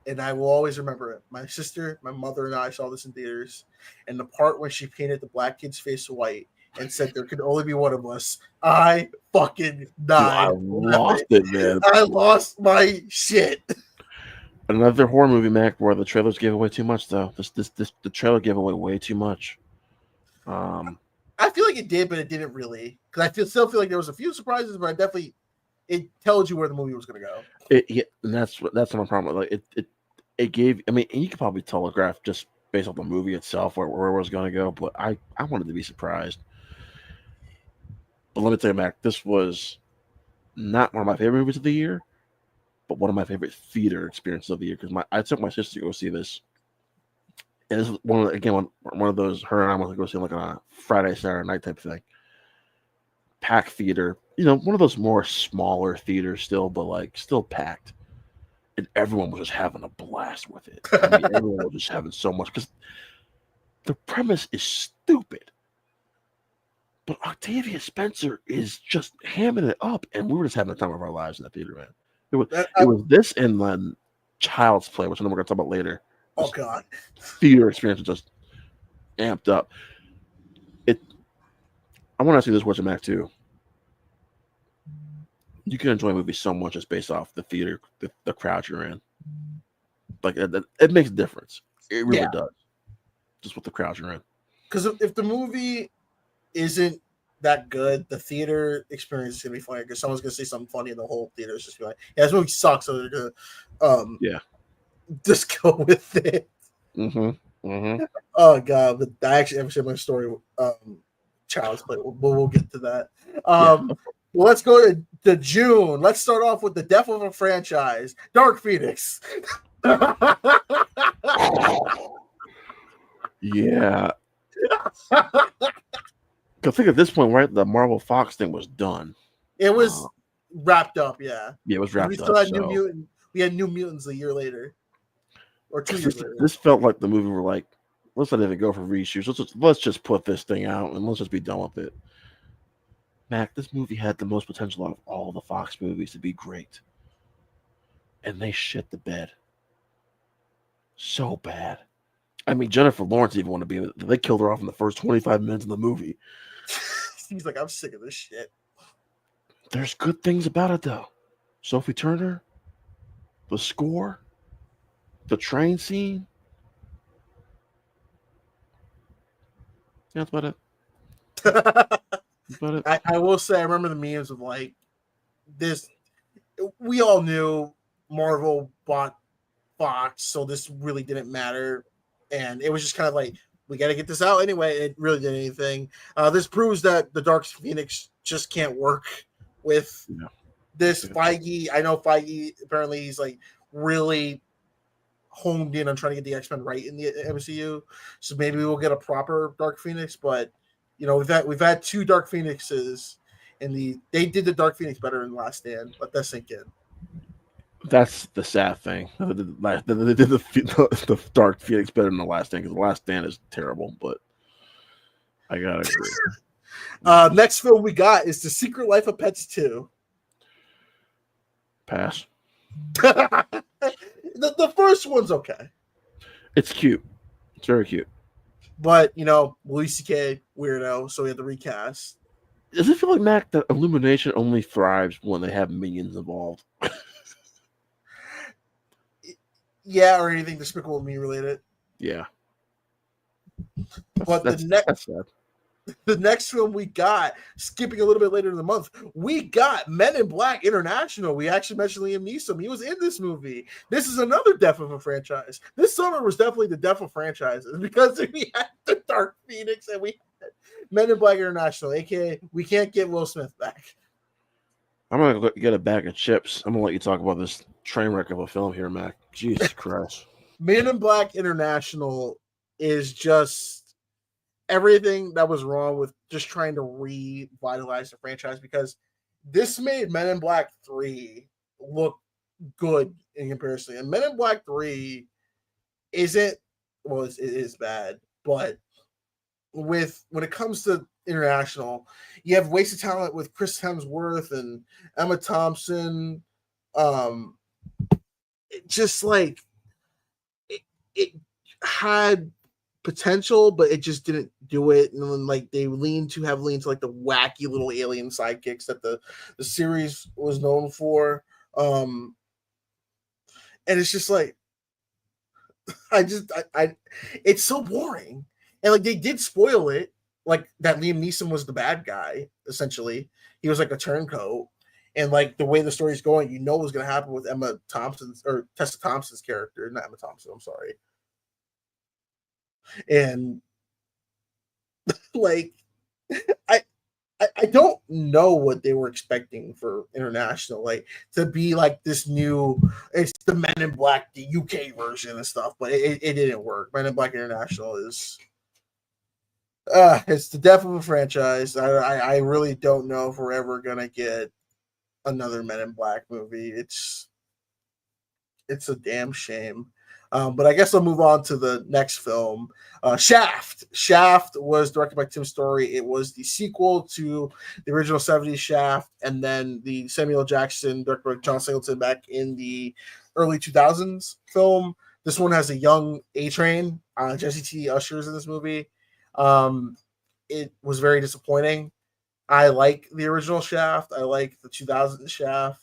S3: and I will always remember it. My sister, my mother, and I saw this in theaters, and the part when she painted the black kid's face white and said there could only be one of us, I fucking died.
S4: Dude, I lost it, man.
S3: I lost my shit.
S4: Another horror movie, Mac, where the trailers gave away too much, though. The trailer gave away way too much.
S3: I feel like it did, but it didn't really. Because still feel like there was a few surprises, but it tells you where the movie was going to go.
S4: And that's my problem. Like it gave. I mean, and you could probably telegraph just based off the movie itself where it was going to go. But I wanted to be surprised. But let me tell you, Mac, this was not one of my favorite movies of the year, but one of my favorite theater experiences of the year because I took my sister to go see this, and this was one of those her and I went to go see like on a Friday, Saturday night type thing. Packed theater, one of those more smaller theaters still, but like still packed. and everyone was just having a blast with it. I mean, everyone was just having so much because the premise is stupid. But Octavia Spencer is just hamming it up, and we were just having the time of our lives in that theater, man. It was this and then Child's Play, which I know we're gonna talk about later.
S3: Oh God,
S4: Theater experience was just amped up. I want to ask you this question, Mac, too. You can enjoy a movie so much just based off the theater, the crowd you're in. Like it makes a difference. It really does. Just with the crowd you're in.
S3: Because if the movie isn't that good, the theater experience is gonna be funny because someone's gonna say something funny and the whole theater is just be like, "Yeah, this movie sucks," so they're gonna just go with it. Oh God, but I actually have shared my story. Child's Play. We'll get to that. Well, let's go to June. Let's start off with the death of a franchise, Dark Phoenix.
S4: Yeah. I think at this point, right, the Marvel Fox thing was done.
S3: It was wrapped up, yeah.
S4: Yeah, it was wrapped up.
S3: We still had New Mutant. We had New Mutants a year later, or 2 years later.
S4: This felt like the movie were like, let's not even go for reshoots. Let's just put this thing out and let's just be done with it. Mac, this movie had the most potential out of all the Fox movies to be great, and they shit the bed so bad. I mean, Jennifer Lawrence even wanted to be in it. They killed her off in the first 25 minutes of the movie.
S3: He's like, I'm sick of this shit.
S4: There's good things about it, though. Sophie Turner, the score, the train scene. Yeah, that's about it. That's about it.
S3: I will say, I remember the memes of like this. We all knew Marvel bought Fox, so this really didn't matter. And it was just kind of like, we got to get this out anyway. It really didn't anything. This proves that the Dark Phoenix just can't work with this. Feige, I know Feige, apparently he's like really honed in on trying to get the X-Men right in the MCU. So maybe we'll get a proper Dark Phoenix. But, you know, we've had 2 Dark Phoenixes, and they did the Dark Phoenix better in Last Stand. Let that sink in.
S4: That's the sad thing. They did the Dark Phoenix better than the Last Stand, because the Last Stand is terrible, but I gotta agree.
S3: Next film we got is The Secret Life of Pets 2.
S4: Pass.
S3: The first one's okay.
S4: It's cute. It's very cute.
S3: But, you know, Louis C.K., weirdo, so we had to recast.
S4: Does it feel like, Mac, that Illumination only thrives when they have minions involved?
S3: Yeah, or anything Despicable Me related.
S4: Yeah.
S3: But the next film we got, skipping a little bit later in the month, we got Men in Black International. We actually mentioned Liam Neeson. He was in this movie. This is another death of a franchise. This summer was definitely the death of franchises because we had the Dark Phoenix and we had Men in Black International, aka we can't get Will Smith back.
S4: I'm going to get a bag of chips. I'm going to let you talk about this train wreck of a film here, Mac. Jesus Christ.
S3: Men in Black International is just everything that was wrong with just trying to revitalize the franchise, because this made Men in Black 3 look good in comparison. And Men in Black 3 isn't, well, it is bad, but when it comes to international, you have wasted talent with Chris Hemsworth and Emma Thompson. Just like it had potential, but it just didn't do it. And then like they leaned too heavily into like the wacky little alien sidekicks that the series was known for. And it's just like it's so boring. And like they did spoil it, like that Liam Neeson was the bad guy, essentially. He was like a turncoat. And like the way the story's going, you know what's gonna happen with Emma Thompson's or Tessa Thompson's character, not Emma Thompson, I'm sorry. And like I don't know what they were expecting for international, like to be like this new, it's the Men in Black, the UK version and stuff, but it didn't work. Men in Black International is it's the death of a franchise. I really don't know if we're ever gonna get another Men in Black movie. It's a damn shame. But I guess I'll move on to the next film. Shaft. Shaft was directed by Tim Story. It was the sequel to the original 70s Shaft, and then the Samuel Jackson, directed by John Singleton, back in the early 2000s film. This one has a young A-Train. Jesse T. Usher's in this movie. It was very disappointing. I like the original Shaft. I like the 2000 Shaft.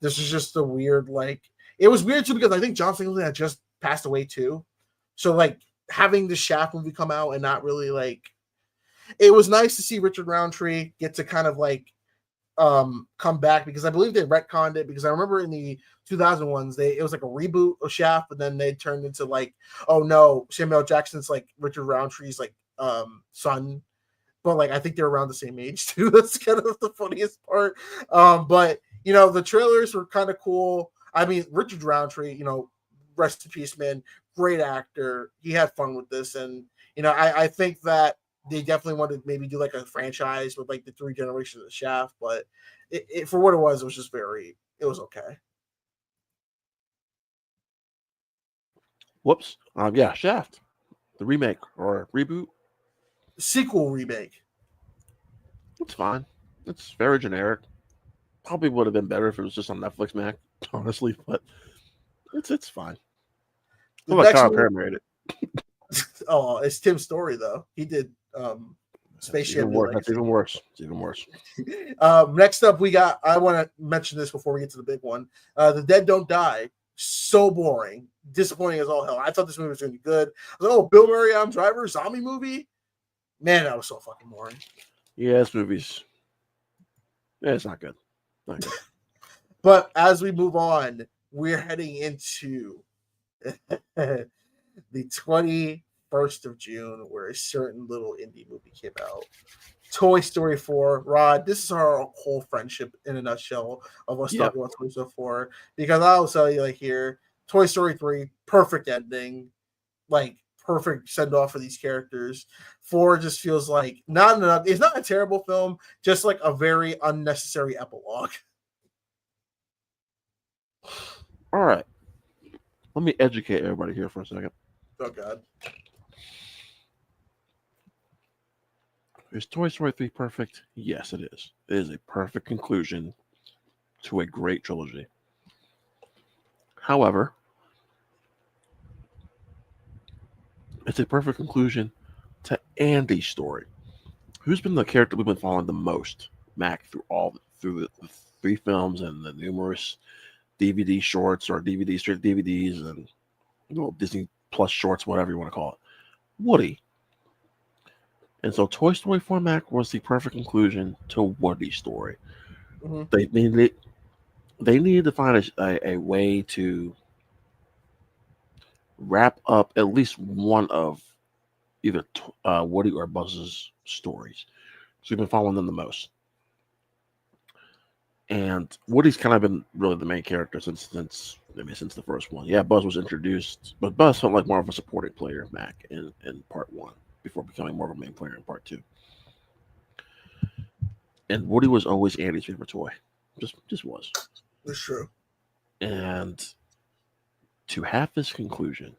S3: This is just a weird, like, it was weird too because I think John Singleton had just passed away too. So like having the Shaft movie come out and not really like, it was nice to see Richard Roundtree get to kind of like come back, because I believe they retconned it, because I remember in the 2001s it was like a reboot of Shaft, but then they turned into like, oh no, Samuel Jackson's like Richard Roundtree's like son, but like I think they're around the same age too. That's kind of the funniest part. But you know, the trailers were kind of cool. I mean, Richard Roundtree, you know, rest in peace, man. Great actor. He had fun with this, and you know, I think that they definitely wanted to maybe do like a franchise with like the 3 generations of the Shaft, but it for what it was just it was okay.
S4: Whoops. Yeah, Shaft, the remake or reboot,
S3: Sequel remake.
S4: it's fine. It's very generic. Probably would have been better if it was just on Netflix, Mac. Honestly, but it's fine.
S3: The
S4: What about
S3: next
S4: Kyle
S3: one-
S4: Perry made it?
S3: Oh, it's Tim Story though. He did Spaceship.
S4: That's even worse. It's even worse.
S3: Next up, we got. I want to mention this before we get to the big one. The Dead Don't Die. So boring, disappointing as all hell. I thought this movie was going to be good. I was like, oh, Bill Murray, Adam Driver, zombie movie. Man, that was so fucking boring.
S4: Yeah, this movie's. Yeah, it's not good. Not good.
S3: But as we move on, we're heading into the 21st of June, where a certain little indie movie came out. Toy Story 4. Rod, this is our whole friendship in a nutshell of us talking about Toy Story 4. Because I'll tell you, like, here, Toy Story 3, perfect ending. Like, perfect send off for these characters. 4 just feels like not enough. It's not a terrible film, just like a very unnecessary epilogue.
S4: All right. Let me educate everybody here for a second.
S3: Oh, God.
S4: Is Toy Story 3 perfect? Yes, it is. It is a perfect conclusion to a great trilogy. However, it's a perfect conclusion to Andy's story. Who's been the character we've been following the most, Mac, through the 3 films and the numerous DVD shorts or DVD straight DVDs and Disney Plus shorts, whatever you want to call it? Woody. And so Toy Story 4, Mac, was the perfect conclusion to Woody's story.
S3: Mm-hmm.
S4: They needed to find a way to wrap up at least one of either Woody or Buzz's stories. So we've been following them the most. And Woody's kind of been really the main character since the first one. Yeah, Buzz was introduced, but Buzz felt like more of a supporting player, Mac, in part 1 before becoming more of a main player in part 2. And Woody was always Andy's favorite toy. Just was.
S3: It's true.
S4: And to have this conclusion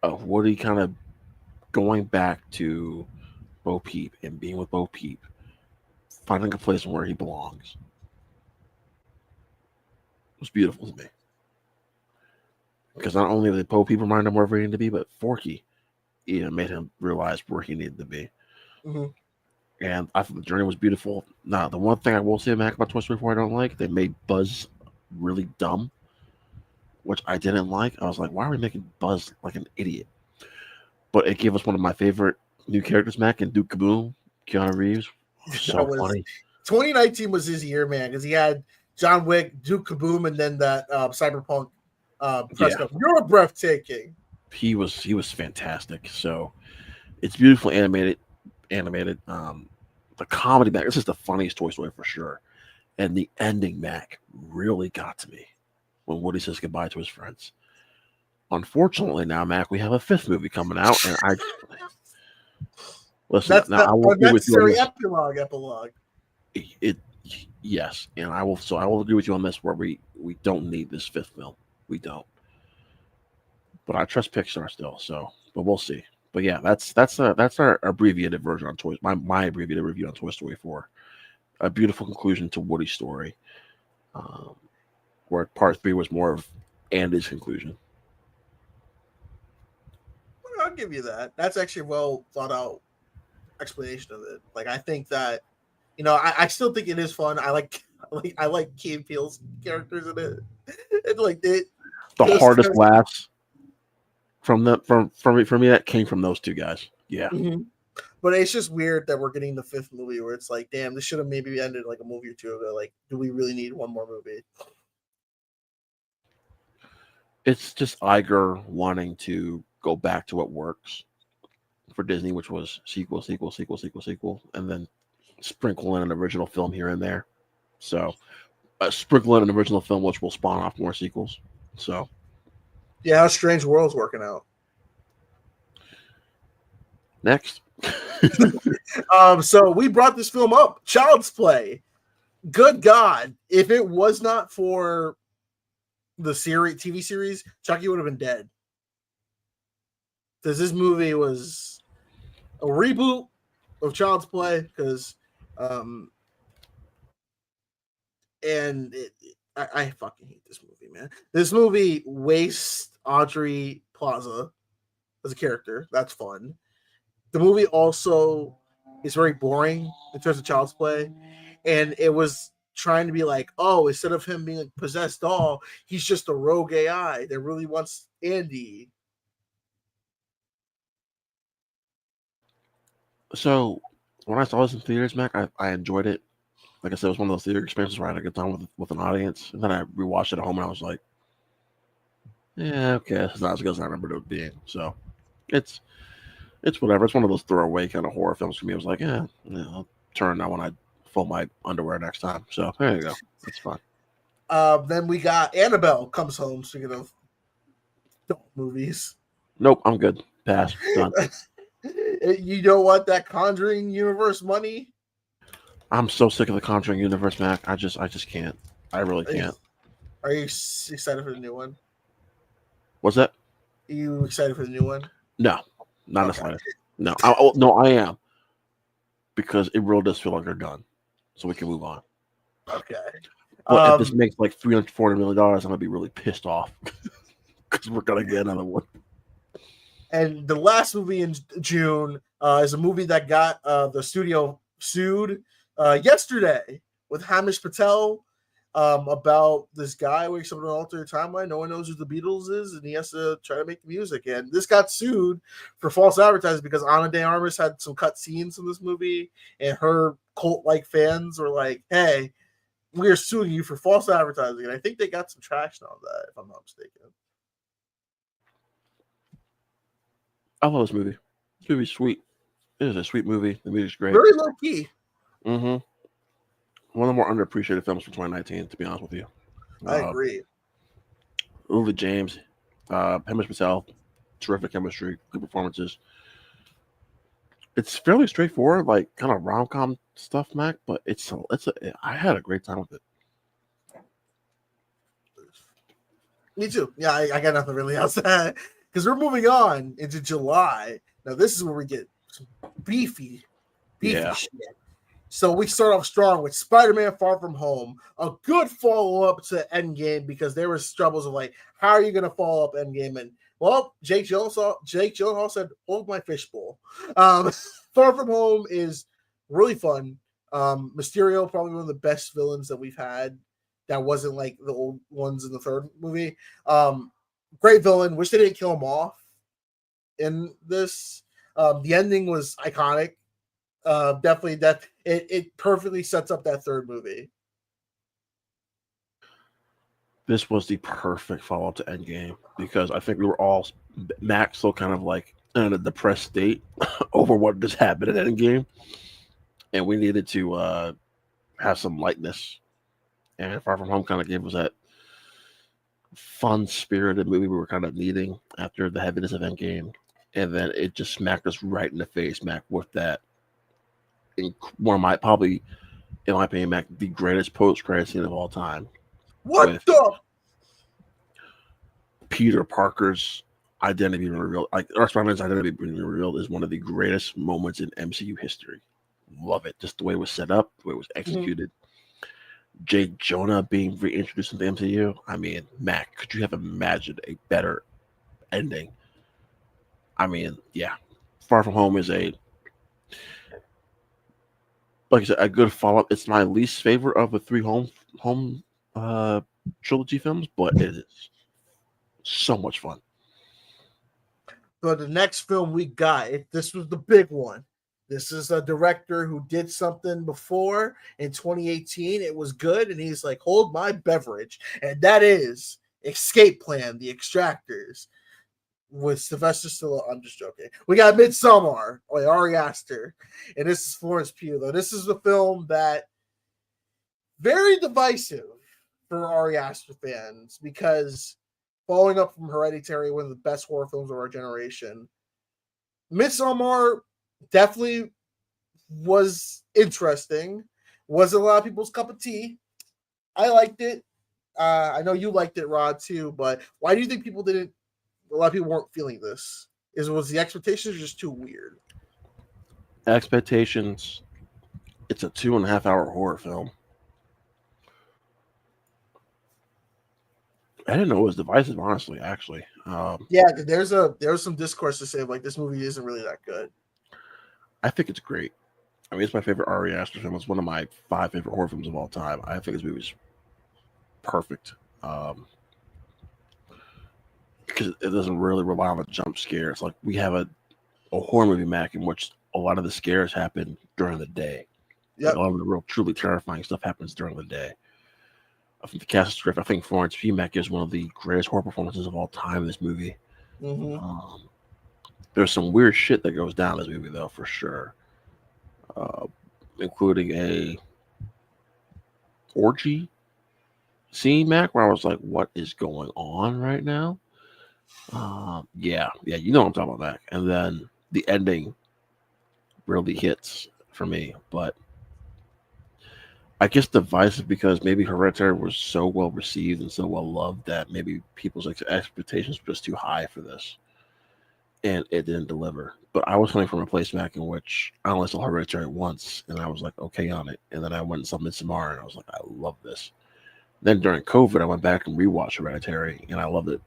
S4: of Woody kind of going back to Bo Peep and being with Bo Peep, finding a place where he belongs, was beautiful to me. Because not only did Bo Peep remind him where he needed to be, but Forky even made him realize where he needed to be.
S3: Mm-hmm.
S4: And I thought the journey was beautiful. Now, the one thing I will say, Mac, about Toy Story 4 I don't like, they made Buzz really dumb, which I didn't like. I was like, why are we making Buzz like an idiot? But it gave us one of my favorite new characters, Mac, and Duke Kaboom, Keanu Reeves. So funny.
S3: 2019 was his year, man, because he had John Wick, Duke Kaboom, and then that Cyberpunk press conference. You're breathtaking.
S4: He was fantastic. So it's beautifully animated. The comedy, Mac, this is the funniest Toy Story for sure. And the ending, Mac, really got to me when Woody says goodbye to his friends. Unfortunately, now, Mac, we have a 5th movie coming out, and I listen.
S3: That's
S4: now, I
S3: the
S4: won't be with you on
S3: unnecessary
S4: this.
S3: epilogue.
S4: Yes, and I will. So I will agree with you on this. Where we don't need this fifth film. We don't. But I trust Pixar still. So, but we'll see. But yeah, that's our abbreviated version on Toy. My abbreviated review on Toy Story 4. A beautiful conclusion to Woody's story. Um, where part 3 was more of Andy's conclusion.
S3: I'll give you that. That's actually a well thought out explanation of it. Like I think that I still think it is fun. I like Key and Peele's characters in it. And like it
S4: The
S3: those
S4: hardest
S3: guys,
S4: laughs from me that came from those two guys. Yeah.
S3: Mhm. But it's just weird that we're getting the fifth movie where it's like, damn, this should have maybe ended like a movie or two ago. Like, do we really need one more movie?
S4: It's just Iger wanting to go back to what works for Disney, which was sequel, and then sprinkle in an original film here and there. So, sprinkle in an original film, which will spawn off more sequels. So,
S3: Yeah, how Strange World's working out.
S4: next.
S3: So we brought this film up, Child's Play. Good God, if it was not for the TV series, Chucky would have been dead. Because this movie was a reboot of Child's Play. Because, I fucking hate this movie, man. This movie wastes Audrey Plaza as a character. That's fun. The movie also is very boring in terms of Child's Play, and it was trying to be like, oh, instead of him being a possessed doll, he's just a rogue AI that really wants Andy.
S4: So, when I saw this in theaters, Mac, I enjoyed it. Like I said, it was one of those theater experiences where I had a good time with an audience. And then I rewatched it at home and I was like, yeah, okay, it's not as good as I remembered it being. So, it's whatever. It's one of those throwaway kind of horror films for me. I was like, yeah, I'll turn that when I fold my underwear next time. So there you go. It's fine.
S3: Then we got Annabelle comes home. Speaking of movies,
S4: Nope, I'm good. Pass. Done.
S3: You don't want that Conjuring universe money?
S4: I'm so sick of the Conjuring universe, Mac. I just can't. I really can't.
S3: Are you excited for the new one?
S4: What's that?
S3: Are you excited for the new one?
S4: No, not the slightest. No, I am, because it really does feel like they're done, so we can move on.
S3: Okay.
S4: But if this makes like $340 million, I'm gonna be really pissed off because we're gonna get another one.
S3: And the last movie in June is a movie that got the studio sued yesterday with Hamish Patel about this guy wakes up in an alternate timeline. No one knows who the Beatles is, and he has to try to make the music. And this got sued for false advertising because Ana de Armas had some cut scenes in this movie, and her cult-like fans were like, hey, we are suing you for false advertising. And I think they got some traction on that, if I'm not mistaken.
S4: I love this movie. This movie's sweet. It is a sweet movie. The music's great.
S3: Very low key.
S4: Mm-hmm. One of the more underappreciated films from 2019, to be honest with you.
S3: I agree.
S4: Uwe James, Hamish Patel, terrific chemistry, good performances. It's fairly straightforward, like kind of rom-com stuff, Mac, but I had a great time with it.
S3: Me too. Yeah, I got nothing really else to add because we're moving on into July. Now, this is where we get some beefy shit. So we start off strong with Spider-Man Far From Home, a good follow-up to Endgame because there was troubles of like, how are you going to follow up Endgame? And well, Jake Gyllenhaal said, hold my fishbowl. Far From Home is really fun. Mysterio, probably one of the best villains that we've had. That wasn't like the old ones in the third movie. Great villain. Wish they didn't kill him off in this. The ending was iconic. Definitely that it perfectly sets up that third movie.
S4: This was the perfect follow-up to Endgame because I think we were all Max still kind of like in a depressed state over what just happened at Endgame, and we needed to have some lightness. And Far From Home kind of gave us that fun-spirited movie we were kind of needing after the heaviness of Endgame, and then it just smacked us right in the face, Mac, with that. One of my probably in my opinion, Mac, the greatest post-credit scene of all time.
S3: What
S4: With
S3: the?
S4: Peter Parker's identity being revealed, like or Spider-Man's identity being revealed, is one of the greatest moments in MCU history. Love it. Just the way it was set up, the way it was executed. Jake Jonah being reintroduced into the MCU. I mean, Mac, could you have imagined a better ending? I mean, yeah. Far From Home is like I said, a good follow-up. It's my least favorite of the three home trilogy films, but it is so much fun.
S3: So the next film we got, this was the big one. This is a director who did something before in 2018. It was good, and he's like, "Hold my beverage," and that is Escape Plan: The Extractors with Sylvester Stallone. I'm just joking. We got Midsommar by Ari Aster, and this is Florence Pugh. Though this is the film that very divisive for Ari Aster fans because following up from Hereditary, one of the best horror films of our generation, Midsommar definitely was interesting. Wasn't a lot of people's cup of tea. I liked it. I know you liked it, Rod, too. But why do you think people didn't? A lot of people weren't feeling this. Was the expectations just too weird?
S4: Expectations. It's a 2.5 hour horror film. I didn't know it was divisive, honestly. Actually,
S3: Yeah, there's some discourse to say like this movie isn't really that good.
S4: I think it's great. I mean, it's my favorite Ari Aster film. It's one of my 5 favorite horror films of all time. I think this movie's perfect because it doesn't really rely on the jump scare. It's like we have a horror movie, Mac, in which a lot of the scares happen during the day.
S3: Yeah,
S4: like, a lot of the real, truly terrifying stuff happens during the day. I think the cast is terrific. I think Florence Pugh gives one of the greatest horror performances of all time in this movie.
S3: Mm-hmm.
S4: There's some weird shit that goes down in this movie, though, for sure, including a orgy scene, Mac, where I was like, "What is going on right now?" Yeah, you know what I'm talking about, Mac. And then the ending really hits for me, but I guess divisive because maybe Hereditary was so well received and so well loved that maybe people's expectations were just too high for this, and it didn't deliver. But I was coming from a place back in which I only saw Hereditary once, and I was like okay on it, and then I went and saw Midsommar, and I was like, I love this. Then during COVID, I went back and rewatched Hereditary, and I loved it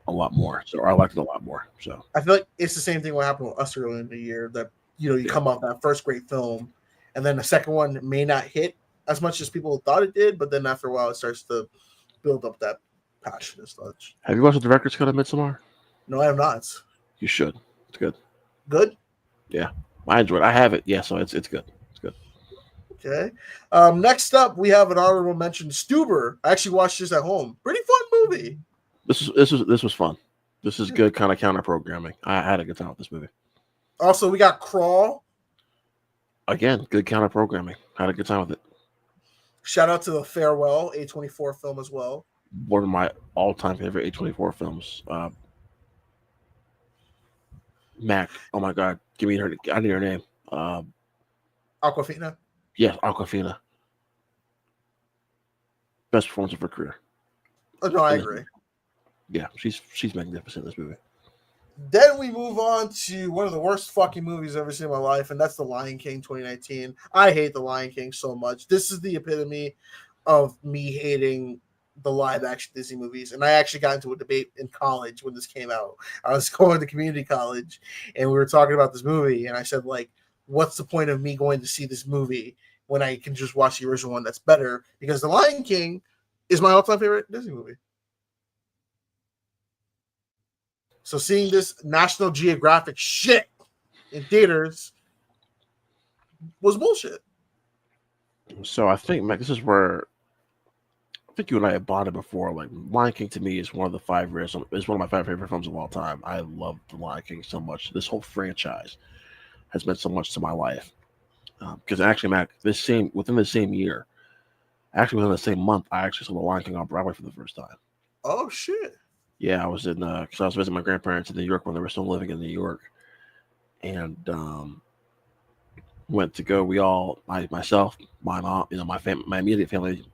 S4: a lot more. So I liked it a lot more. So
S3: I feel like it's the same thing what happened with us earlier in the year. That you come off that first great film, and then the second one may not hit as much as people thought it did, but then after a while, it starts to build up that passion and such.
S4: have you watched the director's cut of Midsommar?
S3: No, I have not.
S4: You should. It's good.
S3: Good.
S4: Yeah, I enjoyed it. I have it. Yeah, so it's good. It's good.
S3: Okay. Next up, we have an honorable mention, Stuber. I actually watched this at home. Pretty fun movie.
S4: This was fun. This is good kind of counter programming. I had a good time with this movie.
S3: Also, we got Crawl.
S4: Again, good counter programming. Had a good time with it.
S3: Shout out to the Farewell A24 film as well.
S4: One of my all-time favorite A24 films. Mac. Oh my God, give me her. I need her name.
S3: Aquafina.
S4: Yes, Aquafina. Best performance of her career.
S3: Oh, no, I agree.
S4: Yeah, she's magnificent in this movie.
S3: Then we move on to one of the worst fucking movies I've ever seen in my life, and that's The Lion King 2019. I hate The Lion King so much. This is the epitome of me hating the live-action Disney movies, and I actually got into a debate in college when this came out. I was going to community college, and we were talking about this movie, and I said, like, what's the point of me going to see this movie when I can just watch the original one that's better? Because The Lion King is my all-time favorite Disney movie. So seeing this National Geographic shit in theaters was bullshit.
S4: So I think, Mac, this is where I think you and I have bonded before. Like, Lion King to me is one of the 5 rares. It's one of my 5 favorite films of all time. I love The Lion King so much. This whole franchise has meant so much to my life. Because actually, Mac, within the same year, actually within the same month, I actually saw The Lion King on Broadway for the first time.
S3: Oh shit!
S4: Yeah, I was in because I was visiting my grandparents in New York when they were still living in New York, and went to go. Myself, my mom, my immediate family,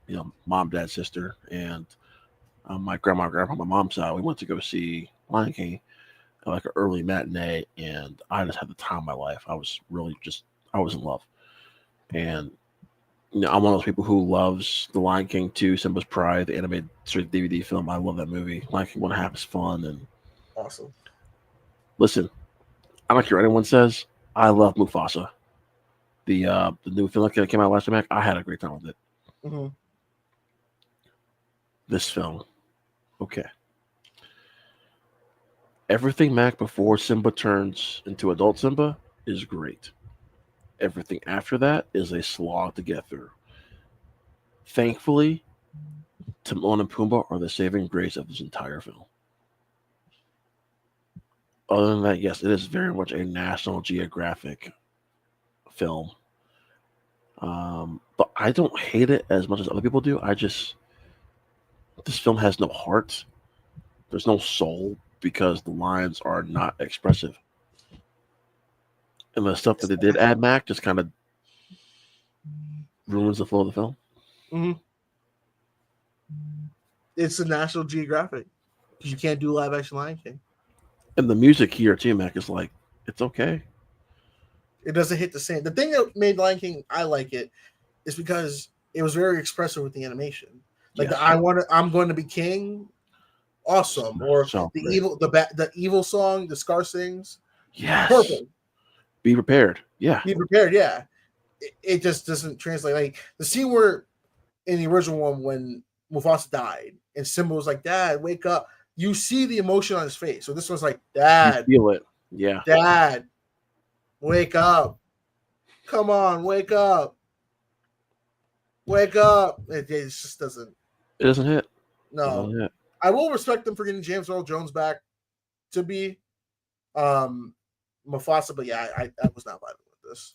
S4: mom, dad, sister, and my grandpa, my mom's side. We went to go see Lion King at like an early matinee, and I just had the time of my life. I was really I was in love, and I'm one of those people who loves The Lion King 2, Simba's Pride, the animated sort of DVD film. I love that movie. Lion King 1.5 is fun, and
S3: Awesome.
S4: listen, I don't care what anyone says. I love Mufasa. The new film that came out last week, I had a great time with it.
S3: Mm-hmm.
S4: This film, okay. Everything Mac before Simba turns into adult Simba is great. Everything after that is a slog to get through. Thankfully, Timon and Pumbaa are the saving grace of this entire film. Other than that, yes, it is very much a National Geographic film. But I don't hate it as much as other people do. This film has no heart. There's no soul because the lines are not expressive. And the stuff that they did add, Mac, just kind of ruins the flow of the film.
S3: Mm-hmm. It's a National Geographic because you can't do live action Lion King.
S4: And the music here, too, Mac, is like, it's okay.
S3: It doesn't hit the same. The thing that made Lion King I like it is because it was very expressive with the animation. Like
S4: Yes.
S3: I'm going to be king, awesome. Or
S4: So
S3: the
S4: great.
S3: the evil song, the Scar sings.
S4: Yes.
S3: Perfect.
S4: Be prepared. Yeah.
S3: Be prepared. Yeah. It just doesn't translate. Like the scene where in the original one when Mufasa died and Simba was like, "Dad, wake up." You see the emotion on his face. So this one's like, "Dad,
S4: You feel it. Yeah.
S3: Dad, wake up. Come on, wake up. Wake up." It just doesn't.
S4: It doesn't hit.
S3: No.
S4: It doesn't hit.
S3: I will respect them for getting James Earl Jones back to be Mufasa, but yeah, I was not vibing with this.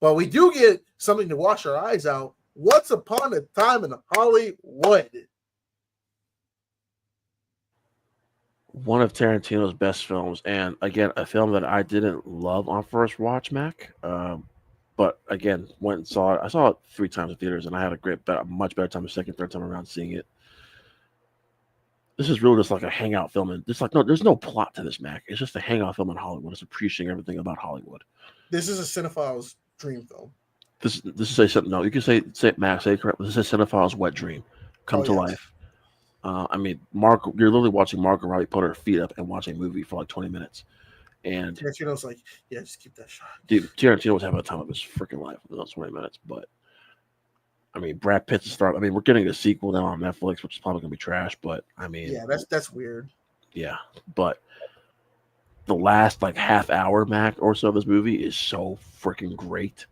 S3: But we do get something to wash our eyes out. Once Upon a Time in Hollywood.
S4: One of Tarantino's best films, and again, a film that I didn't love on first watch, Mac. But again, went and saw it. I saw it 3 times in theaters, and I had a much better time the second, third time around seeing it. This is really just like a hangout film, and just like there's no plot to this, Mac. It's just a hangout film in Hollywood. It's appreciating everything about Hollywood.
S3: This is a cinephile's dream film.
S4: This is something. No, you can say Mac. Say it correctly. This is a cinephile's wet dream come to life. I mean, you're literally watching Margot Robbie put her feet up and watch a movie for like 20 minutes. And
S3: Tarantino's like, yeah, just keep that shot.
S4: Dude, Tarantino was having a time of his freaking life in those 20 minutes. But, I mean, Brad Pitt's the star. I mean, we're getting a sequel now on Netflix, which is probably going to be trash. But, I mean.
S3: Yeah, that's weird.
S4: Yeah. But the last, like, half hour, Mac, or so of this movie is so freaking great.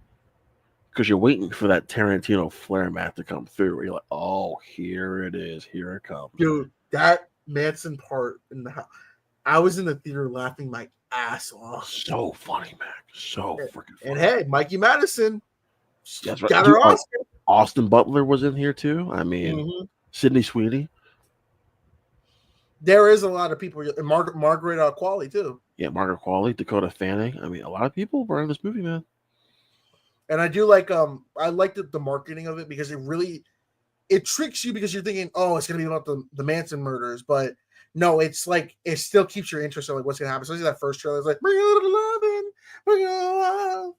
S4: Because you're waiting for that Tarantino flair, Mac, to come through. Where you're like, oh, here it is. Here it comes.
S3: Dude, that Manson part in the house. I was in the theater laughing my ass off.
S4: So funny, Mac. So freaking funny.
S3: And hey, Mikey Madison
S4: That's right.
S3: got her Oscar.
S4: Austin Butler was in here too. I mean, Sydney Sweeney.
S3: There is a lot of people. And Margaret Qualley too.
S4: Yeah, Margaret Qualley, Dakota Fanning. I mean, a lot of people were in this movie, man.
S3: And I do like I like the marketing of it because it tricks you because you're thinking, oh, it's gonna be about the Manson murders, but no, it's like it still keeps your interest in like what's gonna happen. Especially that first trailer, it's like bring a little love in, bring a little love.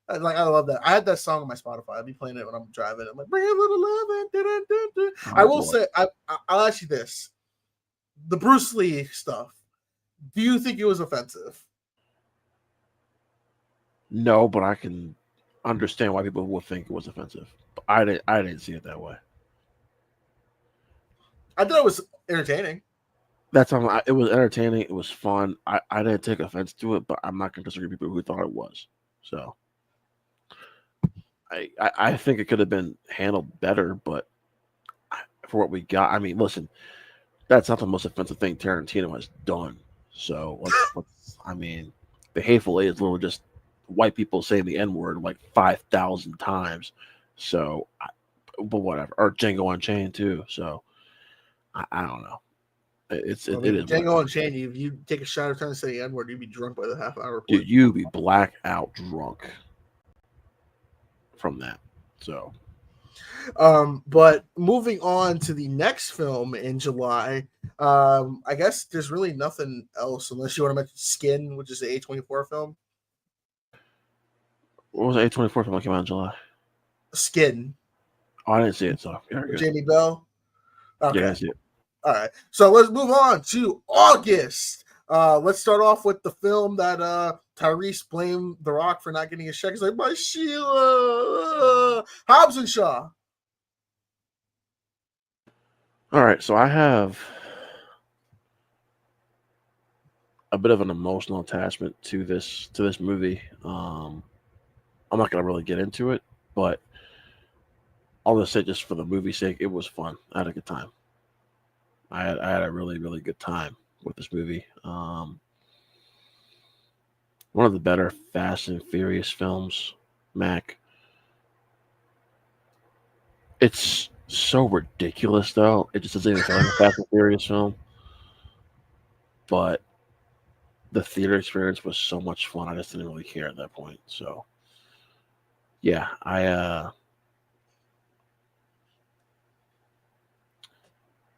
S3: I love that. I had that song on my Spotify. I'll be playing it when I'm driving. I'm like, bring a little love in. Dun, dun, dun. I will say, I'll ask you this: the Bruce Lee stuff. Do you think it was offensive?
S4: No, but I can understand why people would think it was offensive. But I didn't see it that way.
S3: I thought it was entertaining.
S4: It was entertaining. It was fun. I didn't take offense to it, but I'm not going to disagree with people who thought it was. So I think it could have been handled better, but for what we got, I mean, listen, that's not the most offensive thing Tarantino has done. So I mean, The Hateful Eight is literally just white people saying the N-word like 5,000 times. So, but whatever. Or Django Unchained too. So I don't know.
S3: I
S4: It
S3: mean,
S4: is.
S3: Django Unchained, if you take a shot of time to say the N word, you'd be drunk by the half hour point.
S4: Dude, you be blackout drunk from that. So,
S3: But moving on to the next film in July, I guess there's really nothing else unless you want to mention Skin, which is the A24 film.
S4: what was the A24 film that came out in July?
S3: Skin,
S4: Oh, I didn't see it. So, very good.
S3: Jamie Bell.
S4: Yeah, I
S3: Okay,
S4: didn't see it.
S3: all right. So let's move on to August. Let's start off with the film that Tyrese blamed The Rock for not getting his check. He's like, my Sheila, Hobbs and Shaw.
S4: All right, so I have a bit of an emotional attachment to this movie. I'm not gonna really get into it, but I'll just say, just for the movie's sake, it was fun. I had a good time. I had a really, really good time with this movie. One of the better Fast and Furious films, Mac. It's so ridiculous, though. It just doesn't even feel like a Fast and Furious film. But the theater experience was so much fun. I just didn't really care at that point. So, yeah,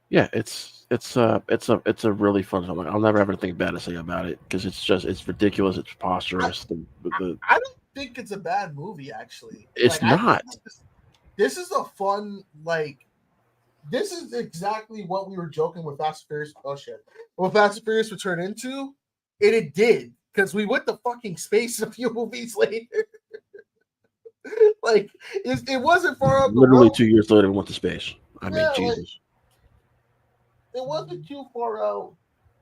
S4: yeah, it's a really fun film. I'll never have anything bad to say about it because it's ridiculous. It's preposterous.
S3: I don't think it's a bad movie, actually.
S4: It's
S3: Like,
S4: not.
S3: This is a fun, like, this is exactly what we were joking with Fast and Furious. Oh shit! What Fast and Furious would turn into, and it did, because we went to fucking space a few movies later. Like, it wasn't far out.
S4: Literally 2 years later, we went to space. I mean,
S3: Yeah, like,
S4: Jesus.
S3: it wasn't too far out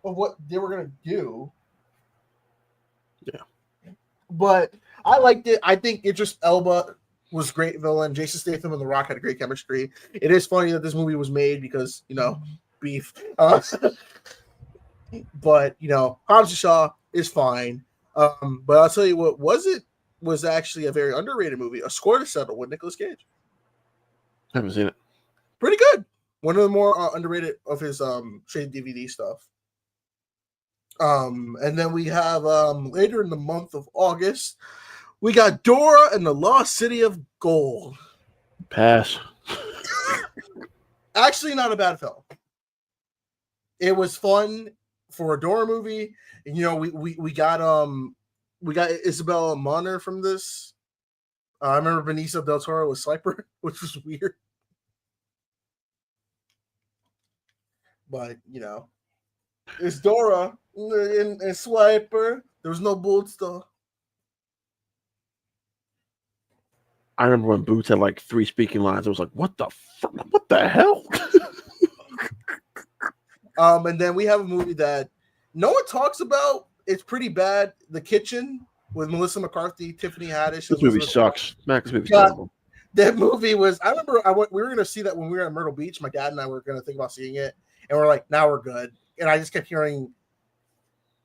S3: of what they were gonna do.
S4: Yeah.
S3: But I liked it. I think Idris Elba was great villain. Jason Statham and The Rock had a great chemistry. It is funny that this movie was made because, beef. But, Hobbs and Shaw is fine. But I'll tell you what was actually a very underrated movie, A Score to Settle with Nicolas Cage.
S4: Haven't seen it.
S3: Pretty good. One of the more underrated of his straight DVD stuff. And then we have later in the month of August, we got Dora and the Lost City of Gold.
S4: Pass.
S3: Actually, not a bad film. It was fun for a Dora movie. And, we got Isabella Moner from this. I remember Benicio del Toro was Sniper, which was weird. But, it's Dora and Swiper. There was no Boots, though.
S4: I remember when Boots had like 3 speaking lines. I was like, what the hell?
S3: And then we have a movie that no one talks about. It's pretty bad. The Kitchen with Melissa McCarthy, Tiffany Haddish.
S4: This movie sucks. Mac, this movie's terrible.
S3: That movie was, I remember we were going to see that when we were at Myrtle Beach. My dad and I were going to think about seeing it. And we're like, now we're good. And I just kept hearing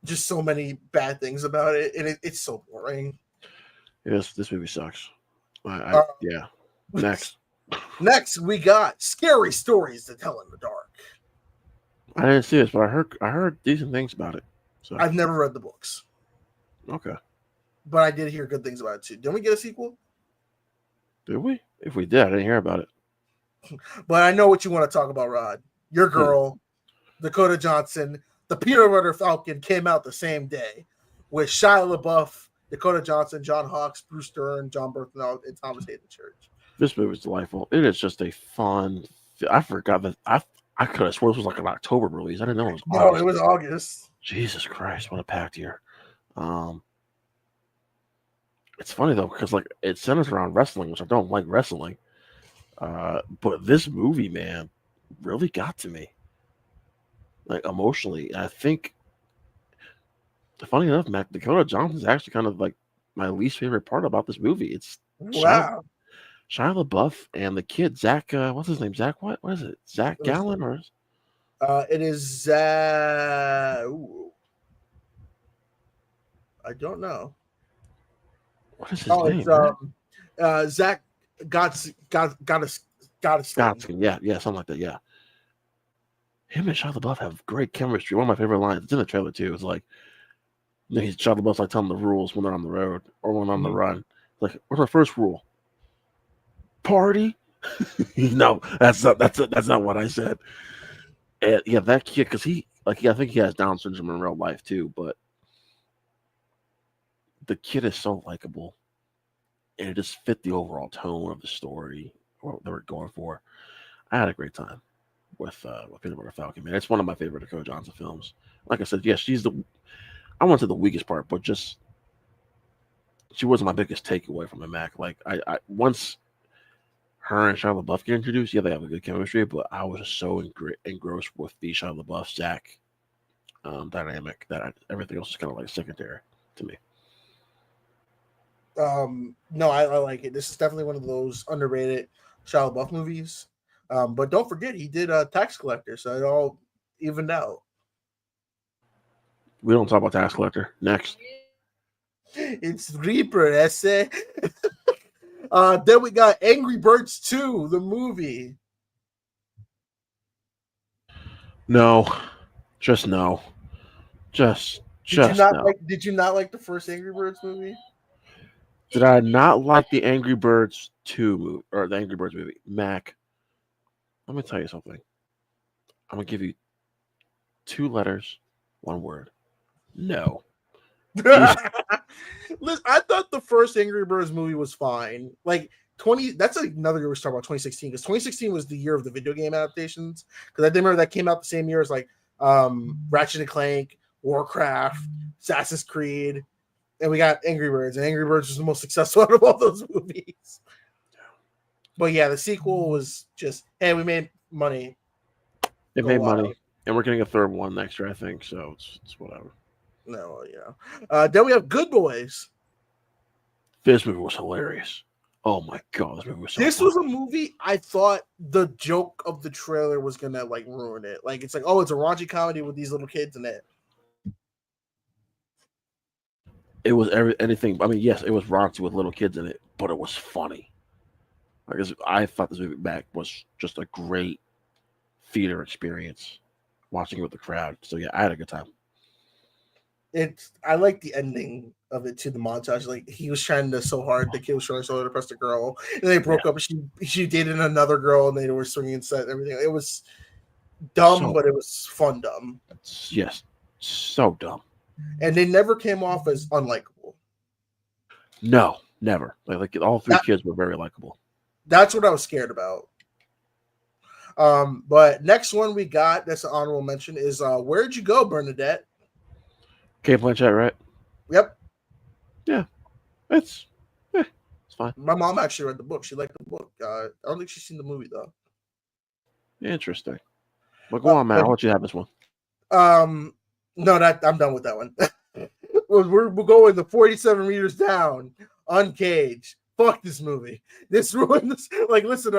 S3: just so many bad things about it. And it's so boring.
S4: Yes, this movie sucks. Yeah. Next,
S3: we got Scary Stories to Tell in the Dark.
S4: I didn't see this, but I heard decent things about it. So
S3: I've never read the books.
S4: Okay.
S3: But I did hear good things about it too. Didn't we get a sequel?
S4: Did we? If we did, I didn't hear about it.
S3: But I know what you want to talk about, Rod. Your girl, Dakota Johnson, the Peanut Butter Falcon came out the same day with Shia LaBeouf, Dakota Johnson, John Hawkes, Bruce Dern, John Berthenau, and Thomas Hayden Church.
S4: This movie is delightful. It is just a fun. I forgot that I could have sworn this was like an October release. I didn't know it was August.
S3: No, it was August.
S4: Jesus Christ, what a packed year. It's funny though, because like it centers around wrestling, which I don't like wrestling. But this movie, man, really got to me. Like emotionally. I think funny enough, Mac, Dakota Johnson is actually kind of like my least favorite part about this movie. It's
S3: wow.
S4: Shia LaBeouf and the kid, Zach, what's his name? Zach, what is it? Zach Gallen or?
S3: It is Zach. I don't know.
S4: What is his name?
S3: It's Zach Gotteskin.
S4: Yeah, something like that. Yeah. him and Shia LaBeouf have great chemistry. One of my favorite lines. It's in the trailer too. It's like he's Shia LaBeouf's like telling the rules when they're on the road or when on the run. Like, what's our first rule? Party? No, that's not what I said. And yeah, that kid, because I think he has Down syndrome in real life too. But the kid is so likable, and it just fit the overall tone of the story what they were going for. I had a great time with Peanut Butter Falcon. Man, it's one of my favorite Dakota Johnson films. Like I said, yes, I went to the weakest part, but just she wasn't my biggest takeaway from the Mac. Like I once her and Shia LaBeouf get introduced, yeah, they have a good chemistry, but I was just so engrossed with the Shia LaBeouf Zach dynamic that everything else is kind of like secondary to me.
S3: No, I like it. This is definitely one of those underrated Shia LaBeouf movies. But don't forget, he did Tax Collector, so it all evened out.
S4: We don't talk about Tax Collector. Next.
S3: It's Reaper, ese. Then we got Angry Birds 2, the movie.
S4: No. Just no. Just no.
S3: Did you not like the first Angry Birds movie?
S4: Did I not like the Angry Birds 2 movie or the Angry Birds movie? Mac, let me tell you something. I'm gonna give you 2 letters, 1 word. No.
S3: Listen, I thought the first Angry Birds movie was fine. Like 20, that's another year we start about 2016 because 2016 was the year of the video game adaptations. Because I remember that came out the same year as like Ratchet and Clank, Warcraft, Assassin's Creed, and we got Angry Birds. And Angry Birds was the most successful out of all those movies. But yeah, the sequel was just, hey, we made money.
S4: It made money, and we're getting a third one next year, I think. So it's whatever.
S3: No, yeah. Then we have Good Boys.
S4: This movie was hilarious. Oh my god, this movie was so
S3: This
S4: fun.
S3: was a movie I thought the joke of the trailer was gonna like ruin it. Like it's like, oh, it's a raunchy comedy with these little kids in it.
S4: It was anything. I mean, yes, it was raunchy with little kids in it, but it was funny. I thought this movie back was just a great theater experience, watching it with the crowd. So yeah, I had a good time.
S3: I like the ending of it to the montage. Like he was trying to so hard, the kid was trying so hard to press the girl, and they broke up. And she dated another girl, and they were swinging set and everything. It was dumb, but it was fun dumb.
S4: Yes, so dumb.
S3: And they never came off as unlikable.
S4: No, never. Like all 3 kids were very likable.
S3: That's what I was scared about. But next one we got that's an honorable mention is Where'd You Go, Bernadette?
S4: Kate Blanchett, right?
S3: Yep.
S4: Yeah, it's fine.
S3: My mom actually read the book. She liked the book. I don't think she's seen the movie though.
S4: Interesting. But go on, Matt. I'll let you have this one.
S3: No, I'm done with that one. we're going the 47 meters down, uncaged. Fuck this movie. This ruined this. Like, listen.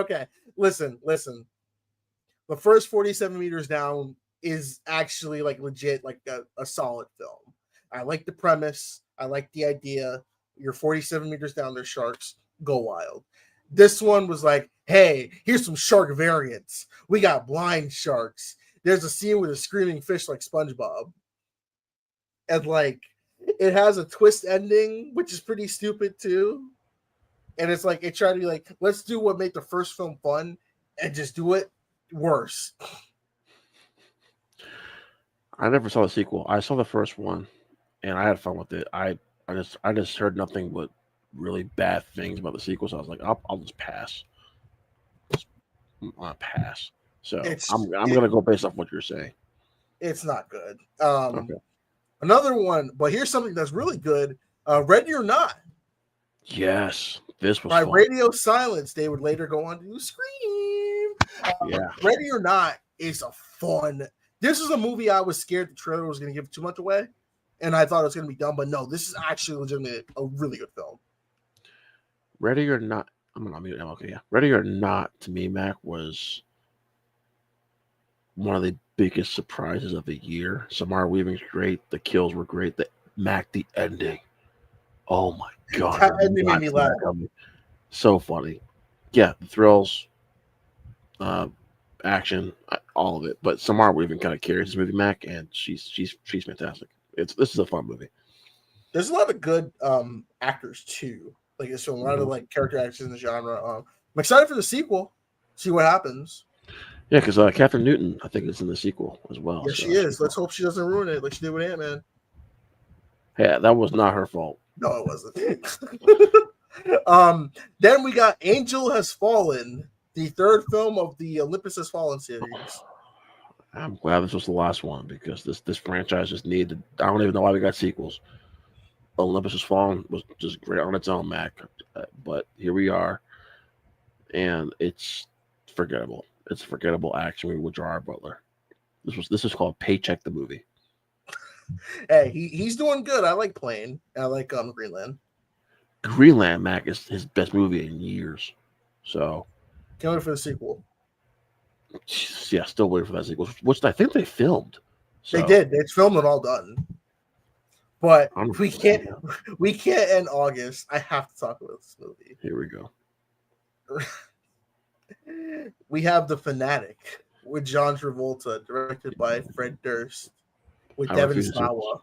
S3: The first 47 meters down is actually like legit, like a solid film. I like the premise. I like the idea. You're 47 meters down, there's sharks. Go wild. This one was like, hey, here's some shark variants. We got blind sharks. There's a scene with a screaming fish like SpongeBob. And like, it has a twist ending, which is pretty stupid too. And it's like, it tried to be like, let's do what made the first film fun and just do it worse.
S4: I never saw the sequel. I saw the first one, and I had fun with it. I just heard nothing but really bad things about the sequel, so I was like, I'll just pass. I'll pass. So I'm gonna go based off what you're saying.
S3: It's not good.
S4: Okay.
S3: Another one, but here's something that's really good. Ready or Not.
S4: Yes, this was
S3: by
S4: fun.
S3: Radio Silence. They would later go on to do Scream.
S4: Yeah.
S3: Ready or Not is a fun. This is a movie I was scared the trailer was going to give too much away, and I thought it was going to be dumb. But no, this is actually legitimately a really good film.
S4: Ready or Not. I'm gonna mute him. Okay, yeah. Ready or Not to me, Mac, was one of the biggest surprises of the year. Samara Weaving's great. The kills were great. The ending. Oh my god!
S3: That ending made me laugh.
S4: So funny. Yeah, the thrills, action, all of it. But Samara Weaving kind of carries this movie, Mac, and she's fantastic. This is a fun movie.
S3: There's a lot of good actors too. Like it's a lot of like character actors in the genre. I'm excited for the sequel. See what happens.
S4: Yeah, because Catherine Newton, I think, is in the sequel as well.
S3: Yeah,
S4: so
S3: she is. Let's hope she doesn't ruin it like she did with Ant-Man.
S4: Yeah, that was not her fault.
S3: No, it wasn't. Then we got Angel Has Fallen, the third film of the Olympus Has Fallen series.
S4: I'm glad this was the last one because this franchise just needed. I don't even know why we got sequels. Olympus Has Fallen was just great on its own, Mac. But here we are, and it's forgettable. It's a forgettable action movie with Gerard Butler. This is called Paycheck the Movie.
S3: Hey, he's doing good. I like Plane. I like Greenland.
S4: Greenland, Mac, is his best movie in years. So
S3: can't wait for the sequel.
S4: Yeah, still waiting for that sequel, which I think they filmed.
S3: So. They did. It's filmed and all done. But we can't end August. I have to talk about this movie.
S4: Here we go.
S3: We have The Fanatic with John Travolta, directed by Fred Durst, with Devin Sawa.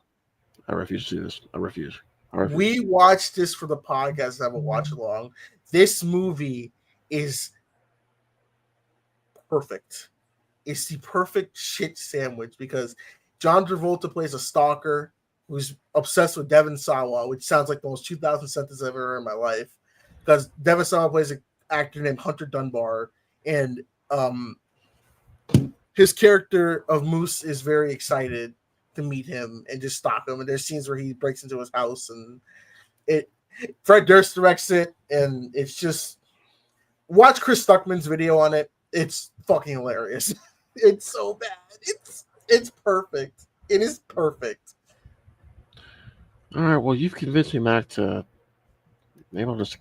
S4: I refuse to see this. I refuse.
S3: We watched this for the podcast. I haven't watched along. This movie is perfect. It's the perfect shit sandwich because John Travolta plays a stalker who's obsessed with Devin Sawa, which sounds like the most 2000 sentence I've ever heard in my life. Because Devin Sawa plays an actor named Hunter Dunbar, and his character of Moose is very excited to meet him and just stalk him. And there's scenes where he breaks into his house, and Fred Durst directs it, and it's just watch Chris Stuckman's video on it. It's fucking hilarious. It's so bad. It's perfect. It is perfect.
S4: All right, well, you've convinced me, Mac, to maybe I'll just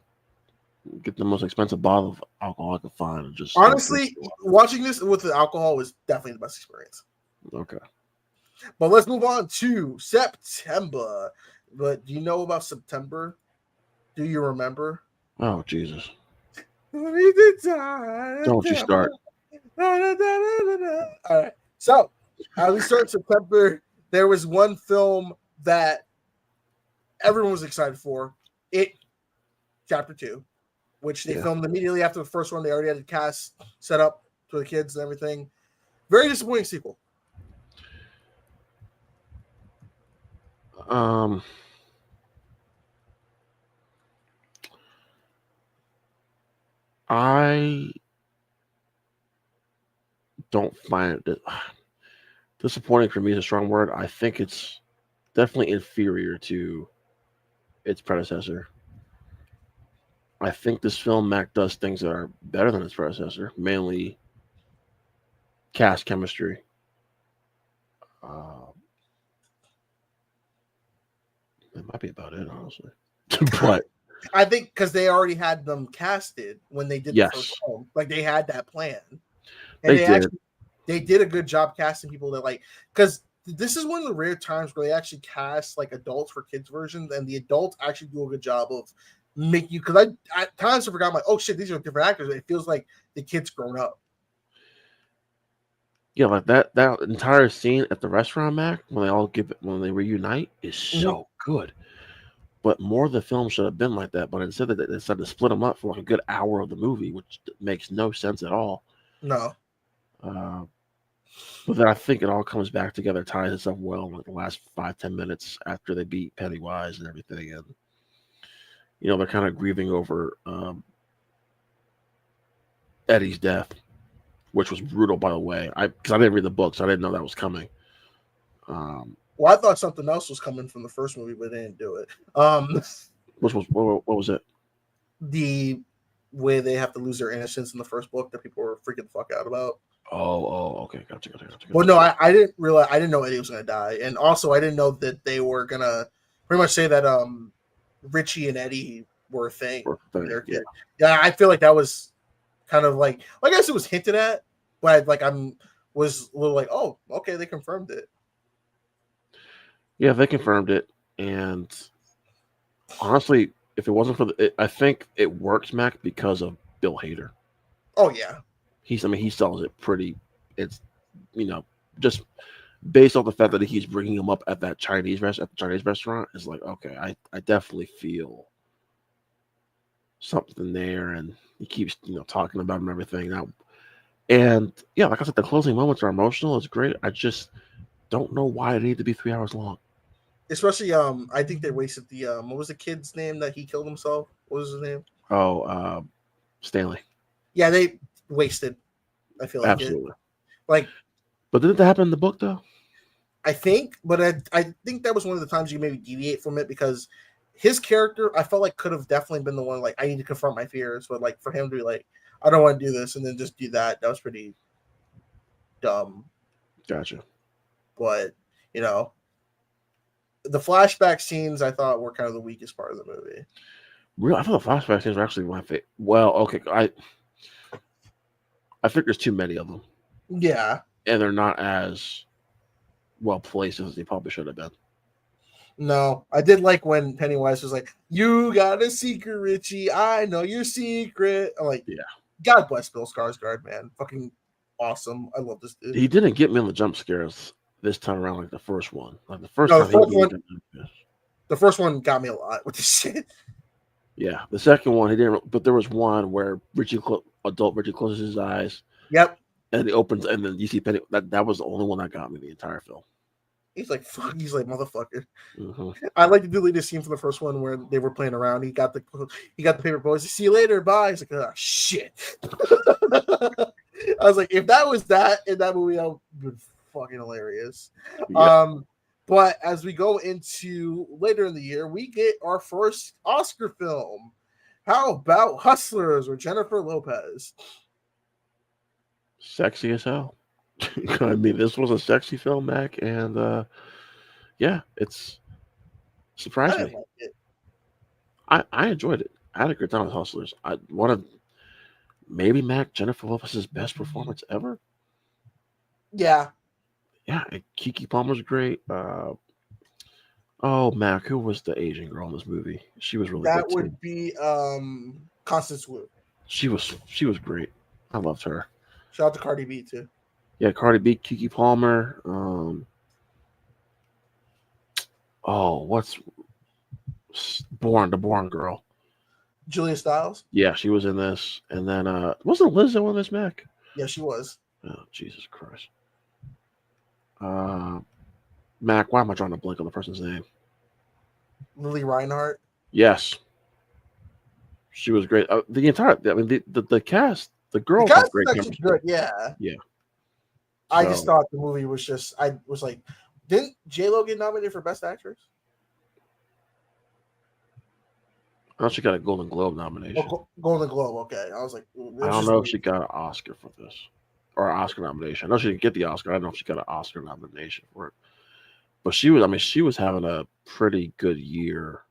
S4: get the most expensive bottle of alcohol I can find. And just
S3: honestly, watching this with the alcohol was definitely the best experience.
S4: Okay.
S3: But let's move on to September. But do you know about September? Do you remember?
S4: Oh, Jesus.
S3: Don't
S4: you start.
S3: All right. So, as we start September, there was one film that everyone was excited for. It Chapter 2, which they filmed immediately after the first one. They already had the cast set up for the kids and everything. Very disappointing sequel.
S4: I don't find it disappointing. For me is a strong word. I think it's definitely inferior to its predecessor. I think this film, Mac, does things that are better than its predecessor, mainly cast chemistry. That might be about it, honestly. But
S3: I think because they already had them casted when they did the first film. Like they had that plan. And they did a good job casting people that because this is one of the rare times where they actually cast like adults for kids versions, and the adults actually do a good job of making you, because I at times I forgot, I'm like, oh shit, these are different actors. It feels like the kid's grown up.
S4: Yeah, like that entire scene at the restaurant, Mac, when they reunite is so good. But more of the film should have been like that. But instead, they decided to split them up for like a good hour of the movie, which makes no sense at all.
S3: No.
S4: But then I think it all comes back together, ties itself well in like the last 5-10 minutes after they beat Pennywise and everything. And, they're kind of grieving over Eddie's death, which was brutal, by the way. Because I didn't read the book, so I didn't know that was coming.
S3: Well, I thought something else was coming from the first movie, but they didn't do it.
S4: What was it?
S3: The way they have to lose their innocence in the first book that people were freaking the fuck out about.
S4: Oh, okay, gotcha.
S3: Well, no, I didn't realize. I didn't know Eddie was gonna die, and also I didn't know that they were gonna pretty much say that Richie and Eddie were a thing. Yeah, I feel like that was kind of like I guess it was hinted at, but was a little like, oh, okay, they confirmed it.
S4: Yeah, they confirmed it, and honestly, if it wasn't for I think it works, Mac, because of Bill Hader.
S3: Oh yeah,
S4: he sells it pretty. It's just based on the fact that he's bringing him up at that at the Chinese restaurant, is like, okay, I definitely feel something there, and he keeps talking about him and everything now. And yeah, like I said, the closing moments are emotional. It's great. I just don't know why it needed to be 3 hours long.
S3: Especially, I think they wasted the what was the kid's name that he killed himself? What was his name?
S4: Oh, Stanley.
S3: Yeah, they wasted. I feel like it.
S4: Absolutely.
S3: Like,
S4: But didn't that happen in the book though?
S3: I think, but I think that was one of the times you maybe deviate from it because his character, I felt like could have definitely been the one like I need to confront my fears, but like for him to be like, I don't want to do this and then just do that was pretty dumb.
S4: Gotcha.
S3: But the flashback scenes I thought were kind of the weakest part of the movie.
S4: Real, I thought the flashback scenes were actually my favorite. Well, okay, I think there's too many of them.
S3: Yeah,
S4: and they're not as well placed as they probably should have been.
S3: No, I did like when Pennywise was like, "You got a secret, Richie. I know your secret." I'm like,
S4: Yeah.
S3: God bless Bill Skarsgård, man. Fucking awesome. I love this dude.
S4: He didn't get me on the jump scares this time around like the first one. Like the first
S3: No,
S4: time
S3: the first one got me a lot with this shit.
S4: Yeah, the second one he didn't. But there was one where adult Richie closes his eyes.
S3: Yep.
S4: And he opens, and then you see Penny. That was the only one that got me the entire film.
S3: He's like, fuck. He's like, motherfucker.
S4: Mm-hmm.
S3: I like the deleted scene from the first one where they were playing around. He got the paper boys. See you later. Bye. He's like, oh shit. I was like, if that was that in that movie, that would be fucking hilarious. Yeah. But as we go into later in the year, we get our first Oscar film. How about Hustlers with Jennifer Lopez?
S4: Sexy as hell. I mean, this was a sexy film, Mac, and yeah, it's surprised me.
S3: Like it.
S4: I enjoyed it. I had a good time with Hustlers. I wanted maybe Jennifer Lopez's best performance ever.
S3: Yeah.
S4: Yeah, Keke Palmer's great. Oh, Mac, who was the Asian girl in this movie? She was really
S3: that
S4: good.
S3: Would be Constance Wu.
S4: She was great. I loved her.
S3: Shout out to Cardi B too.
S4: Yeah, Cardi B, Keke Palmer. What's the Bourne girl?
S3: Julia Stiles.
S4: Yeah, she was in this. And then wasn't Lizzo in this, Mac?
S3: Yeah, she was.
S4: Oh, Jesus Christ. Mac, why am I trying to blank on the person's name?
S3: Lily Reinhart.
S4: Yes. She was great. The cast, the girls
S3: have
S4: great chemistry.
S3: Good, yeah.
S4: Yeah.
S3: I just thought the movie was just, I was like, didn't J-Lo get nominated for Best Actress?
S4: I know she got a Golden Globe nomination.
S3: Oh, Golden Globe, okay. I was like,
S4: I don't know if she got an Oscar for this or an Oscar nomination. I know she didn't get the Oscar. I don't know if she got an Oscar nomination for it. But she was having a pretty good year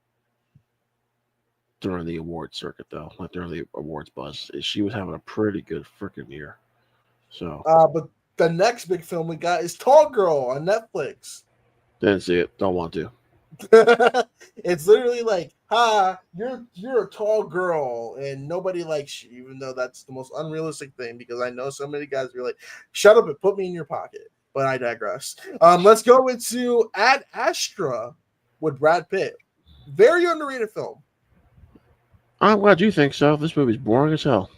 S4: during the award circuit, though. Like during the awards buzz. She was having a pretty good freaking year. So,
S3: but the next big film we got is Tall Girl on Netflix.
S4: Didn't see it. Don't want to.
S3: It's literally like, you're a tall girl and nobody likes you, even though that's the most unrealistic thing because I know so many guys are like, shut up and put me in your pocket. But I digress. Let's go into Ad Astra with Brad Pitt. Very underrated film.
S4: I'm glad you think so. This movie's boring as hell.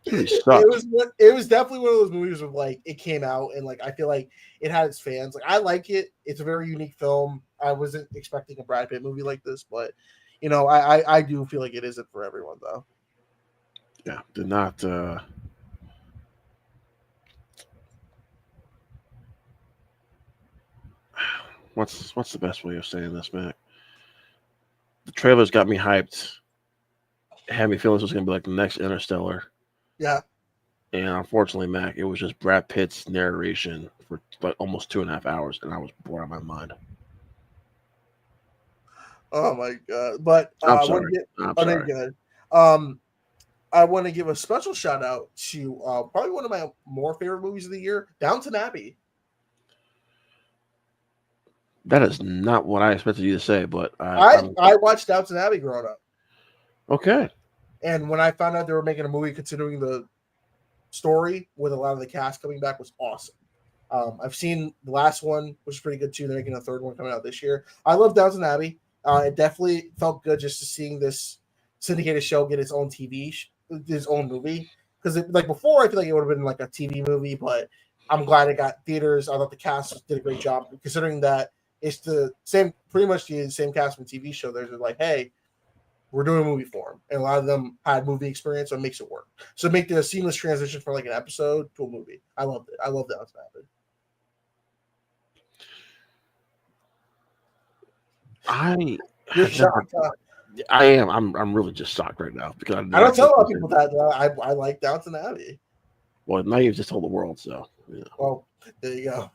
S3: It was definitely one of those movies where like it came out and like I feel like it had its fans. Like I like it. It's a very unique film. I wasn't expecting a Brad Pitt movie like this, but I do feel like it isn't for everyone though.
S4: Yeah, did not. What's the best way of saying this, Mac? The trailers got me hyped. Had me feeling this was gonna be like the next Interstellar.
S3: Yeah.
S4: And unfortunately, Mac, it was just Brad Pitt's narration for like almost 2.5 hours, and I was bored out of my mind.
S3: Oh my god! But
S4: I'm sorry.
S3: Good. I want to give a special shout out to probably one of my more favorite movies of the year, Downton Abbey.
S4: That is not what I expected you to say, but
S3: I watched Downton Abbey growing up.
S4: Okay.
S3: And when I found out they were making a movie considering the story with a lot of the cast coming back was awesome. I've seen the last one, which is pretty good too. They're making a third one coming out this year. I love Downton Abbey. It definitely felt good just to seeing this syndicated show get its own its own movie. Because like before, I feel like it would have been like a TV movie, but I'm glad it got theaters. I thought the cast did a great job, considering that it's the same, pretty much the same cast from TV show. They're like, hey, we're doing a movie for them, and a lot of them had movie experience, so it makes it work. So make the seamless transition from like an episode to a movie. I loved it. I love that. You're shocked.
S4: I am. I'm really just shocked right now because
S3: I don't tell a lot of people that I like Downton Abbey.
S4: Well, now you've just told the world, so yeah.
S3: Well, there you go.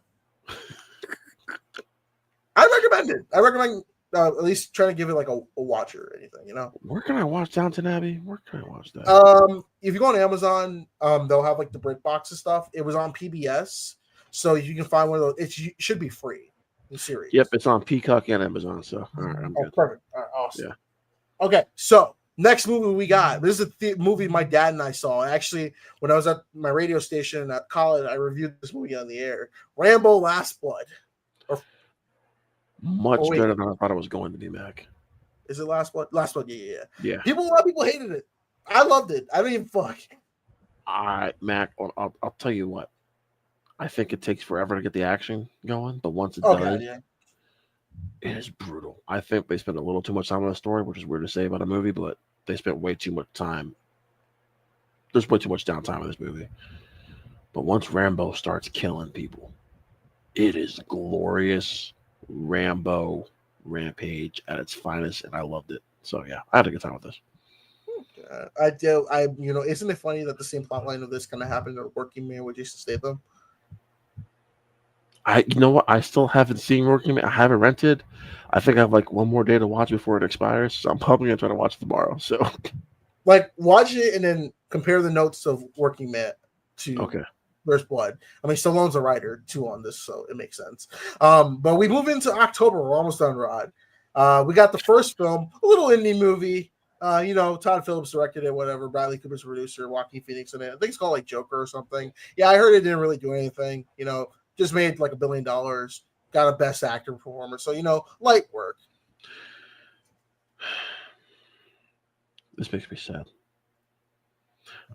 S3: I recommend it. I recommend at least trying to give it like a watch or anything. You know.
S4: Where can I watch Downton Abbey? Where can I watch that?
S3: If you go on Amazon, they'll have like the BritBox and stuff. It was on PBS, so you can find one of those. It should be free. The series.
S4: Yep, it's on Peacock and Amazon. So all right, I'm good.
S3: Perfect. All right, awesome.
S4: Yeah.
S3: Okay, so next movie we got. This is a movie my dad and I saw. Actually, when I was at my radio station at college, I reviewed this movie on the air. Rambo: Last Blood.
S4: Much better than I thought it was going to be, Mac.
S3: Is it Last Blood? Last Blood, yeah.
S4: Yeah.
S3: A lot of people hated it. I loved it. I don't even fuck.
S4: All right, Mac. I'll tell you what. I think it takes forever to get the action going, but once it does,
S3: God, yeah.
S4: It is brutal. I think they spent a little too much time on the story, which is weird to say about a movie, but they spent way too much time. There's way too much downtime in this movie. But once Rambo starts killing people, it is glorious Rambo rampage at its finest, and I loved it. So yeah, I had a good time with this.
S3: I do. Isn't it funny that the same plotline of this kind of happened to Working Man with Jason Statham?
S4: You know what? I still haven't seen Working Man. I haven't rented. I think I have like one more day to watch before it expires, so I'm probably gonna try to watch it tomorrow. So,
S3: like, watch it and then compare the notes of Working Man to First Blood. I mean, Stallone's a writer too on this, so it makes sense. But we move into October. We're almost done, Rod. We got the first film, a little indie movie. Todd Phillips directed it, whatever. Bradley Cooper's producer, Joaquin Phoenix in it. I think it's called like Joker or something. Yeah, I heard it didn't really do anything. Just made like $1 billion, got a best actor performer. So, light work.
S4: This makes me sad.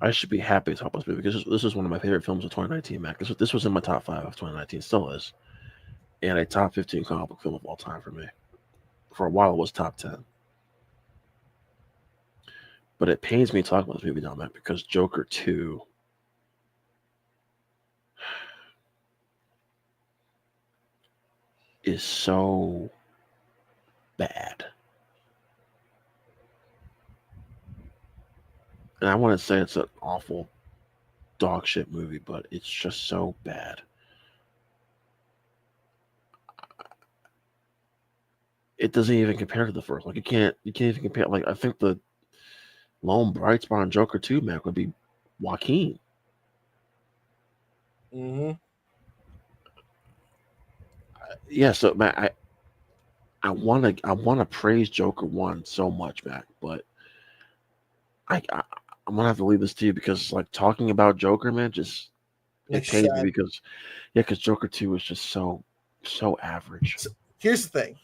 S4: I should be happy to talk about this movie because this is one of my favorite films of 2019, Mac. This was in my top 5 of 2019, still is. And a top 15 comic book film of all time for me. For a while, it was top 10. But it pains me to talk about this movie now, Mac, because Joker 2 is so bad. And I want to say it's an awful dog shit movie, but it's just so bad. It doesn't even compare to the first. Like you can't even compare. Like I think the lone bright spot on Joker 2, man, would be Joaquin.
S3: Mm-hmm.
S4: Yeah, so man, I want to praise Joker 1 so much, Mac, but I'm gonna have to leave this to you because like talking about Joker, man, just it pains me because Joker 2 is just so average.
S3: So, here's the thing.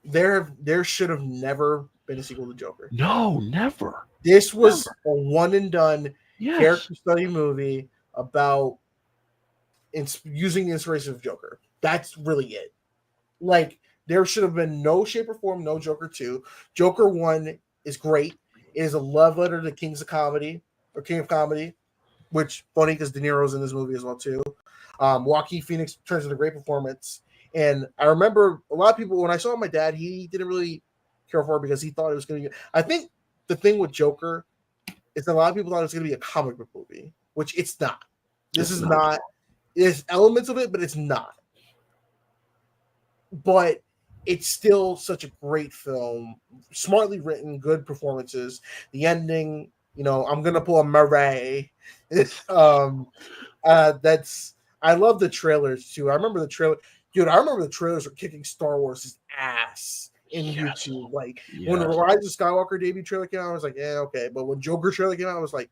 S3: There should have never been a sequel to Joker.
S4: No, never.
S3: This was a one and done character study movie about using the inspiration of Joker. That's really it. Like, there should have been no shape or form, no Joker 2. Joker 1 is great. It is a love letter to King of Comedy, which funny because De Niro's in this movie as well too. Joaquin Phoenix turns in a great performance. And I remember a lot of people, when I saw my dad, he didn't really care for it because he thought it was going to be. I think the thing with Joker is that a lot of people thought it was going to be a comic book movie, which it's not. This is not. There's elements of it, but it's not. But it's still such a great film, smartly written, good performances. The ending, I'm going to pull a Murray. I love the trailers too. I remember the trailer. Dude, I remember the trailers were kicking Star Wars' ass in YouTube. Like, when the Rise of Skywalker debut trailer came out, I was like, yeah, okay. But when Joker trailer came out, I was like...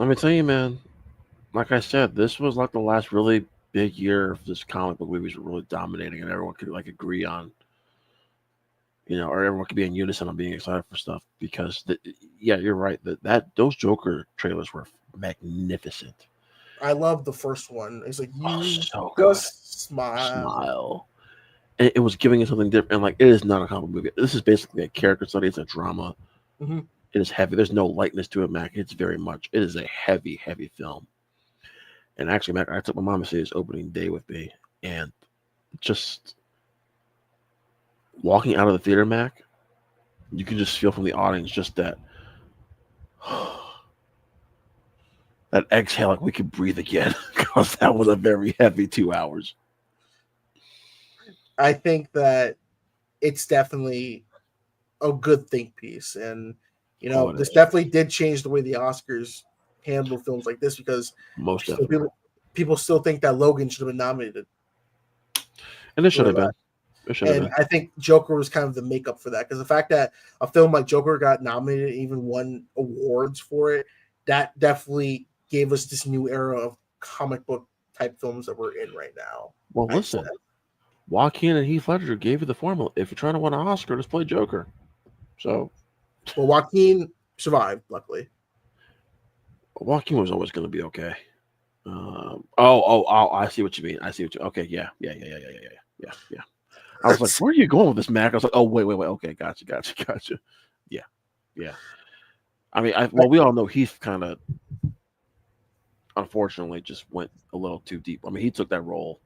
S4: Let me tell you, man. Like I said, this was like the last really big year of this comic book movies were really dominating, and everyone could like agree on, or everyone could be in unison on being excited for stuff. Because, yeah, you're right. That those Joker trailers were magnificent.
S3: I love the first one. It's like
S4: Oh,
S3: you
S4: so good.
S3: just smile.
S4: Smile. And it was giving you something different. And like, it is not a comic movie. This is basically a character study. It's a drama.
S3: Mhm.
S4: It is heavy. There's no lightness to it, Mac. It's very much. It is a heavy, heavy film. And actually, Mac, I took my mom to see his opening day with me, and just walking out of the theater, Mac, you can just feel from the audience just that that exhale, like we could breathe again, because that was a very heavy 2 hours.
S3: I think that it's definitely a good think piece, and
S4: Oh, it
S3: this
S4: is.
S3: definitely did change the way the Oscars handle films like this because
S4: Most
S3: still
S4: definitely.
S3: people still think that Logan should have been nominated
S4: And it should
S3: for
S4: have
S3: that.
S4: been. It should have
S3: And
S4: been.
S3: I think Joker was kind of the makeup for that because the fact that a film like Joker got nominated, even won awards for it, that definitely gave us this new era of comic book type films that we're in right now.
S4: Well,
S3: I'd say.
S4: listen, Joaquin and Heath Ledger gave you the formula. If you're trying to win an Oscar, just play Joker. So
S3: Well, Joaquin survived, luckily.
S4: Joaquin was always going to be okay. I see what you mean. I see what you. Okay, yeah. I was like, where are you going with this, Mac? I was like, oh, wait. Okay, gotcha. Yeah. I mean, we all know Heath kind of, unfortunately, just went a little too deep. I mean, he took that role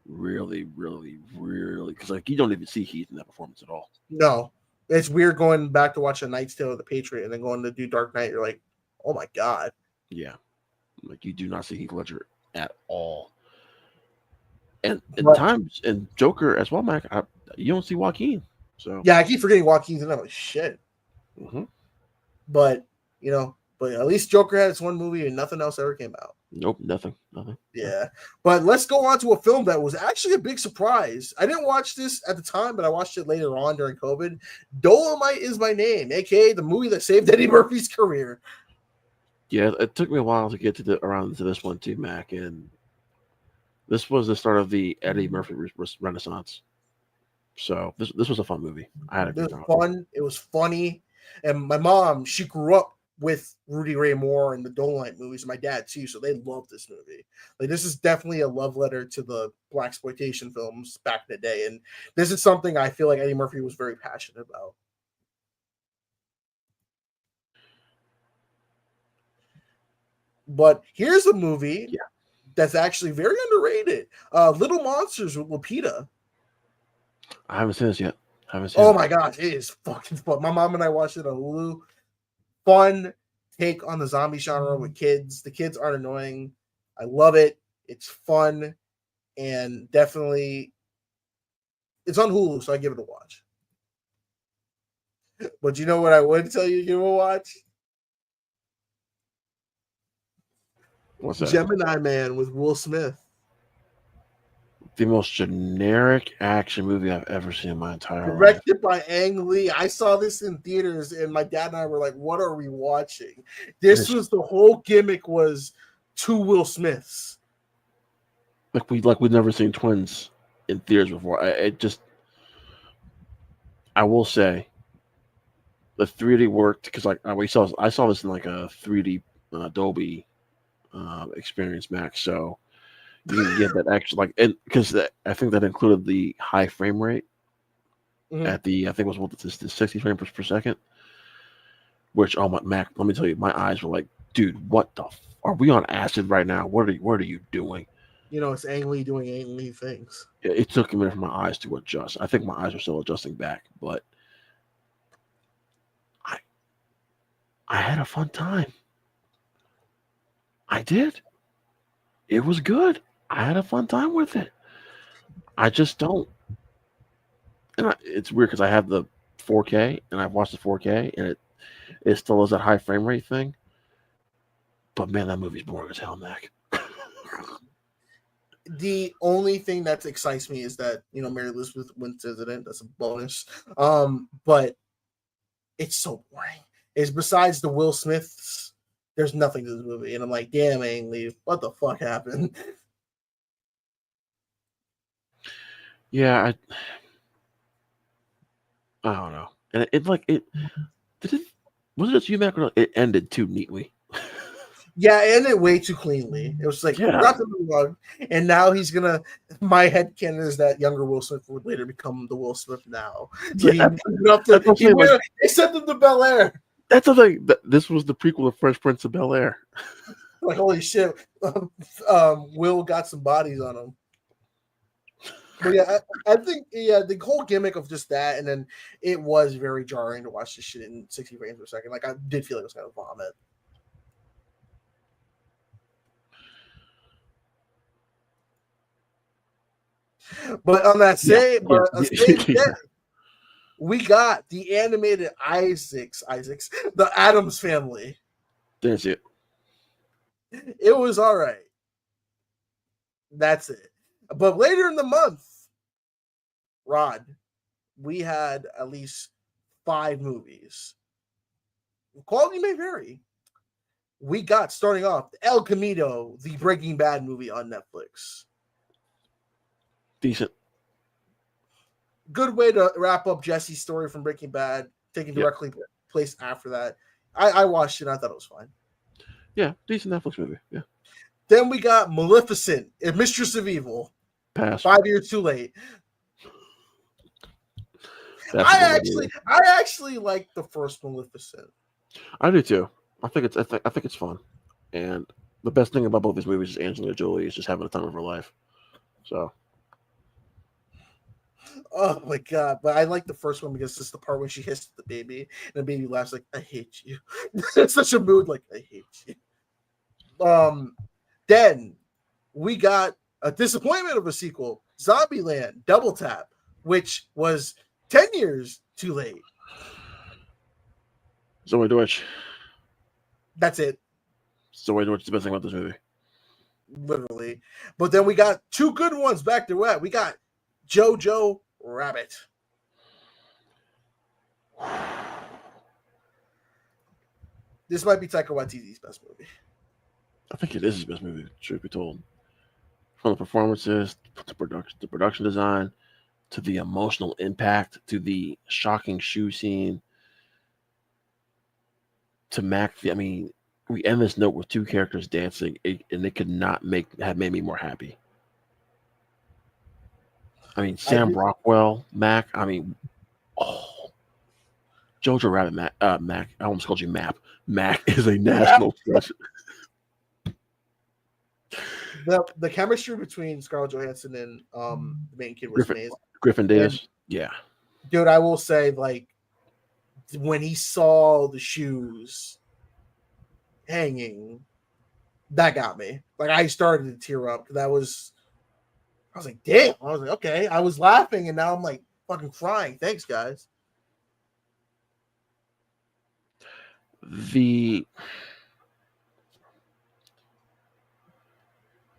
S4: really, really, really, because like you don't even see Heath in that performance at all.
S3: No, it's weird going back to watch A Knight's Tale of the Patriot and then going to do Dark Knight. You're like, oh my god.
S4: Yeah, like you do not see Heath Ledger at all. And in
S3: But,
S4: times and Joker as well, Mac, you don't see Joaquin. So
S3: yeah, I keep forgetting Joaquin's in it. I'm like, shit.
S4: mm-hmm.
S3: But but at least Joker had its one movie and nothing else ever came out.
S4: Nope, nothing.
S3: Yeah. But let's go on to a film that was actually a big surprise. I didn't watch this at the time, but I watched it later on during COVID. Dolomite Is My Name, aka the movie that saved Eddie Murphy's career.
S4: Yeah, it took me a while to get around to this one too, Mac, and this was the start of the Eddie Murphy renaissance. So this was a fun movie. I had a
S3: It
S4: good
S3: was
S4: time.
S3: fun. It was funny. And my mom, she grew up with Rudy Ray Moore and the Dolomite movies, and my dad too. So they love this movie. Like this is definitely a love letter to the blaxploitation films back in the day. And this is something I feel like Eddie Murphy was very passionate about. But here's a movie that's actually very underrated. Little Monsters with Lupita.
S4: I haven't seen this yet.
S3: Oh my gosh, it is fucking fun. My mom and I watched it on Hulu. Fun take on the zombie genre with kids. The kids aren't annoying. I love it. It's fun and definitely it's on Hulu, so I give it a watch. But you know what I would tell you to give it a watch?
S4: What's that?
S3: Gemini Man with Will Smith.
S4: The most generic action movie I've ever seen in my entire life.
S3: Directed by Ang Lee. I saw this in theaters, and my dad and I were like, "What are we watching?" This was the whole gimmick was two Will Smiths.
S4: We've never seen twins in theaters before. I will say, the 3D worked because I saw this in like a 3D Dolby experience, Max. So you can get that extra because I think that included the high frame rate at the I think it was the 60 frames per second. Which Mac, let me tell you, my eyes were like, dude, what the are we on acid right now? What are you doing?
S3: It's Ang Lee doing Ang Lee things.
S4: It took a minute for my eyes to adjust. I think my eyes are still adjusting back, but I had a fun time. I did. It was good. I had a fun time with it. I just don't. And it's weird because I have the 4K and I've watched the 4K and it still is that high frame rate thing. But man, that movie's boring as hell, Mac.
S3: The only thing that excites me is that Mary Elizabeth Winstead's in it. That's a bonus. But it's so boring. It's besides the Will Smiths there's nothing to this movie, and I'm like, damn, Ang Lee, what the fuck happened?
S4: Yeah, I don't know. And it like it did it was it just you, Mac? Or not? It ended too neatly.
S3: Yeah, it ended way too cleanly. It was like,
S4: Yeah.
S3: brought the movie along, and now he's gonna. My head canon is that younger Will Smith would later become the Will Smith now. So
S4: Yeah,
S3: they sent him to Bel Air.
S4: that's the thing. This was the prequel of Fresh Prince of Bel Air.
S3: Like, holy shit, Will got some bodies on him. But yeah, I think the whole gimmick of just that, and then it was very jarring to watch this shit in 60 frames per second. Like, I did feel like I was gonna vomit. But on that same, day, we got the animated Isaacs, the Addams Family.
S4: That's it.
S3: It was all right. That's it. But later in the month, Rod, we had at least 5 movies. Quality may vary. We got, starting off, El Camino, the Breaking Bad movie on Netflix.
S4: Decent.
S3: Good way to wrap up Jesse's story from Breaking Bad, taking directly place after that. I watched it and I thought it was fine.
S4: Yeah, decent Netflix movie. Yeah.
S3: Then we got Maleficent, a Mistress of Evil.
S4: Pass.
S3: 5 years too late. I actually like the first Maleficent.
S4: I do too. I think it's fun, and the best thing about both these movies is Angelina Jolie is just having the time of her life. So.
S3: Oh my god! But I like the first one because it's the part when she hits the baby and the baby laughs like, "I hate you." It's such a mood, like, "I hate you." Then we got a disappointment of a sequel, Zombieland Double Tap, which was 10 years too late.
S4: Zoe Deutsch.
S3: That's it.
S4: Zoe Deutsch is the best thing about this movie.
S3: Literally. But then we got 2 good ones back to back. We got Jojo Rabbit. This might be Taika Waititi's best movie.
S4: I think it is his best movie, truth be told. From the performances, to the production design, to the emotional impact, to the shocking shoe scene, to Mac. I mean, we end this note with 2 characters dancing, and it could not have made me more happy. I mean, Sam Rockwell, Mac. I mean, Jojo Rabbit, Mac. I almost called you Map. Mac is a national treasure.
S3: The chemistry between Scarlett Johansson and the main kid was amazing.
S4: Griffin Davis.
S3: And,
S4: yeah.
S3: Dude, I will say, like, when he saw the shoes hanging, that got me. Like, I started to tear up. I was like, damn. I was like, okay. I was laughing, and now I'm like fucking crying. Thanks, guys.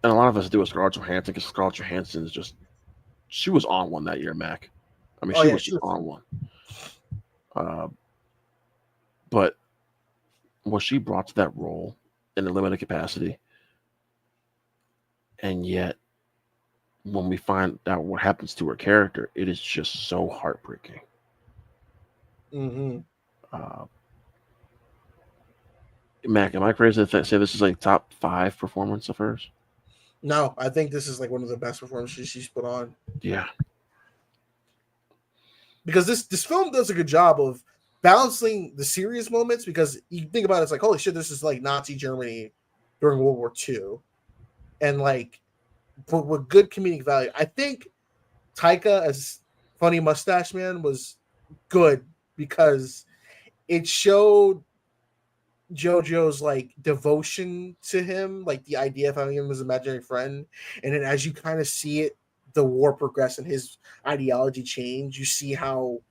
S4: And a lot of us do with Scarlett Johansson because Scarlett Johansson is just, she was on one that year, Mac. I mean, she was just on one. But what she brought to that role in a limited capacity, and yet when we find out what happens to her character, it is just so heartbreaking.
S3: Mm-hmm.
S4: Mac, am I crazy to say this is like top 5 performance of hers?
S3: No, I think this is like one of the best performances she's put on.
S4: Yeah.
S3: Because this film does a good job of balancing the serious moments, because you think about it, it's like, holy shit, this is like Nazi Germany during World War II. And like, but with good comedic value. I think Taika as Funny Mustache Man was good because it showed JoJo's like devotion to him, like the idea of having him as an imaginary friend. And then as you kind of see it, the war progress and his ideology change, you see how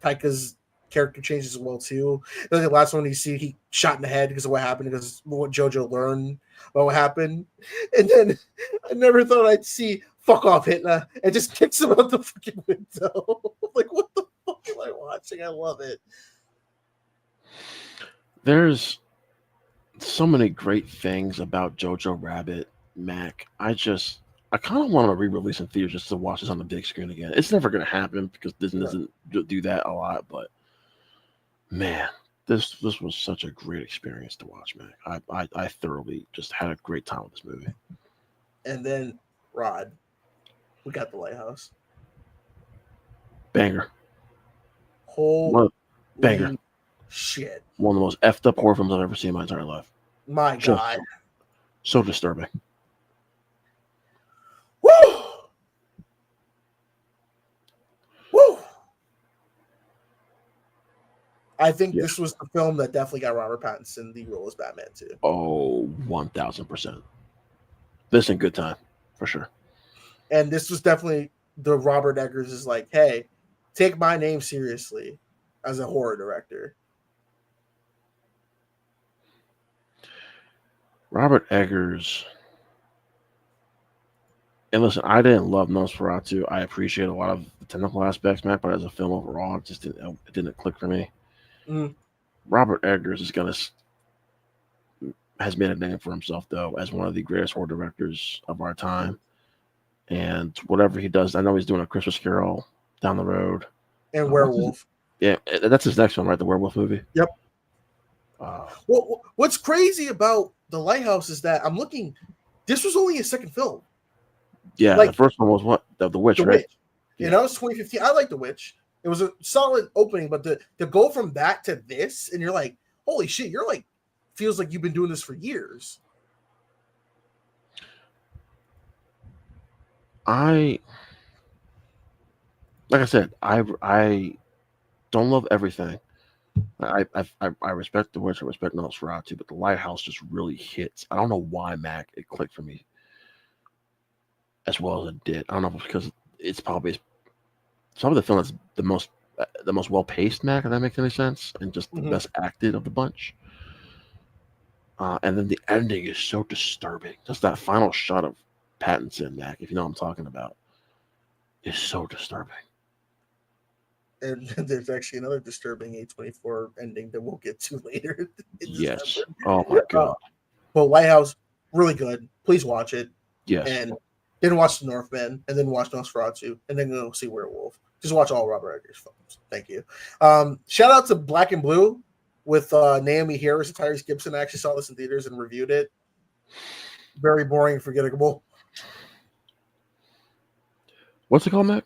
S3: Taika's character changes as well too. Like the last one you see, he shot in the head because of what happened, because what JoJo learned about what happened. And then I never thought I'd see "fuck off Hitler" and just kicks him out the fucking window. Like, what the fuck am I watching? I love it.
S4: There's So many great things about Jojo Rabbit, Mac. I kind of want to re-release in theaters just to watch this on the big screen again. It's never going to happen because Disney
S3: No.
S4: doesn't do that a lot. But man, this was such a great experience to watch, Mac. I thoroughly just had a great time with this movie.
S3: And then Rod, we got The Lighthouse.
S4: Banger,
S3: Holy
S4: banger.
S3: shit!
S4: One of the most effed up horror films I've ever seen in my entire life.
S3: My
S4: Just
S3: God.
S4: so disturbing.
S3: Woo! Woo! I think
S4: Yeah.
S3: this was the film that definitely got Robert Pattinson the role as Batman too.
S4: Oh, 1000%. This in good time, for sure.
S3: And this was definitely the Robert Eggers is like, hey, take my name seriously as a horror director.
S4: Robert Eggers. And listen, I didn't love Nosferatu. I appreciate a lot of the technical aspects, Matt, but as a film overall, it didn't click for me.
S3: Mm.
S4: Robert Eggers has made a name for himself though as one of the greatest horror directors of our time. And whatever he does, I know he's doing a Christmas Carol down the road.
S3: And
S4: What's
S3: Werewolf.
S4: Yeah, that's his next one, right? The werewolf movie.
S3: Yep.
S4: Uh,
S3: What's crazy about The Lighthouse is that I'm looking. This was only his second film.
S4: yeah,
S3: Like-
S4: the first one was what? The Witch,
S3: The
S4: right?
S3: Witch. You know, it's 2015. I like The Witch. It was a solid opening, but to go from that to this, and you're like, holy shit, you're like, feels like you've been doing this for years.
S4: Like I said, I don't love everything. I respect The Witch, I respect Nosferatu, but The Lighthouse just really hits. I don't know why, Mac, it clicked for me as well as it did. I don't know if it's because it's probably the film that's the most well paced, Mac, if that makes any sense, and just the best acted of the bunch. And then the ending is so disturbing. Just that final shot of Pattinson, Mac, if you know what I'm talking about, is so disturbing.
S3: And there's actually another disturbing A24 ending that we'll get to later.
S4: Yes.
S3: December.
S4: Oh my god.
S3: But Lighthouse, really good. Please watch it.
S4: Yes.
S3: And then watch The Northman, and then watch Nosferatu, and then go see Werewolf. Just watch all Robert Eggers films. Thank you. Shout out to Black and Blue with Naomi Harris and Tyrese Gibson. I actually saw this in theaters and reviewed it. Very boring and forgettable.
S4: What's it called, Mac?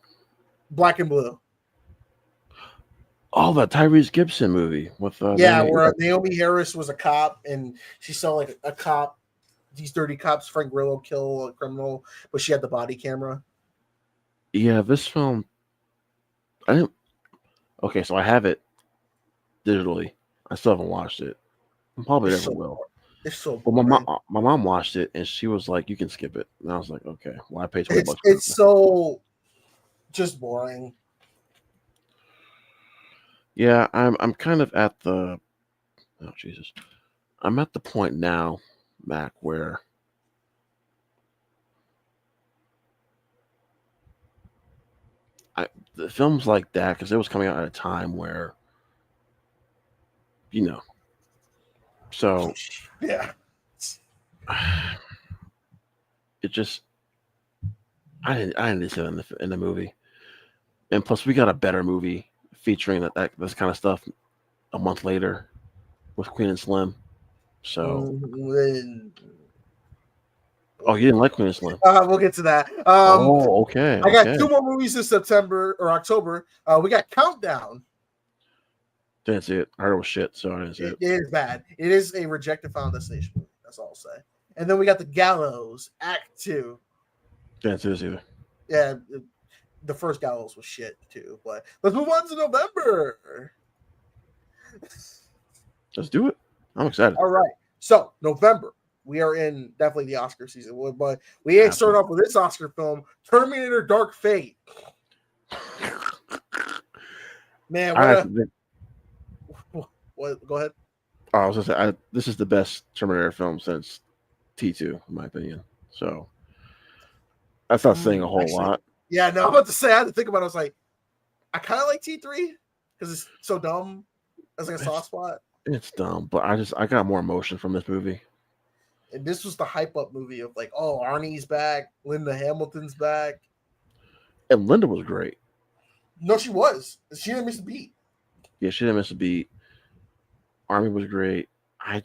S3: Black and Blue.
S4: Oh, that Tyrese Gibson movie with
S3: Where Naomi Harris was a cop, and she saw like a cop, these dirty cops, Frank Grillo, kill a criminal, but she had the body camera.
S4: Yeah, this film. I didn't. Okay, so I have it digitally. I still haven't watched it. I probably never will.
S3: It's so.
S4: But my mom watched it and she was like, "You can skip it." And I was like, "Okay, well, I paid $20."
S3: It's so just boring.
S4: Yeah, I'm kind of at the. Oh Jesus, I'm at the point now, Mac, where the films like that, because it was coming out at a time where, so
S3: Yeah.
S4: it just I didn't see it in the movie, and plus we got a better movie featuring this kind of stuff a month later with Queen and Slim. So, oh, you didn't like Queen and Slim?
S3: We'll get to that.
S4: Okay.
S3: I got 2 more movies in September or October. We got Countdown.
S4: Didn't see it. I heard it was shit, so I didn't see it.
S3: It is bad. It is a rejected Final Destination movie. That's all I'll say. And then we got The Gallows, Act 2.
S4: Didn't see this either.
S3: Yeah, the first Gallows was shit too. But let's move on to November.
S4: Let's do it. I'm excited.
S3: All right. So November, we are in definitely the Oscar season, but we ain't starting off with this Oscar film, Terminator: Dark Fate. Man, what? Go ahead.
S4: I was gonna say this is the best Terminator film since T2, in my opinion. So that's not saying a whole lot.
S3: Yeah, no, I'm about to say I had to think about it. I was like, I kind of like T3 because it's so dumb. That's like a soft spot.
S4: It's dumb, but I got more emotion from this movie.
S3: And this was the hype up movie of like, oh, Arnie's back, Linda Hamilton's back.
S4: And Linda was great.
S3: No, she was. She didn't miss a beat.
S4: Yeah, she didn't miss a beat. Army was great. I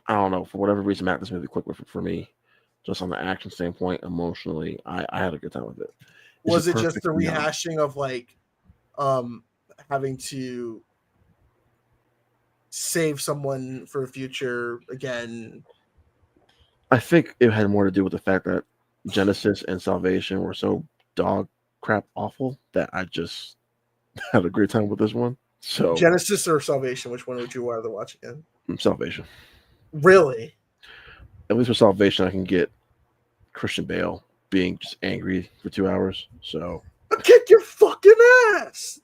S4: don't know, for whatever reason, Matt, this movie clicked with it for me. Just on the action standpoint, emotionally, I had a good time with it.
S3: Was it just the rehashing of like having to save someone for the future again?
S4: I think it had more to do with the fact that Genesis and Salvation were so dog crap awful that I just had a great time with this one. So
S3: Genesis or Salvation, which one would you rather watch again?
S4: Salvation.
S3: Really?
S4: At least with Salvation, I can get Christian Bale being just angry for 2 hours. So
S3: Kick your fucking ass.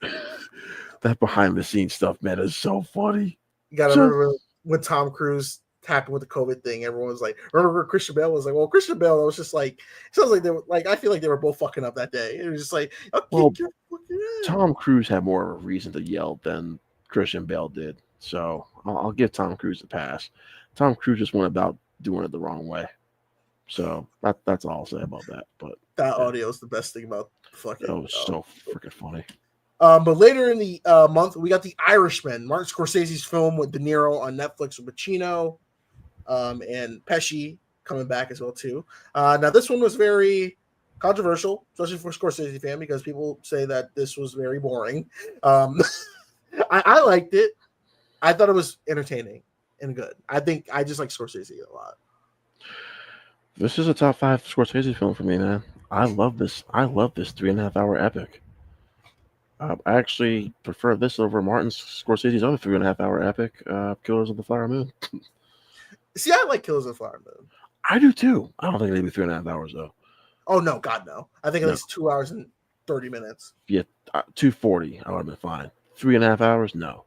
S4: that behind the scenes stuff, man, is so funny.
S3: You gotta remember when Tom Cruise happened with the COVID thing, everyone was like, remember Christian Bale was like, well, Christian Bale was just like, it sounds like they were like, I feel like they were both fucking up that day. It was just like,
S4: Well,
S3: kick your fucking ass.
S4: Tom Cruise had more of a reason to yell than Christian Bale did. So I'll give Tom Cruise a pass. Tom Cruise just went about doing it the wrong way. So that's all I'll say about that. But
S3: that audio is the best thing about fucking.
S4: That was so freaking funny.
S3: But later in the month, we got The Irishman, Martin Scorsese's film with De Niro on Netflix with Pacino, and Pesci coming back as well too. Now this one was very controversial, especially for Scorsese fan, because people say that this was very boring. I liked it. I thought it was entertaining and good. I think I just like Scorsese a lot.
S4: This is a top 5 Scorsese film for me, man. I love this. I love this 3.5 hour epic. I actually prefer this over Martin Scorsese's other 3.5 hour epic, Killers of the Flower Moon.
S3: See, I like Killers of the Flower Moon.
S4: I do too. I don't think it'd be 3.5 hours though.
S3: Oh no, God no! I think at least 2 hours and 30 minutes.
S4: Yeah, 2:40. I would have been fine. 3.5 hours, no.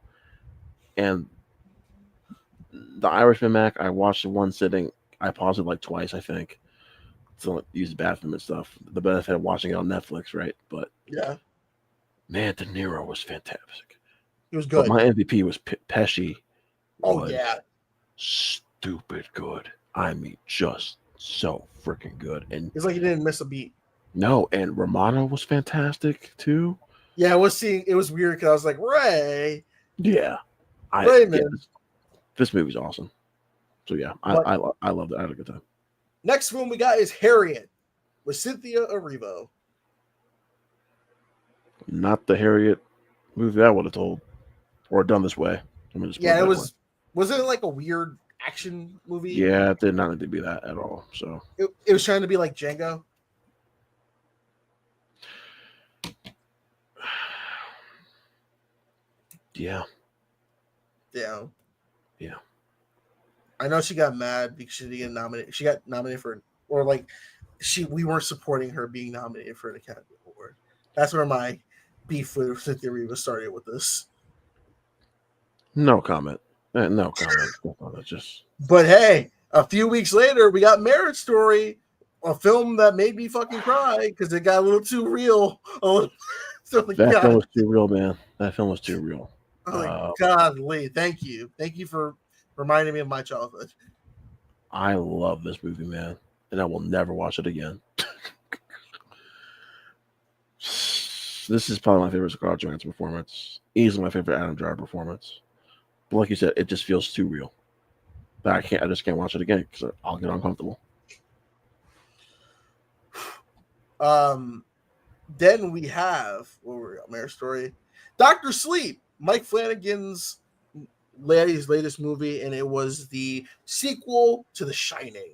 S4: And The Irishman, Mac, I watched in one sitting. I paused it like twice, I think. So use the bathroom and stuff. The benefit of watching it on Netflix, right? But
S3: yeah,
S4: man, De Niro was fantastic.
S3: He was good.
S4: But my MVP was Pesci.
S3: Oh yeah,
S4: stupid good. I mean, just so freaking good. And
S3: it's like he didn't miss a beat.
S4: No, and Romano was fantastic too.
S3: Yeah, it was weird because I was like, Ray.
S4: Yeah,
S3: Raymond.
S4: This movie's awesome. So yeah, I loved it. I had a good time.
S3: Next film we got is Harriet with Cynthia Erivo.
S4: Not the Harriet movie I would have told or done this way.
S3: Yeah, it was. Was it like a weird action movie?
S4: Yeah, it did not need to be that at all. So
S3: it was trying to be like Django.
S4: Yeah.
S3: Yeah.
S4: Yeah.
S3: I know she got mad because she didn't get nominated. She got nominated for, or like, we weren't supporting her being nominated for an Academy Award. That's where my beef with Cynthia Erivo started with this.
S4: No comment. No comment. Just.
S3: But hey, a few weeks later, we got Marriage Story, a film that made me fucking cry because it got a little too real. Film was
S4: too real, man. That film was too real.
S3: Oh, godly. Thank you for reminding me of my childhood.
S4: I love this movie, man, and I will never watch it again. This is probably my favorite Scarlett Johansson performance. Easily my favorite Adam Driver performance. But like you said, it just feels too real. But I just can't watch it again because I'll get uncomfortable.
S3: Then we have Marriage Story, Dr. Sleep, Mike Flanagan's latest movie, and it was the sequel to The Shining.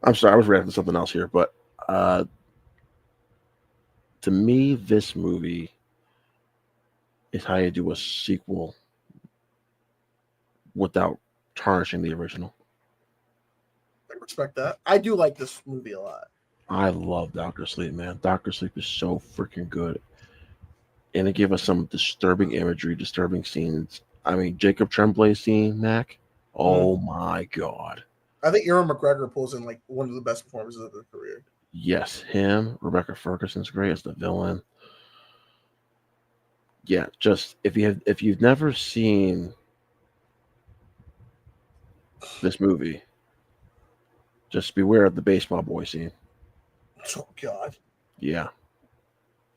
S4: I'm sorry, I was reacting to something else here, but to me, this movie is how you do a sequel without tarnishing the original.
S3: I respect that. I do like this movie a lot.
S4: I love Dr. Sleep, man. Dr. Sleep is so freaking good. And it gave us some disturbing imagery, disturbing scenes. I mean, Jacob Tremblay's scene, Mac. Oh my God.
S3: I think Ewan McGregor pulls in like one of the best performances of their career.
S4: Yes, him. Rebecca Ferguson's great as the villain. Yeah, just if you've never seen this movie, just beware of the baseball boy scene.
S3: Oh God.
S4: Yeah,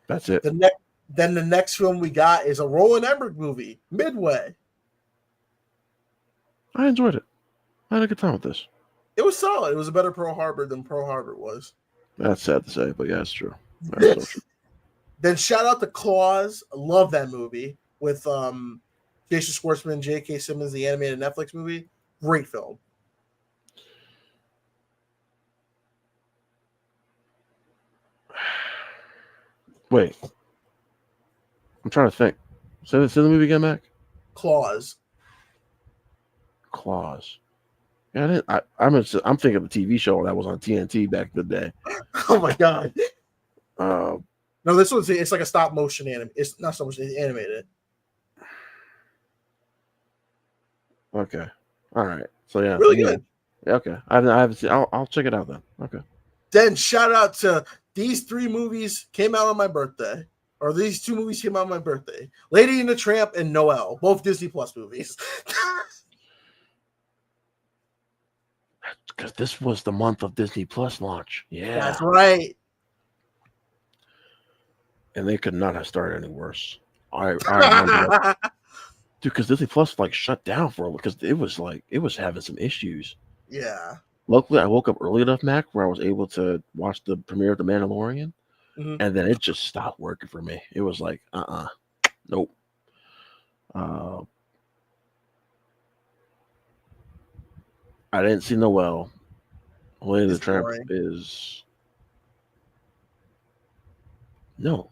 S4: that's it.
S3: Then the next film we got is a Roland Emmerich movie, Midway.
S4: I enjoyed it. I had a good time with this.
S3: It was solid. It was a better Pearl Harbor than Pearl Harbor was.
S4: That's sad to say, but yeah, it's true. That's so true.
S3: Then shout out to Claws. I love that movie with Jason Schwartzman, J.K. Simmons, the animated Netflix movie. Great film.
S4: Wait, I'm trying to think. Say the movie again, Mac.
S3: Claws.
S4: Claws. Yeah, I'm thinking of the TV show that was on TNT back in the day.
S3: Oh my God.
S4: Uh,
S3: No, this one's it's like a stop motion anime. It's not so much it's animated.
S4: Okay. All right. So yeah,
S3: Really good.
S4: Yeah, okay. I haven't seen. I'll check it out then. Okay.
S3: Then shout out to these 3 movies came out on my birthday, or these 2 movies came out on my birthday: Lady and the Tramp and Noelle, both Disney Plus movies.
S4: Because this was the month of Disney Plus launch. Yeah.
S3: That's right.
S4: And they could not have started any worse. I remember that. Dude, because Disney Plus like shut down for a little because it was having some issues.
S3: Yeah.
S4: Luckily, I woke up early enough, Mac, where I was able to watch the premiere of The Mandalorian, and then it just stopped working for me. It was like, nope. I didn't see Noelle. Lady the Tramp is no.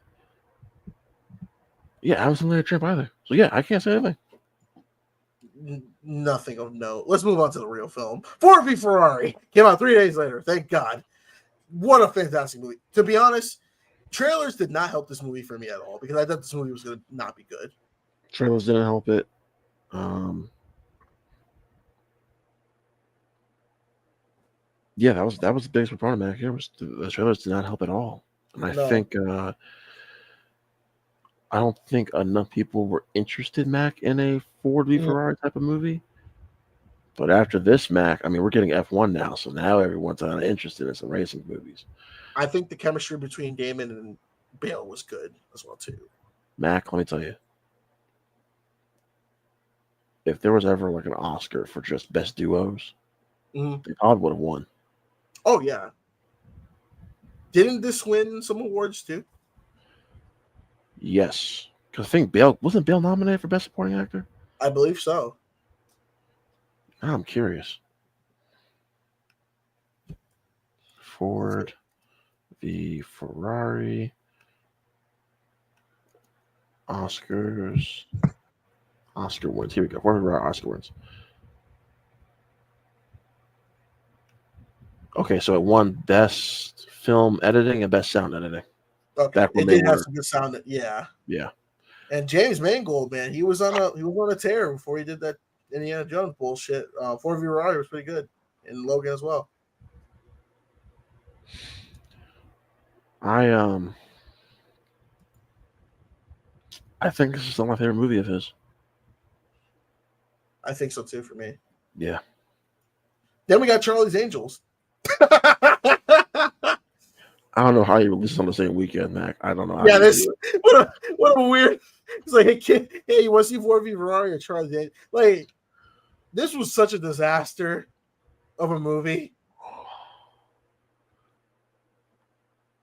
S4: Yeah, I haven't seen Lady the Tramp either. So yeah, I can't say anything.
S3: Nothing of note. Let's move on to the real film. Ford v Ferrari came out 3 days later. Thank God. What a fantastic movie. To be honest, trailers did not help this movie for me at all because I thought this movie was going to not be good.
S4: Trailers didn't help it. Yeah, that was the biggest problem back here was the trailers did not help at all. And I think I don't think enough people were interested, Mac, in a Ford v Ferrari type of movie. But after this, Mac, I mean, we're getting F1 now, so now everyone's kind of interested in some racing movies.
S3: I think the chemistry between Damon and Bale was good as well too.
S4: Mac, let me tell you, if there was ever like an Oscar for just best duos, they probably would have won.
S3: Oh yeah. Didn't this win some awards too?
S4: Yes, because I think Bale wasn't Bale nominated for best supporting actor.
S3: I believe so.
S4: I'm curious. Ford v Ferrari Oscars. Oscar wins. Here we go. Ford v Ferrari Oscar wins. Okay, so it won best film editing and best sound editing.
S3: Okay, it did have some good sound. Yeah. And James Mangold, man, he was on a tear before he did that Indiana Jones bullshit. Ford v Ferrari was pretty good, and Logan as well.
S4: I think this is still my favorite movie of his.
S3: I think so too for me.
S4: Yeah.
S3: Then we got Charlie's Angels.
S4: I don't know how you release on the same weekend, Mac. I don't know.
S3: Yeah, this what a weird. It's like, hey kid, hey, you want to see Ford v Ferrari or Charlie's Angels? Like, this was such a disaster of a movie.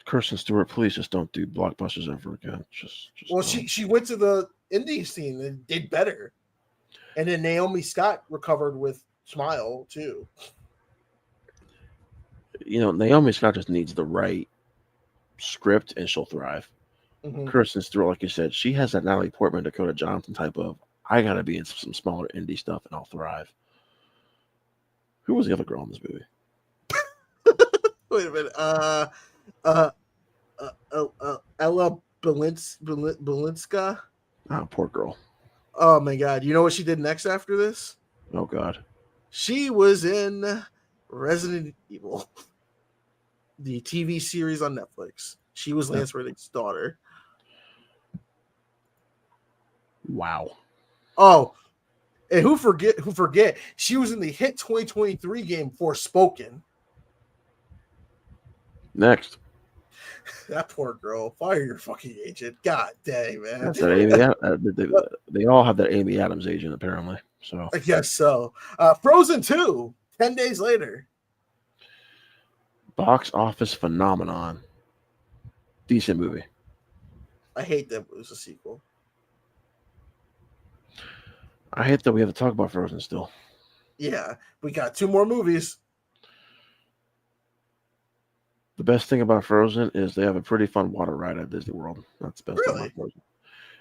S4: Kirsten Stewart, please just don't do blockbusters ever again. Just
S3: well,
S4: don't.
S3: she went to the indie scene and did better, and then Naomi Scott recovered with Smile too.
S4: You know, Naomi Scott just needs the right script, and she'll thrive. Kirsten Stewart, like you said, she has that Natalie Portman, Dakota Johnson type of. I gotta be in some smaller indie stuff, and I'll thrive. Who was the other girl in this movie?
S3: Wait a minute. Ella Balinska.
S4: Oh, poor girl.
S3: Oh my God! You know what she did next after this?
S4: Oh God.
S3: She was in Resident Evil, the TV series on Netflix. She was Lance Reddick's daughter.
S4: Wow.
S3: Oh, and who forget? She was in the hit 2023 game Forspoken.
S4: Next.
S3: That poor girl. Fire your fucking agent. God dang, man.
S4: That's that Amy. They all have that Amy Adams agent apparently. So
S3: I guess so. Frozen 2, 10 days later.
S4: box office phenomenon. Decent movie.
S3: I hate that it was a sequel.
S4: I hate that we have to talk about Frozen still.
S3: Yeah, we got 2 more movies.
S4: The best thing about Frozen is they have a pretty fun water ride at Disney World. That's the best thing
S3: Really?
S4: about Frozen.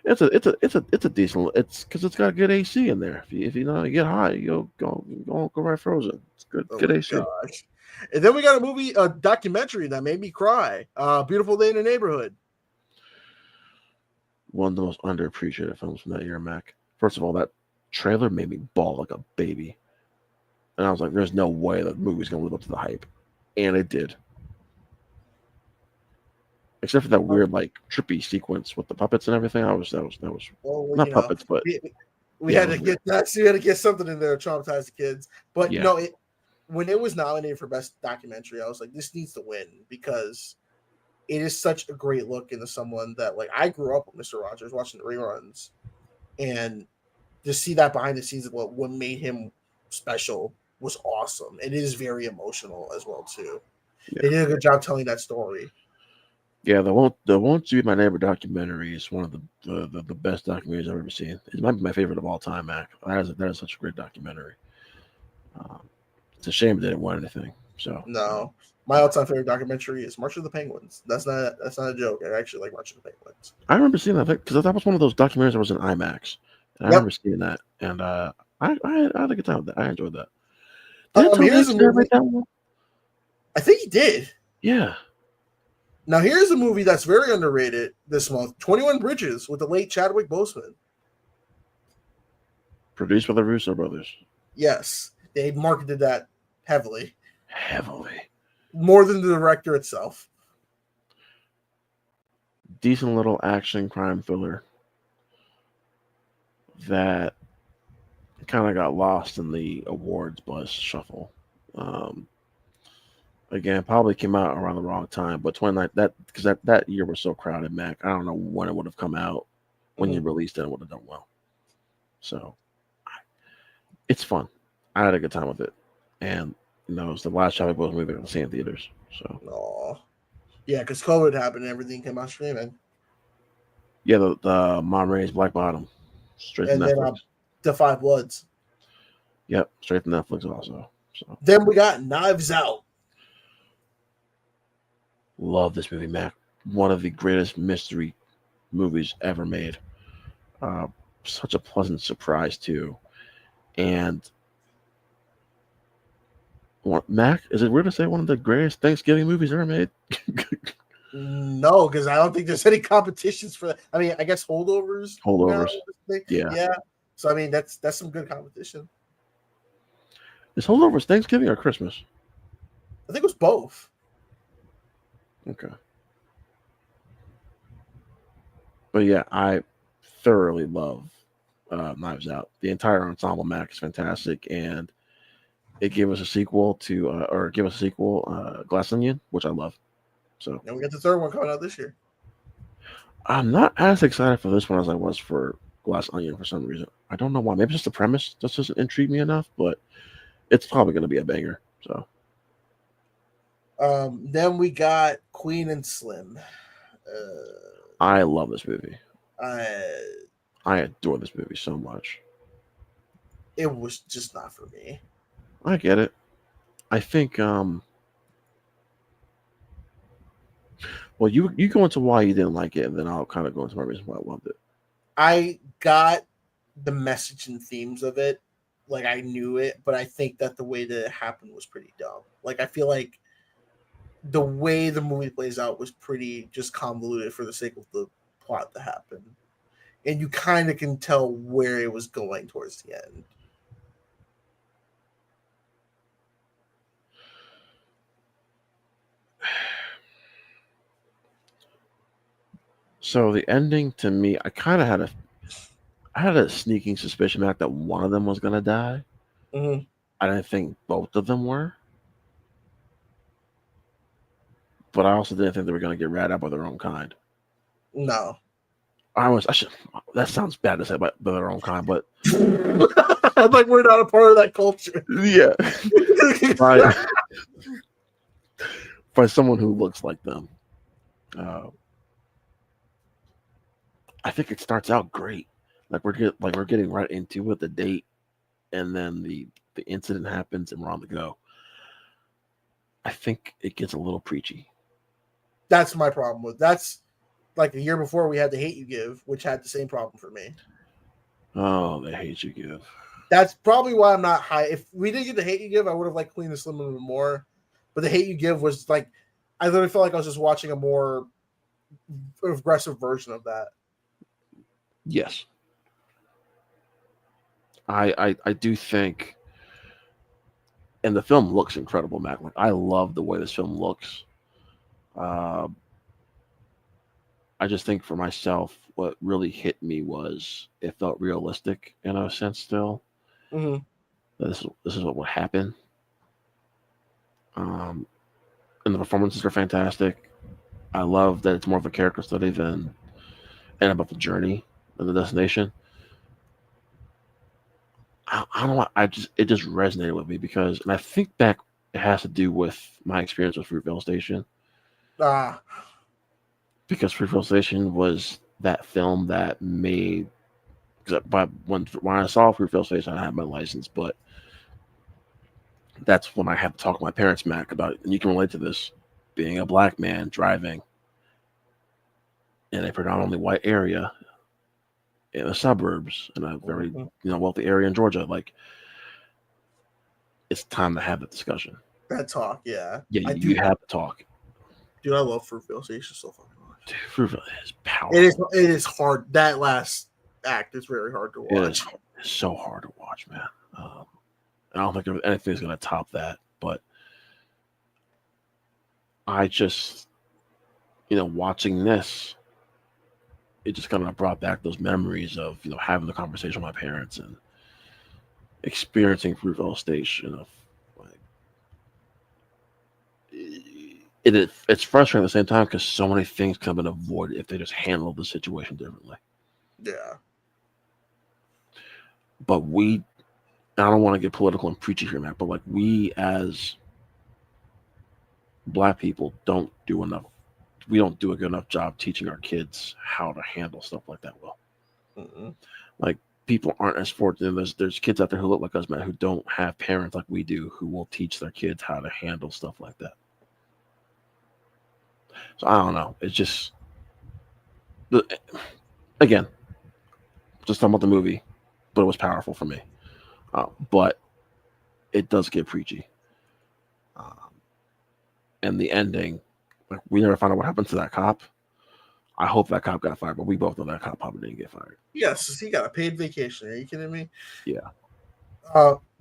S4: It's a decent. It's because it's got good AC in there. If you know you get hot, you go ride Frozen. It's good.
S3: Oh
S4: Good
S3: my
S4: AC.
S3: gosh. And then we got a documentary that made me cry. Beautiful Day in the Neighborhood.
S4: One of the most underappreciated films from that year, Mac. First of all, that trailer made me bawl like a baby, and I was like, "There's no way that movie's gonna live up to the hype," and it did. Except for that weird, like, trippy sequence with the puppets and everything. That was
S3: Well,
S4: not puppets, but
S3: we
S4: yeah,
S3: had to get that. So we had to get something in there to traumatize the kids. But
S4: yeah.
S3: no, when it was nominated for best documentary, I was like, this needs to win because it is such a great look into someone that, like, I grew up with Mr. Rogers watching the reruns, and to see that behind the scenes of what made him special was awesome. It is very emotional as well too.
S4: Yeah.
S3: They did a good job telling that story.
S4: Yeah, the Won't You Be My Neighbor documentary is one of the best documentaries I've ever seen. It might be my favorite of all time, Mac. That is such a great documentary. It's a shame it didn't win anything. So
S3: No, my all-time favorite documentary is March of the Penguins. That's not a joke. I actually like March of the Penguins.
S4: I remember seeing that because that was one of those documentaries that was in IMAX, and I remember seeing that, and I had a good time with that. I enjoyed that. Did Tom
S3: Here's
S4: Hanks
S3: a movie.
S4: narrate that one?
S3: I think he did.
S4: Yeah.
S3: Now here's a movie that's very underrated this month: 21 Bridges with the late Chadwick Boseman.
S4: Produced by the Russo brothers.
S3: Yes, they marketed that heavily.
S4: Heavily.
S3: More than the director itself.
S4: Decent little action crime thriller that kind of got lost in the awards buzz shuffle. Again, probably came out around the wrong time, but 29 that year was so crowded, Mac. I don't know when it would have come out. When you released it, it would have done well. So it's fun. I had a good time with it, and it was the last Chadwick Boseman movie I've seen in theaters. So,
S3: yeah, because COVID happened and everything came out streaming.
S4: Yeah, the Mom Rainey's Black Bottom, straight
S3: and
S4: to Netflix.
S3: Then The Five Bloods.
S4: Yep, straight to Netflix also. So
S3: then we got Knives Out.
S4: Love this movie, Mac. One of the greatest mystery movies ever made. Such a pleasant surprise too. And Mac, is it weird to say one of the greatest Thanksgiving movies ever made?
S3: No, because I don't think there's any competitions for that. I mean, I guess Holdovers. Yeah. So I mean, that's some good competition.
S4: Is Holdovers Thanksgiving or Christmas?
S3: I think it was both.
S4: Okay. But yeah, I thoroughly love Knives Out. The entire ensemble, Mac, is fantastic, and it gave us a sequel Glass Onion, which I love. So
S3: and we got the third one coming out this year.
S4: I'm not as excited for this one as I was for Glass Onion for some reason. I don't know why. Maybe it's just the premise just doesn't intrigue me enough, but it's probably going to be a banger. So
S3: then we got Queen and Slim.
S4: I love this movie.
S3: I
S4: adore this movie so much.
S3: It was just not for me.
S4: I get it. I think well, you go into why you didn't like it, and then I'll kind of go into my reason why I loved it.
S3: I got the message and themes of it. Like, I knew it, but I think that the way that it happened was pretty dumb. Like, I feel like the way the movie plays out was pretty just convoluted for the sake of the plot to happen. And you kind of can tell where it was going towards the end.
S4: So the ending to me, I had a sneaking suspicion, Mac, that one of them was gonna die.
S3: Mhm.
S4: I didn't think both of them were, but I also didn't think they were gonna get ratted out by their own kind.
S3: No.
S4: I should. That sounds bad to say by their own kind, but
S3: Like we're not a part of that culture.
S4: yeah, by by someone who looks like them. Uh, I think it starts out great. We're getting right into it, the date, and then the incident happens, and we're on the go. I think it gets a little preachy.
S3: That's my problem with that's like the year before we had the Hate You Give, which had the same problem for me.
S4: Oh, they hate you, give.
S3: That's probably why I'm not high. If we didn't get the Hate You Give, I would have liked Clean and Slim a little bit more. But the Hate You Give was like, I literally felt like I was just watching a more aggressive version of that.
S4: Yes, I do think, and the film looks incredible, Mac. Like I love the way this film looks. Uh, I just think for myself, what really hit me was it felt realistic in a sense. Still,
S3: Mm-hmm.
S4: this is what would happen. Um, and the performances are fantastic. I love that it's more of a character study than and about the journey than the destination. I don't know. It just resonated with me because, and I think back it has to do with my experience with Fruitvale Station
S3: Ah,
S4: because Fruitvale Station was that film that made. But when I saw Fruitvale Station, I had my license, but that's when I had to talk to my parents, Mac, about it. And you can relate to this, being a black man driving in a predominantly white area in the suburbs in a very wealthy area in Georgia. Like it's time to have the discussion.
S3: that talk, yeah.
S4: Yeah,
S3: I
S4: you
S3: do.
S4: have to talk.
S3: Dude, I love Fruitvale Station so fucking much.
S4: Dude, Fruitvale is powerful.
S3: It is hard. That last act is very hard to watch.
S4: It is so hard to watch, man. I don't think anything's going to top that. But I just, watching this, it just kind of brought back those memories of having the conversation with my parents and experiencing Fruitvale Station. Of like, it's frustrating at the same time because so many things could have been avoided if they just handled the situation differently.
S3: Yeah.
S4: But I don't want to get political and preachy here, Matt, but like we as black people don't do enough. We don't do a good enough job teaching our kids how to handle stuff like that well.
S3: Mm-mm.
S4: Like people aren't as fortunate. There's kids out there who look like us, Matt, who don't have parents like we do, who will teach their kids how to handle stuff like that. So I don't know. It's just, again, just talking about the movie, but it was powerful for me. But it does get preachy. And the ending, like, we never found out what happened to that cop. I hope that cop got fired, but we both know that cop probably didn't get fired.
S3: Yes, he got a paid vacation. Are you kidding me?
S4: Yeah.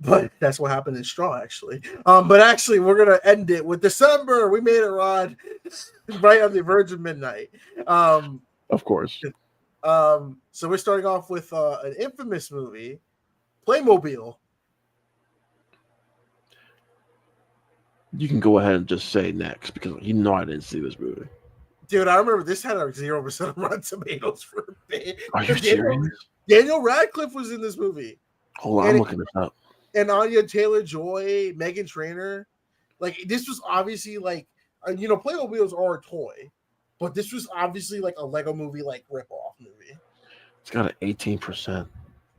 S3: But that's what happened in Straw, actually. But actually, we're gonna end it with December. We made it, Rod, right on the verge of midnight.
S4: Of course.
S3: So we're starting off with an infamous movie, Playmobil.
S4: You can go ahead and just say next because I didn't see this movie.
S3: Dude, I remember this had a 0% Rotten Tomatoes for a bit.
S4: Are you serious?
S3: Daniel Radcliffe was in this movie.
S4: Hold on, I'm looking this up.
S3: And Anya Taylor-Joy, Megan Trainor. Like, this was obviously like, Playmobiles are a toy, but this was obviously like a Lego movie, like rip-off movie.
S4: It's got an 18%.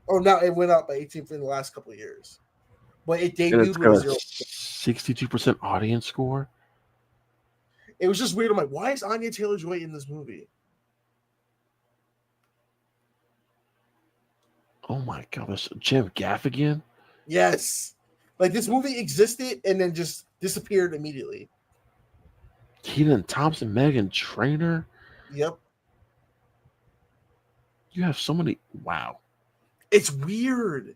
S3: Oh, no, it went up by 18 in the last couple of years. But it debuted
S4: It's got
S3: with
S4: a 62% audience score.
S3: It was just weird. I'm like, why is Anya Taylor-Joy in this movie?
S4: Oh my god, there's Jim Gaffigan.
S3: Yes. Like, this movie existed and then just disappeared immediately.
S4: Kenan Thompson, Megan Trainor.
S3: Yep.
S4: You have so many. Wow.
S3: It's weird.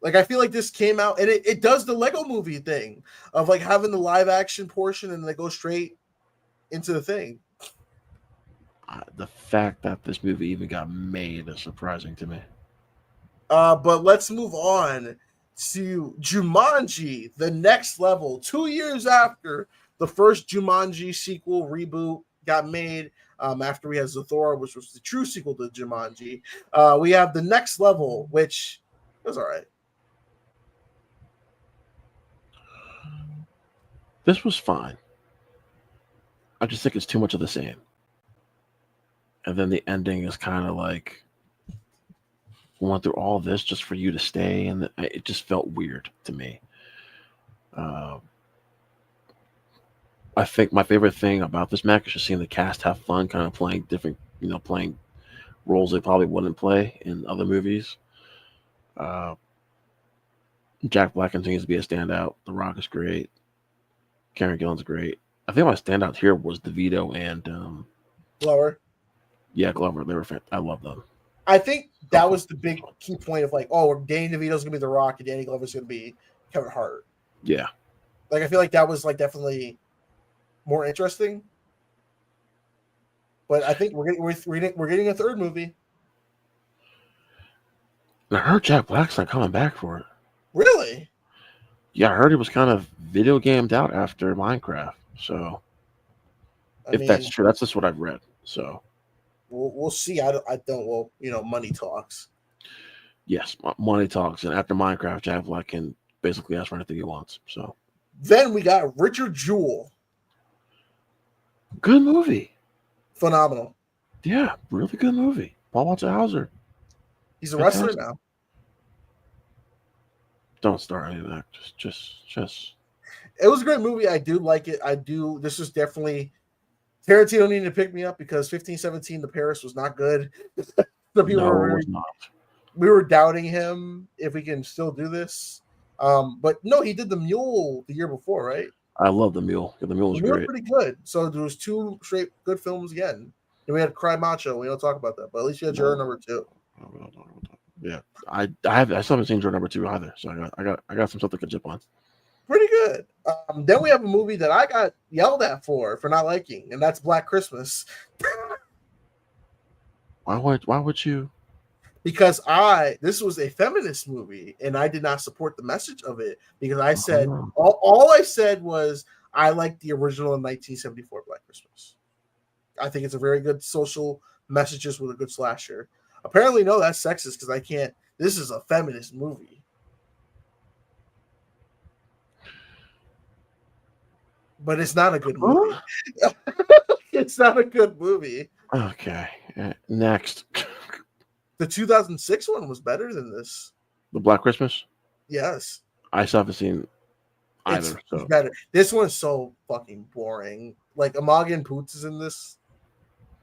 S3: Like, I feel like this came out, and it does the Lego movie thing of like having the live action portion and they go straight into the thing.
S4: The fact that this movie even got made is surprising to me.
S3: But let's move on to Jumanji, the next level. 2 years after the first Jumanji sequel reboot got made, after we had Zathura, which was the true sequel to Jumanji, we have the next level, which was all right.
S4: This was fine. I just think it's too much of the same. And then the ending is kind of like, we went through all this just for you to stay, and it just felt weird to me. I think my favorite thing about this match is just seeing the cast have fun, kind of playing different, playing roles they probably wouldn't play in other movies. Jack Black continues to be a standout. The Rock is great. Karen Gillan's great. I think my standout here was DeVito and
S3: Glover.
S4: Yeah, Glover. They were I love them.
S3: I think that was the big key point of like, oh, Danny DeVito's gonna be The Rock and Danny Glover's gonna be Kevin Hart.
S4: Yeah.
S3: Like, I feel like that was like definitely more interesting. But I think we're getting a third movie.
S4: I heard Jack Black's not coming back for it.
S3: Really?
S4: Yeah, I heard he was kind of video gamed out after Minecraft. So, if that's true, that's just what I've read. So,
S3: we'll see. I don't. Well, money talks.
S4: Yes, money talks, and after Minecraft, Jack Black can basically ask for anything he wants. So,
S3: then we got Richard Jewell.
S4: Good movie.
S3: Phenomenal.
S4: Yeah, really good movie. Paul Walter Hauser.
S3: He's a wrestler now.
S4: Don't start any of that. Just.
S3: It was a great movie. I do like it. This was definitely Tarantino needed to pick me up because 1517 to Paris was not good. The people
S4: was not.
S3: We were doubting him if we can still do this. But no, he did The Mule the year before, right?
S4: I love The Mule. The Mule was great.
S3: Pretty good. So there was 2 straight good films again. And we had Cry Macho. We don't talk about that, but at least you had Juror number 2.
S4: Yeah, I still haven't seen Juror number 2 either. So I got some stuff to catch up on.
S3: Pretty good. Then we have a movie that I got yelled at for not liking, and that's Black Christmas.
S4: Why would you?
S3: Because this was a feminist movie, and I did not support the message of it because I said all I said was I like the original in 1974 Black Christmas. I think it's a very good social messages with a good slasher. Apparently, no, that's sexist because I can't. This is a feminist movie. But it's not a good movie. It's not a good movie.
S4: Okay. Next.
S3: The 2006 one was better than this.
S4: The Black Christmas?
S3: Yes.
S4: I still haven't seen either.
S3: It's better. This one's so fucking boring. Like, Imogen Poots is in this.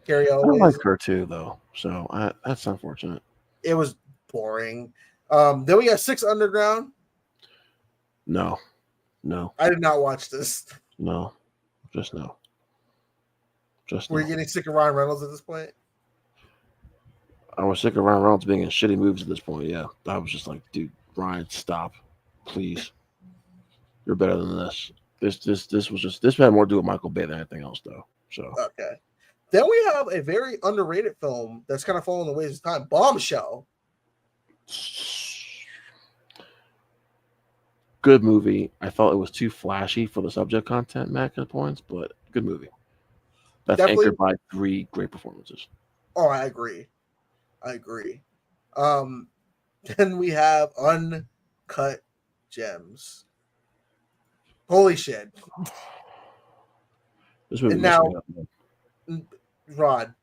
S3: Carrie Elway.
S4: I like her too, though. So that's unfortunate.
S3: It was boring. Then we got 6 Underground.
S4: No.
S3: I did not watch this.
S4: No. Just no.
S3: Were you getting sick of Ryan Reynolds at this point?
S4: I was sick of Ryan Reynolds being in shitty movies at this point, yeah. I was just like, dude, Ryan, stop. Please. You're better than this. This had more to do with Michael Bay than anything else, though. So
S3: okay. Then we have a very underrated film that's kind of following the ways of time, Bombshell.
S4: Good movie. I felt it was too flashy for the subject content, Mac, at points, but good movie. That's definitely anchored by 3 great performances.
S3: Oh, I agree. Then we have Uncut Gems. Holy shit.
S4: This movie.
S3: And now, Rod,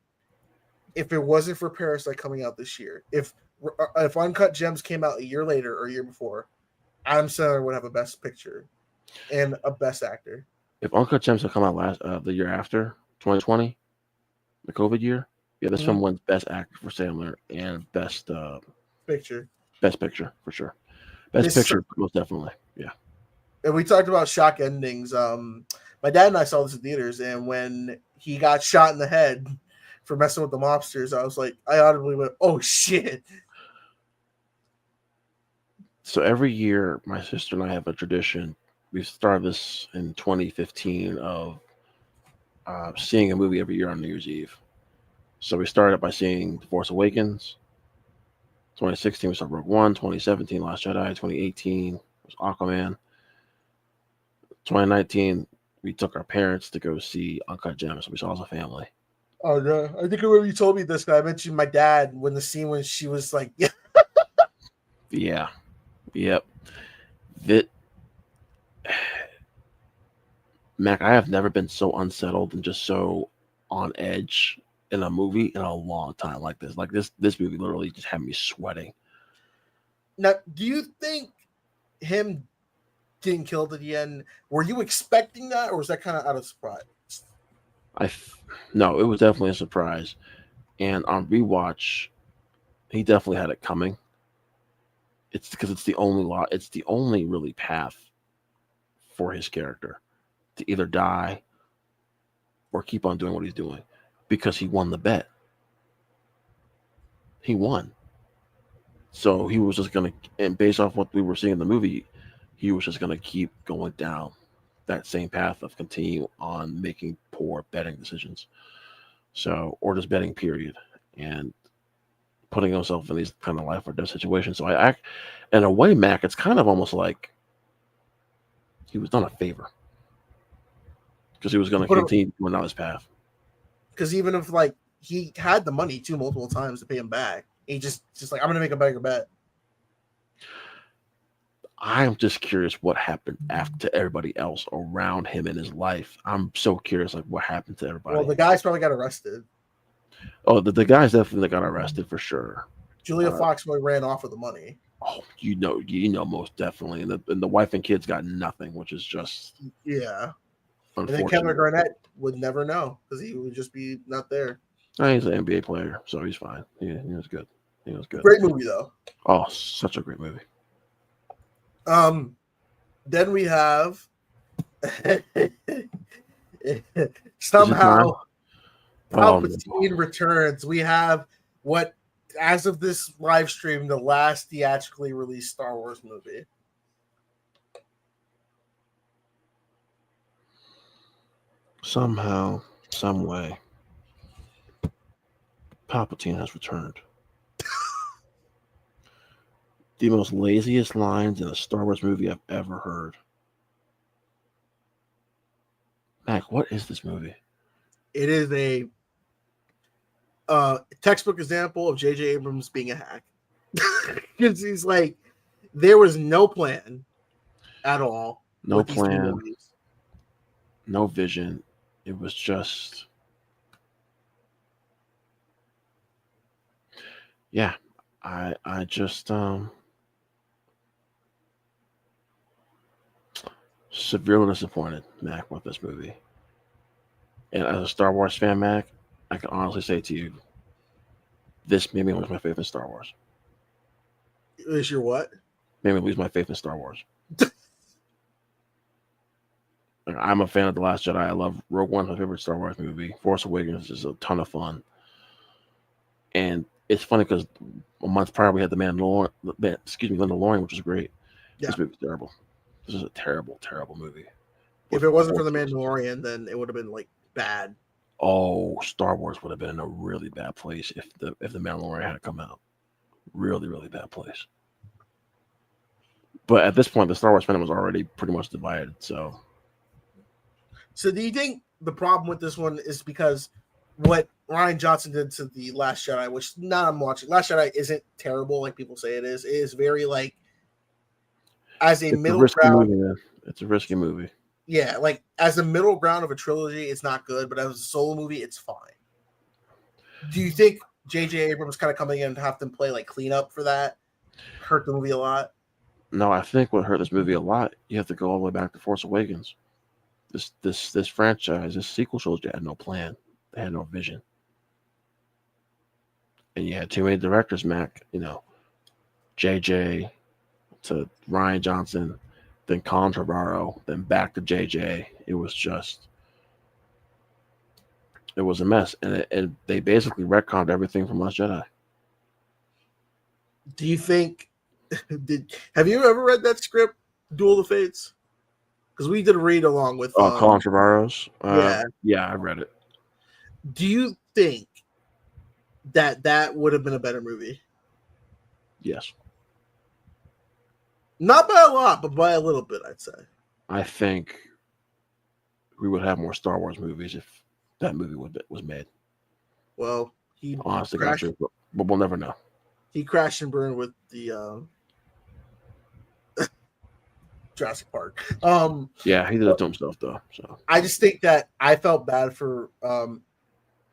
S3: if it wasn't for Parasite coming out this year, if Uncut Gems came out a year later or a year before, Adam Sandler would have a Best Picture and a Best Actor.
S4: If Uncut Gems had come out the year after 2020, the COVID year, yeah, this film wins Best Actor for Sandler and Best
S3: Picture.
S4: Best Picture for sure. Best Picture, most definitely. Yeah.
S3: And we talked about shock endings. My dad and I saw this in theaters, and when he got shot in the head for messing with the mobsters, I audibly went, "Oh shit!"
S4: So every year, my sister and I have a tradition. We started this in 2015 of seeing a movie every year on New Year's Eve. So we started by seeing The Force Awakens. 2016 we saw Rogue One. 2017 Last Jedi. 2018 was Aquaman. 2019 we took our parents to go see Uncut Gems. So we saw as a family.
S3: Oh no, I think I remember you told me this. I mentioned my dad when the scene when she was like, "Yeah,
S4: Yeah. Yep. That Mac, I have never been so unsettled and just so on edge in a movie in a long time like this. Like this movie literally just had me sweating.
S3: now, do you think him getting killed at the end? Were you expecting that, or was that kind of out of surprise?"
S4: No, it was definitely a surprise. And on rewatch, he definitely had it coming. It's because it's the only lot. It's the only really path for his character to either die or keep on doing what he's doing, because he won the bet. He won. So he was just gonna, and based off what we were seeing in the movie, he was just gonna keep going down that same path of continue on making poor betting decisions. So, or just betting period, and putting himself in these kind of life or death situations. So I act, in a way, Mac, it's kind of almost like he was done a favor because he was going to continue going down his path.
S3: Because even if like he had the money too multiple times to pay him back, he just like, I'm gonna make a bigger bet.
S4: I'm just curious what happened after to everybody else around him in his life. I'm so curious, like what happened to everybody.
S3: Well, the guys probably got arrested.
S4: Oh, the guys definitely got arrested for sure.
S3: Julia Fox probably ran off with the money.
S4: Oh, you know, most definitely, and the wife and kids got nothing, which is just
S3: And then Kevin Garnett would never know because he would just be not there.
S4: He's an NBA player, so he's fine. He was good. He was good.
S3: Great movie though.
S4: Oh, such a great movie.
S3: Then we have somehow Palpatine returns. We have what, as of this live stream, the last theatrically released Star Wars movie.
S4: Somehow, some way, Palpatine has returned. The most laziest lines in a Star Wars movie I've ever heard. Mac, what is this movie?
S3: It is a textbook example of J.J. Abrams being a hack. Because he's like, there was no plan at all.
S4: No plan. No vision. It was just, yeah. I just severely disappointed, Mac, with this movie. And as a Star Wars fan, Mac, I can honestly say to you, this made me lose my faith in Star Wars.
S3: Is your what?
S4: Made me lose my faith in Star Wars. Like, I'm a fan of The Last Jedi. I love Rogue One, my favorite Star Wars movie. Force Awakens is a ton of fun. And it's funny because a month prior we had The Mandalorian, which was great. Yeah. This movie's terrible. This is a terrible, terrible movie.
S3: If it wasn't for The Mandalorian, then it would have been like bad.
S4: Oh, Star Wars would have been in a really bad place if the Mandalorian had come out. Really, really bad place. But at this point, the Star Wars fandom was already pretty much divided. So
S3: do you think the problem with this one is because what Rian Johnson did to The Last Jedi, which now I'm watching, Last Jedi isn't terrible like people say it is. It is very like, as a middle ground.
S4: Movie, it's a risky movie.
S3: Yeah, like as a middle ground of a trilogy, it's not good, but as a solo movie, it's fine. Do you think J.J. Abrams kind of coming in and have to play like cleanup for that hurt the movie a lot?
S4: No, I think what hurt this movie a lot, you have to go all the way back to Force Awakens. This franchise, this sequel trilogy had no plan. They had no vision. And you had too many directors, Mac, you know, JJ to Rian Johnson, then Colin Trevorrow, then back to JJ. It was a mess. And they basically retconned everything from Last Jedi.
S3: Do you think Have you ever read that script, Duel of the Fates? Because we did a read along with
S4: Colin Trevorrow's.
S3: yeah.
S4: Yeah, I read it.
S3: Do you think that would have been a better movie?
S4: Yes,
S3: Not by a lot, but by a little bit, I'd say.
S4: I think we would have more Star Wars movies if that movie was made.
S3: Well, he
S4: Honestly,
S3: crashed.
S4: but we'll never know.
S3: He crashed and burned with the Jurassic Park.
S4: Yeah, he did it to himself though. So
S3: I just think that I felt bad for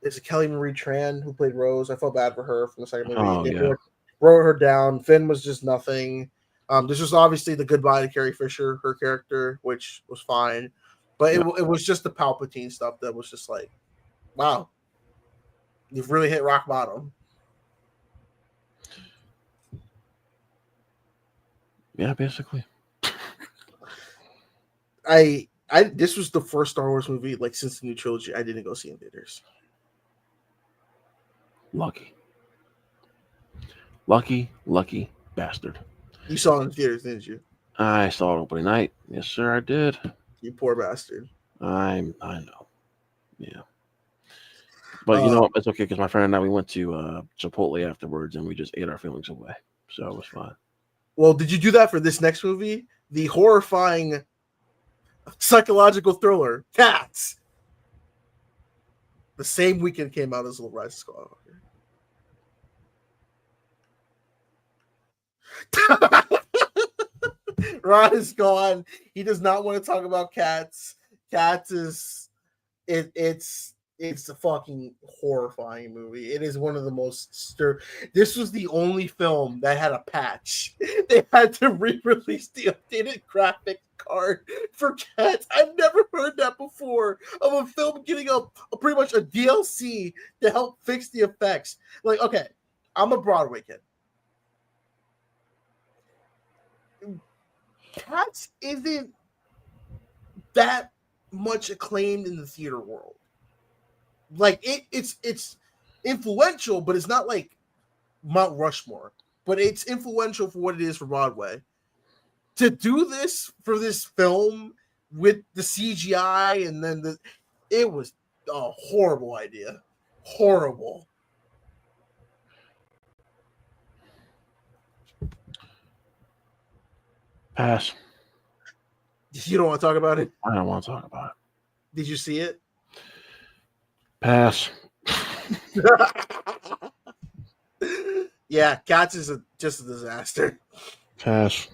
S3: is it Kelly Marie Tran who played Rose? I felt bad for her from the second movie.
S4: Oh,
S3: They
S4: yeah.
S3: wrote her down. Finn was just nothing. This was obviously the goodbye to Carrie Fisher, her character, which was fine. But it was just the Palpatine stuff that was just like, wow, you've really hit rock bottom.
S4: yeah, basically.
S3: I this was the first Star Wars movie like since the new trilogy I didn't go see in theaters.
S4: Lucky bastard.
S3: You saw it in theaters, didn't you?
S4: I saw it opening night. Yes, sir, I did.
S3: You poor bastard.
S4: I know. Yeah. But you know, it's okay because my friend and I, we went to Chipotle afterwards and we just ate our feelings away. So it was fine.
S3: Well, did you do that for this next movie? The horrifying psychological thriller, Cats. The same weekend came out as Little Rise of Skywalker. Ron is gone. He does not want to talk about Cats. Cats is it's a fucking horrifying movie. It is one of the most This was the only film that had a patch. They had to re-release the updated graphic card for Cats. I've never heard that before of a film getting a pretty much a DLC to help fix the effects. Like, okay, I'm a Broadway kid. Cats isn't that much acclaimed in the theater world. Like it's influential, but it's not like Mount Rushmore. But it's influential for what it is for Broadway. To do this for this film with the CGI and then it was a horrible idea. Horrible.
S4: Pass.
S3: You don't want to talk about it?
S4: I don't want to talk about it.
S3: Did you see it?
S4: Pass.
S3: Yeah, Cats is just a disaster.
S4: Pass.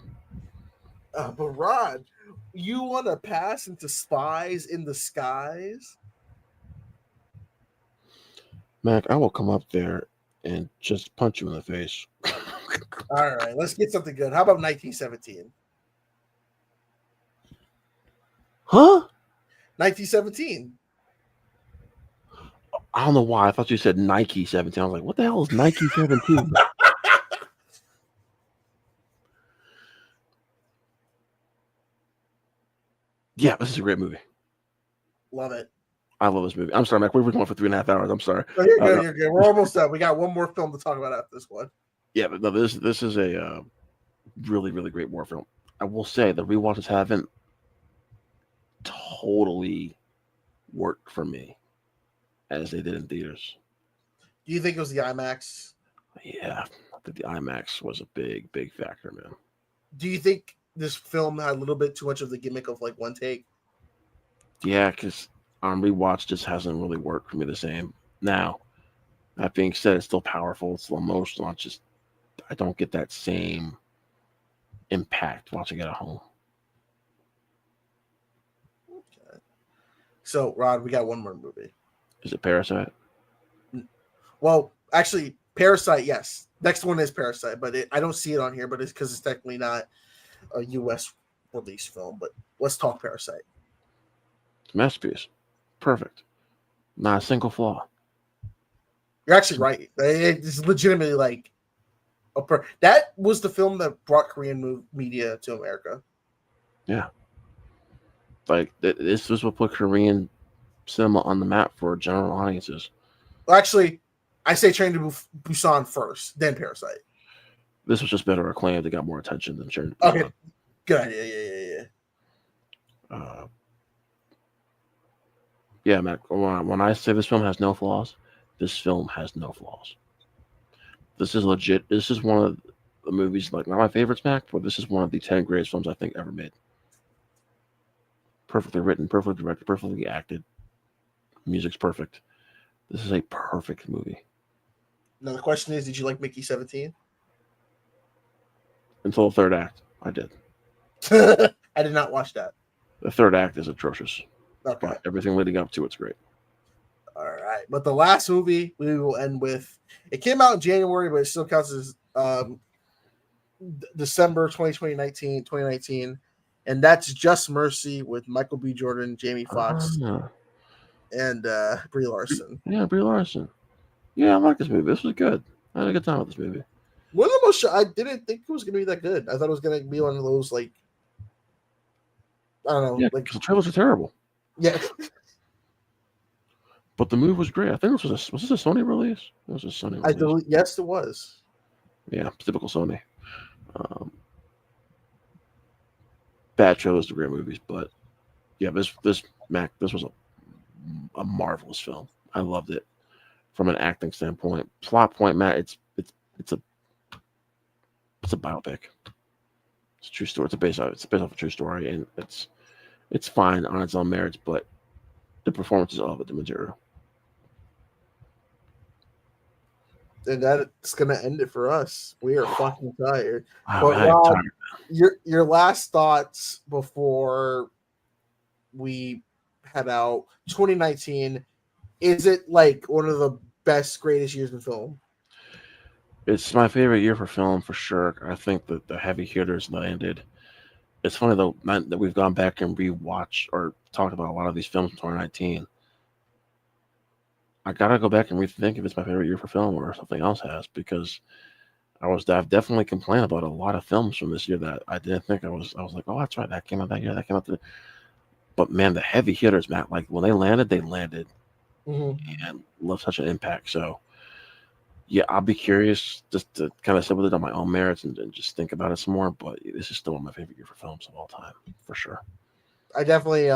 S3: But Rod, you want to pass into Spies in the Skies?
S4: Mac, I will come up there and just punch you in the face.
S3: All right, let's get something good. How about 1917?
S4: Huh?
S3: 1917.
S4: I don't know why. I thought you said Nike 17. I was like, what the hell is Nike 17? Yeah, this is a great movie.
S3: Love it.
S4: I love this movie. I'm sorry, Mac. We're going for 3.5 hours. I'm sorry.
S3: Oh, you're good. You're good. We're almost done. We got one more film to talk about after this one.
S4: Yeah, but no, this is a really, really great war film. I will say the rewatches haven't totally worked for me as they did in theaters.
S3: Do you think it was the IMAX?
S4: Yeah, I think the IMAX was a big, big factor, man.
S3: Do you think this film had a little bit too much of the gimmick of like one take?
S4: Yeah, because on rewatch just hasn't really worked for me the same. Now, that being said, it's still powerful. It's still emotional. It's just I don't get that same impact watching it at home.
S3: Okay. So, Rod, we got one more movie.
S4: Is it Parasite?
S3: Well, actually, Parasite, yes. Next one is Parasite, but I don't see it on here, but it's because it's technically not a U.S. release film. But let's talk Parasite.
S4: Masterpiece. Perfect. Not a single flaw.
S3: You're actually right. It's legitimately like that was the film that brought Korean media to America.
S4: Yeah. Like, this was what put Korean cinema on the map for general audiences.
S3: Well, actually, I say Train to Busan first, then Parasite.
S4: This was just better acclaimed. It got more attention than Sharon.
S3: Okay, good idea. Yeah.
S4: Yeah, Mac. When I say this film has no flaws, this film has no flaws. This is legit. This is one of the movies, like not my favorites, Mac, but this is one of the 10 greatest films I think ever made. Perfectly written, perfectly directed, perfectly acted. Music's perfect. This is a perfect movie.
S3: Now the question is, did you like Mickey 17?
S4: Until the third act, I did.
S3: I did not watch that.
S4: The third act is atrocious.
S3: Okay.
S4: But everything leading up to it's great.
S3: All right. But the last movie we will end with, it came out in January, but it still counts as December 2019, and that's Just Mercy with Michael B. Jordan, Jamie Foxx, and Brie Larson.
S4: Yeah, Brie Larson. Yeah, I like this movie. This was good. I had a good time with this movie.
S3: One of the most I didn't think it was going to be that good. I thought it was going to be one of those, like, I don't know.
S4: Yeah,
S3: like
S4: the trailers are terrible.
S3: Yeah.
S4: But the movie was great. I think was this a Sony release? It was a Sony release.
S3: Yes, it was.
S4: Yeah, typical Sony. Bad trailers to great movies, but yeah, this was a marvelous film. I loved it from an acting standpoint. Plot point, Matt, it's a biopic. It's a true story. It's based off a true story, and it's fine on its own merits, but the performances of it, the material.
S3: And that's gonna end it for us. We are fucking tired.
S4: Wow,
S3: But
S4: I'm
S3: Rob,
S4: tired.
S3: your last thoughts before we head out. 2019, is it like one of the best, greatest years in film?
S4: It's my favorite year for film for sure. I think that the heavy hitters landed. It's funny though that we've gone back and rewatched or talked about a lot of these films in 2019. I gotta go back and rethink if it's my favorite year for film or something else has, because I've definitely complained about a lot of films from this year that I didn't think I was like, oh, that's right, that came out that year, that came out. But man, the heavy hitters, Matt, like when they landed and left such an impact. So yeah, I'll be curious just to kind of sit with it on my own merits and just think about it some more. But this is still one of my favorite year for films of all time, for sure.
S3: I definitely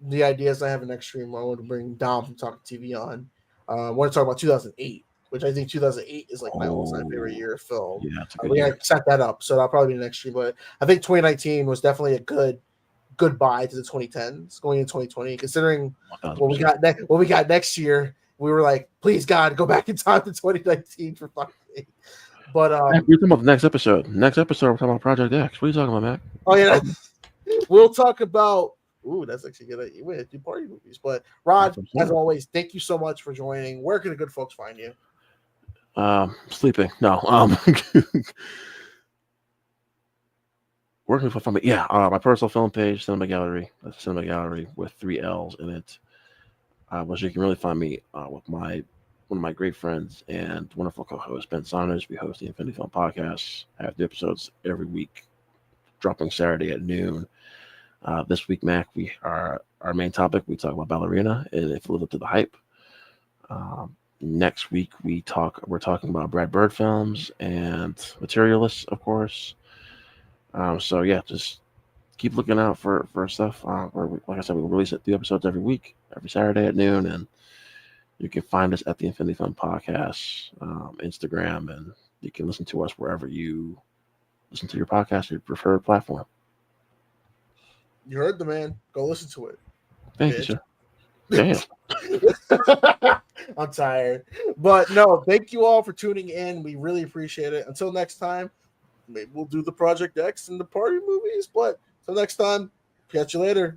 S3: the ideas I have in next stream, I want to bring Dom from Talking TV on. I want to talk about 2008, which I think 2008 is like my all-time favorite year of film.
S4: Yeah, it's a good
S3: We
S4: year.
S3: gotta set that up, so that'll probably be the next stream. But I think 2019 was definitely a good goodbye to the 2010s going into 2020. Considering
S4: 1000%.
S3: what we got next year, we were like, please God, go back in time to 2019 for fuck's sake. But
S4: we're talking about the next episode. Next episode, we're talking about Project X. What are you talking about, Matt?
S3: oh yeah, we'll talk about. Ooh, that's actually good. We had 2 party movies. But Rod, as always, thank you so much for joining. Where can the good folks find you?
S4: Sleeping. No. Where can you find me? Yeah, my personal film page, Cinema Gallery. That's Cinema Gallery with 3 L's in it. Which you can really find me with one of my great friends and wonderful co-host, Ben Saunders. We host the Infinity Film Podcast. I have the episodes every week, dropping Saturday at noon. This week, Mac, our main topic, we talk about Ballerina and if it lived up to the hype. Next week, we're talking about Brad Bird films and Materialists, of course. So yeah, just keep looking out for stuff. Like I said, we release the episodes every week, every Saturday at noon, and you can find us at the Infinity Film Podcast, Instagram, and you can listen to us wherever you listen to your podcast, your preferred platform.
S3: You heard the man. Go listen to it.
S4: Thank you, sir. Damn.
S3: I'm tired. But no, thank you all for tuning in. We really appreciate it. Until next time, maybe we'll do the Project X and the party movies. But until next time, catch you later.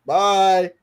S3: Bye.